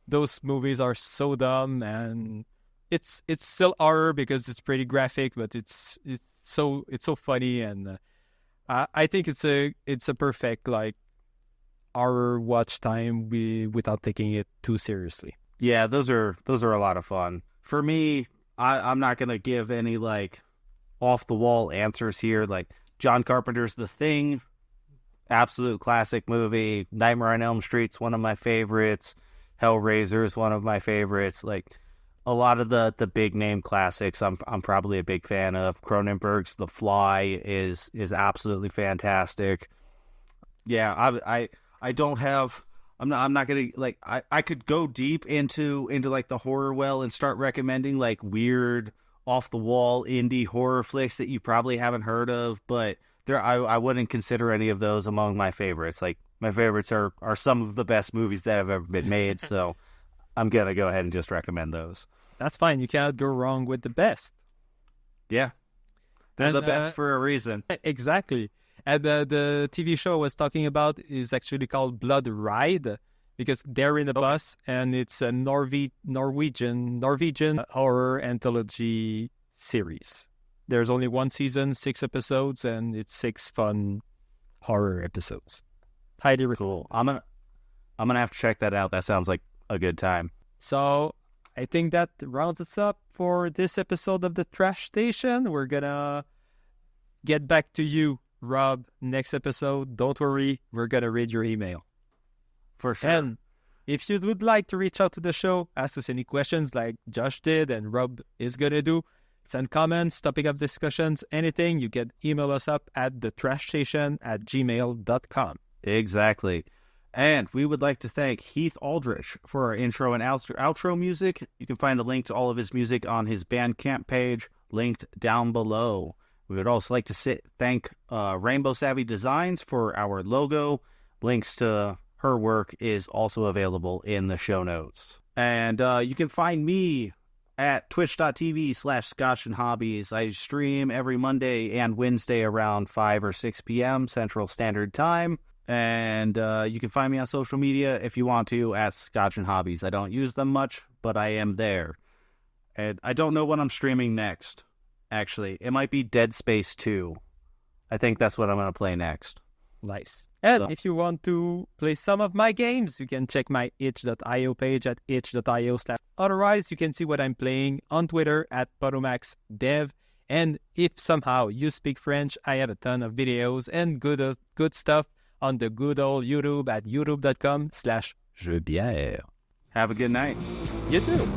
Those movies are so dumb, and it's still horror because it's pretty graphic, but it's so funny, and I think it's a perfect like horror watch time without taking it too seriously. Yeah, those are a lot of fun. For me, I'm not gonna give any like off the wall answers here. Like John Carpenter's The Thing, absolute classic movie. Nightmare on Elm Street's one of my favorites. Hellraiser is one of my favorites. Like a lot of the big name classics, I'm probably a big fan of. Cronenberg's The Fly is absolutely fantastic. Yeah, I don't have. I'm not gonna like. I could go deep into like the horror well and start recommending like weird off the wall indie horror flicks that you probably haven't heard of, but I wouldn't consider any of those among my favorites. Like my favorites are some of the best movies that have ever been made, so I'm gonna go ahead and just recommend those. That's fine. You cannot go wrong with the best. Yeah, they're the best for a reason. Exactly. And the TV show I was talking about is actually called Blood Ride, because they're in a bus, and it's a Norwegian horror anthology series. There's only one season, 6 episodes, and it's 6 fun horror episodes. Highly recommend. Cool. I'm gonna have to check that out. That sounds like a good time. So I think that rounds us up for this episode of the Trash Station. We're gonna get back to you, Rob, next episode. Don't worry, we're gonna read your email. For sure. And if you would like to reach out to the show, ask us any questions like Josh did and Rob is gonna do, send comments, topic of discussions, anything, you can email us up at thetrashstation@gmail.com. Exactly. And we would like to thank Heath Aldrich for our intro and outro music. You can find a link to all of his music on his Bandcamp page, linked down below. We would also like to thank Rainbow Savvy Designs for our logo. Links to her work is also available in the show notes. And you can find me at twitch.tv/scotchandhobbies. I stream every Monday and Wednesday around 5 or 6 p.m. Central Standard Time. And you can find me on social media if you want to at Scotch and Hobbies. I don't use them much, but I am there. And I don't know what I'm streaming next, actually. It might be Dead Space 2. I think that's what I'm going to play next. Nice. And if you want to play some of my games, you can check my itch.io page at itch.io. Otherwise, you can see what I'm playing on Twitter at potomaxdev. And if somehow you speak French, I have a ton of videos and good stuff on the good old YouTube at youtube.com/jeuxbière. Have a good night. You too.